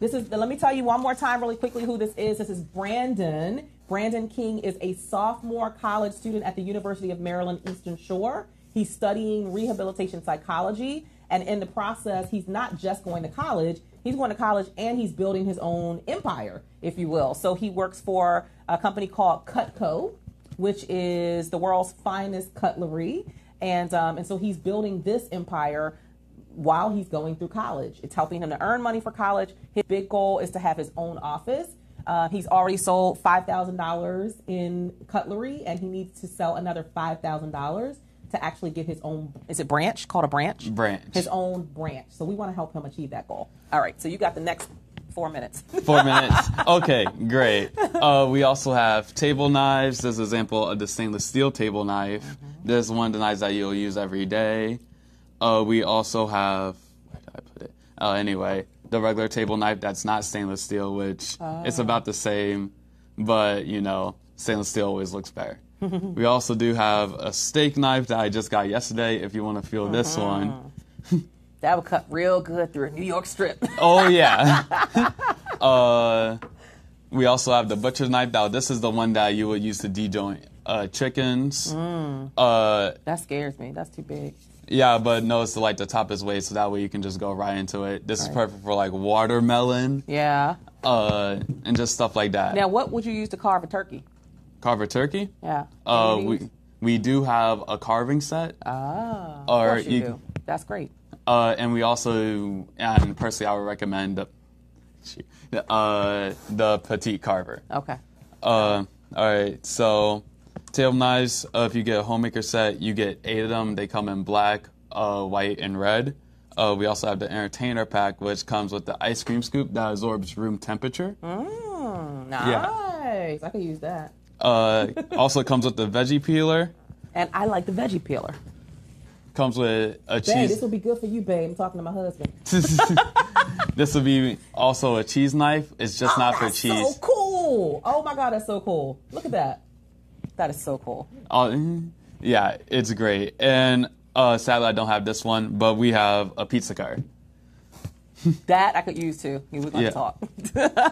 Let me tell you one more time really quickly who this is. This is Brandon. Brandon King is a sophomore college student at the University of Maryland Eastern Shore. He's studying rehabilitation psychology. And in the process, he's not just going to college. He's going to college and he's building his own empire, if you will. So he works for a company called Cutco, which is the world's finest cutlery. And so he's building this empire while he's going through college. It's helping him to earn money for college. His big goal is to have his own office. He's already sold $5,000 in cutlery, and he needs to sell another $5,000 to actually get his own, is it branch? Called a branch? Branch. His own branch. So we want to help him achieve that goal. All right, so you got the next 4 minutes. 4 minutes. Okay, great. We also have table knives. This is an example of the stainless steel table knife. This is one of the knives that you'll use every day. We also have, where did I put it? Anyway, the regular table knife that's not stainless steel, which it's about the same, but, you know, stainless steel always looks better. We also do have a steak knife that I just got yesterday, if you want to feel this one. That would cut real good through a New York strip. Oh, yeah. We also have the butcher's knife. Now, this is the one that you would use to de-joint chickens. That scares me. That's too big. Yeah, but notice like the top is weight, so that way you can just go right into it. This is perfect for like watermelon. Yeah. And just stuff like that. Now, what would you use to carve a turkey? Carve a turkey? Yeah. We do have a carving set. Of course you do. That's great. And we also, and personally, I would recommend the Petite Carver. Okay. All right, so table knives, if you get a homemaker set, you get 8 of them. They come in black, white, and red. We also have the entertainer pack, which comes with the ice cream scoop that absorbs room temperature. Nice. Yeah. I could use that. Also comes with the veggie peeler. And I like the veggie peeler. Comes with a Babe, cheese. this will be good for you, babe. I'm talking to my husband. This will be also a cheese knife. It's just not for That's cheese. so cool. Oh my God, that's so cool. Look at that. That is so cool. Yeah, it's great. And sadly, I don't have this one, but we have a pizza cart. That I could use too. We're going to talk.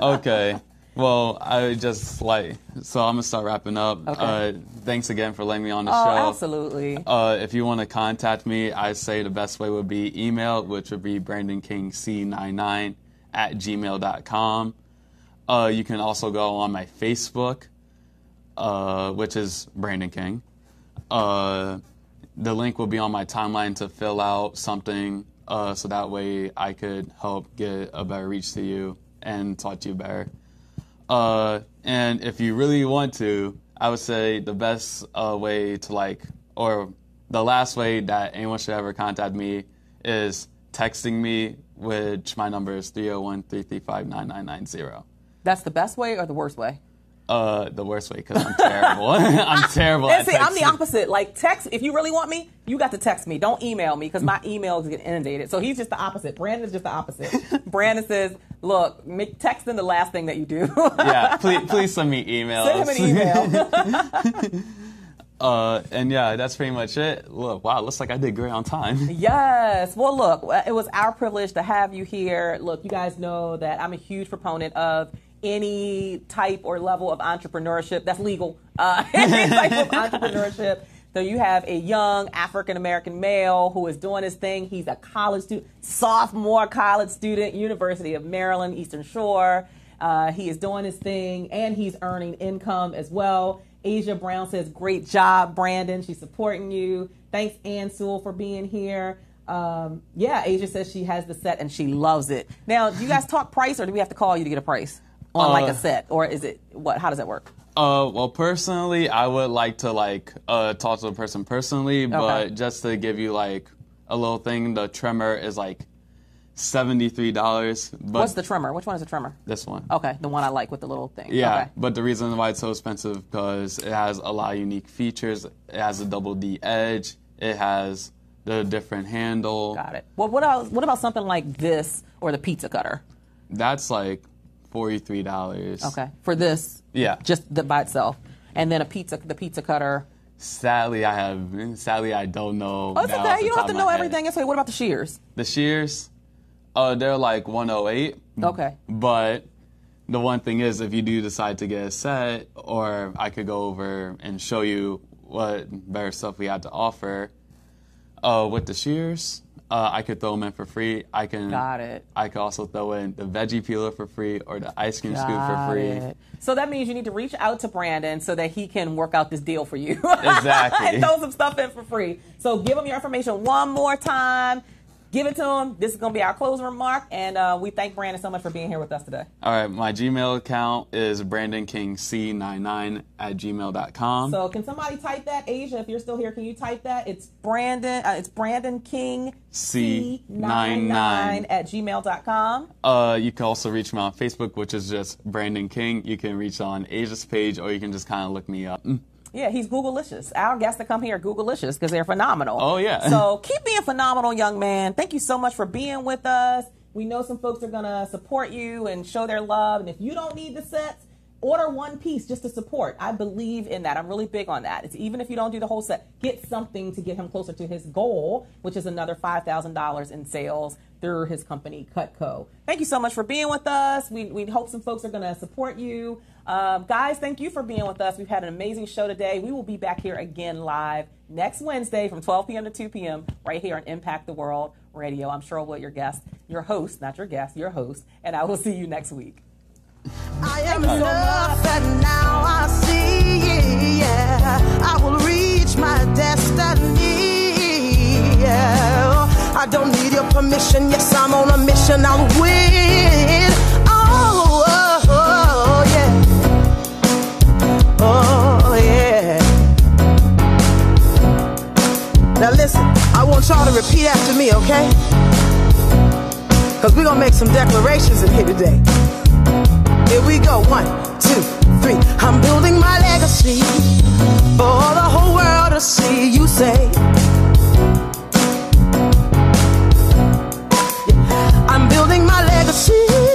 Okay. Well, I just so I'm going to start wrapping up. Okay. Thanks again for letting me on the Oh, show. absolutely. If you want to contact me, I say the best way would be email, which would be BrandonKingC99@gmail.com. You can also go on my Facebook, which is Brandon King. The link will be on my timeline to fill out something so that way I could help get a better reach to you and talk to you better. And if you really want to, I would say the best way to or the last way that anyone should ever contact me is texting me, which my number is 301-335-9990. That's the best way or the worst way? The worst way, because I'm terrible. I'm terrible at And see, texting. I'm the opposite. Like, text, if you really want me, you got to text me. Don't email me because my emails get inundated. So he's just the opposite. Brandon's just the opposite. Brandon says, look, make texting the last thing that you do. Yeah, please send me emails. Send him an email. And yeah, that's pretty much it. Look, wow, looks like I did great on time. Yes. Well, look, it was our privilege to have you here. Look, you guys know that I'm a huge proponent of any type or level of entrepreneurship that's legal. Any type of entrepreneurship. So you have a young African-American male who is doing his thing. He's a college student, sophomore college student, University of Maryland, Eastern Shore. He is doing his thing, and he's earning income as well. Asia Brown says, great job, Brandon. She's supporting you. Thanks, Ann Sewell, for being here. Yeah, Asia says she has the set, and she loves it. Now, do you guys talk price, or do we have to call you to get a price on like a set? Or is it, what? How does that work? Well, personally, I would like to talk to the person personally, but just to give you a little thing, the trimmer is $73. But What's the trimmer? Which one is the trimmer? This one. Okay, the one I like with the little thing. Yeah, Okay. but the reason why it's so expensive because it has a lot of unique features. It has a double D edge. It has the different handle. Got it. Well, what about something like this or the pizza cutter? That's $43. Okay, for this. Yeah. Just by itself, and then the pizza cutter. Sadly, I don't know. Oh, it's that okay. off the You don't top have to of know my head. everything. It's like, what about the shears? The shears, they're $108. Okay. But the one thing is, if you do decide to get a set, or I could go over and show you what better stuff we had to offer. With the shears, I could throw them in for free. Got it. I could also throw in the veggie peeler for free or the ice cream scoop for free. It. So that means you need to reach out to Brandon so that he can work out this deal for you. Exactly. And throw some stuff in for free. So give him your information one more time. Give it to him. This is going to be our closing remark. And we thank Brandon so much for being here with us today. All right. My Gmail account is BrandonKingC99@gmail.com. So can somebody type that? Asia, if you're still here, can you type that? It's Brandon King C99@gmail.com. You can also reach me on Facebook, which is just Brandon King. You can reach on Asia's page, or you can just kind of look me up. Yeah, he's Googleicious. Our guests that come here are Googleicious because they're phenomenal. Oh, yeah. So keep being phenomenal, young man. Thank you so much for being with us. We know some folks are going to support you and show their love. And if you don't need the sets, order one piece just to support. I believe in that. I'm really big on that. It's even if you don't do the whole set, get something to get him closer to his goal, which is another $5,000 in sales through his company, Cutco. Thank you so much for being with us. We hope some folks are going to support you. Guys, thank you for being with us. We've had an amazing show today. We will be back here again live next Wednesday from 12 p.m. to 2 p.m. right here on Impact the World Radio. I'm Cheryl Wood, your guest, your host, not your guest, your host, and I will see you next week. I am enough, and now I see, yeah, I will reach my destiny, yeah. I don't need your permission, yes, I'm on a mission, I'll win, oh, yeah, oh, yeah. Now listen, I want y'all to repeat after me, okay? Because we're going to make some declarations in here today. Here we go. 1, 2, 3. 3. I'm building my legacy for the whole world to see. You say, I'm building my legacy